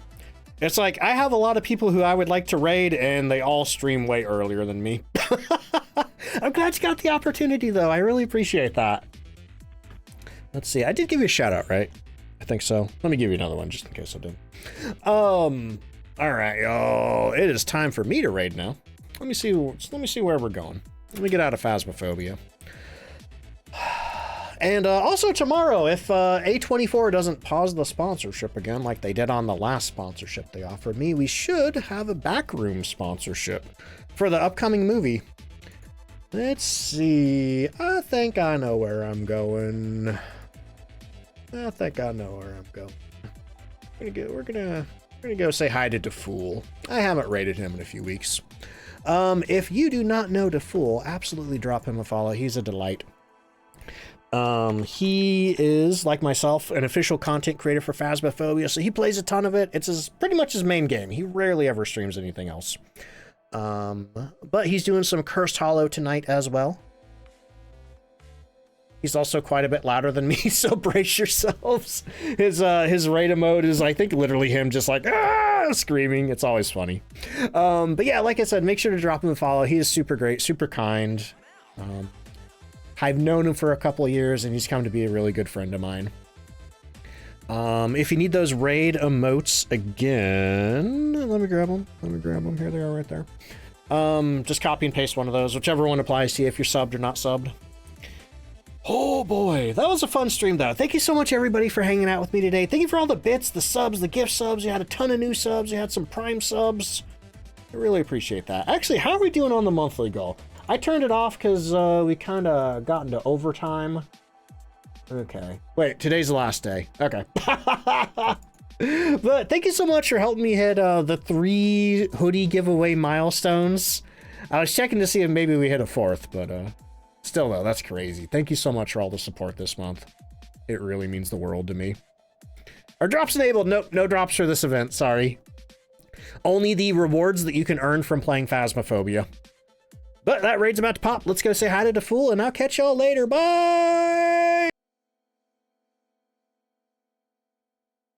Speaker 1: It's like, I have a lot of people who I would like to raid, and they all stream way earlier than me. I'm glad you got the opportunity, though. I really appreciate that. Let's see. I did give you a shout out, right? I think so. Let me give you another one just in case I did. All right, y'all. It is time for me to raid now. Let me see where we're going. Let me get out of Phasmophobia. And also tomorrow, if A24 doesn't pause the sponsorship again like they did on the last sponsorship they offered me, we should have a backroom sponsorship for the upcoming movie. Let's see. I think I know where I'm going. We're gonna go say hi to DeFool. I haven't rated him in a few weeks. If you do not know DeFool, absolutely drop him a follow. He's a delight. He is, like myself, an official content creator for Phasmophobia, so he plays a ton of it. It's pretty much his main game. He rarely ever streams anything else. But he's doing some Cursed Hollow tonight as well. He's also quite a bit louder than me, so brace yourselves. His raid mode is, I think, literally him just like, screaming. It's always funny. But yeah, like I said, make sure to drop him a follow. He is super great, super kind. I've known him for a couple of years, and he's come to be a really good friend of mine. If you need those raid emotes again, let me grab them. Here they are right there. Just copy and paste one of those, whichever one applies to you if you're subbed or not subbed. Oh boy, that was a fun stream though. Thank you so much everybody for hanging out with me today. Thank you for all the bits, the subs, the gift subs. You had a ton of new subs. You had some prime subs. I really appreciate that. Actually, how are we doing on the monthly goal? I turned it off because we kind of got into overtime. Okay. Wait, today's the last day. Okay. But thank you so much for helping me hit the 3 hoodie giveaway milestones. I was checking to see if maybe we hit a 4th, but still though, that's crazy. Thank you so much for all the support this month. It really means the world to me. Are drops enabled? Nope, no drops for this event, sorry. Only the rewards that you can earn from playing Phasmophobia. But that raid's about to pop. Let's go say hi to DeFool, and I'll catch y'all later. Bye!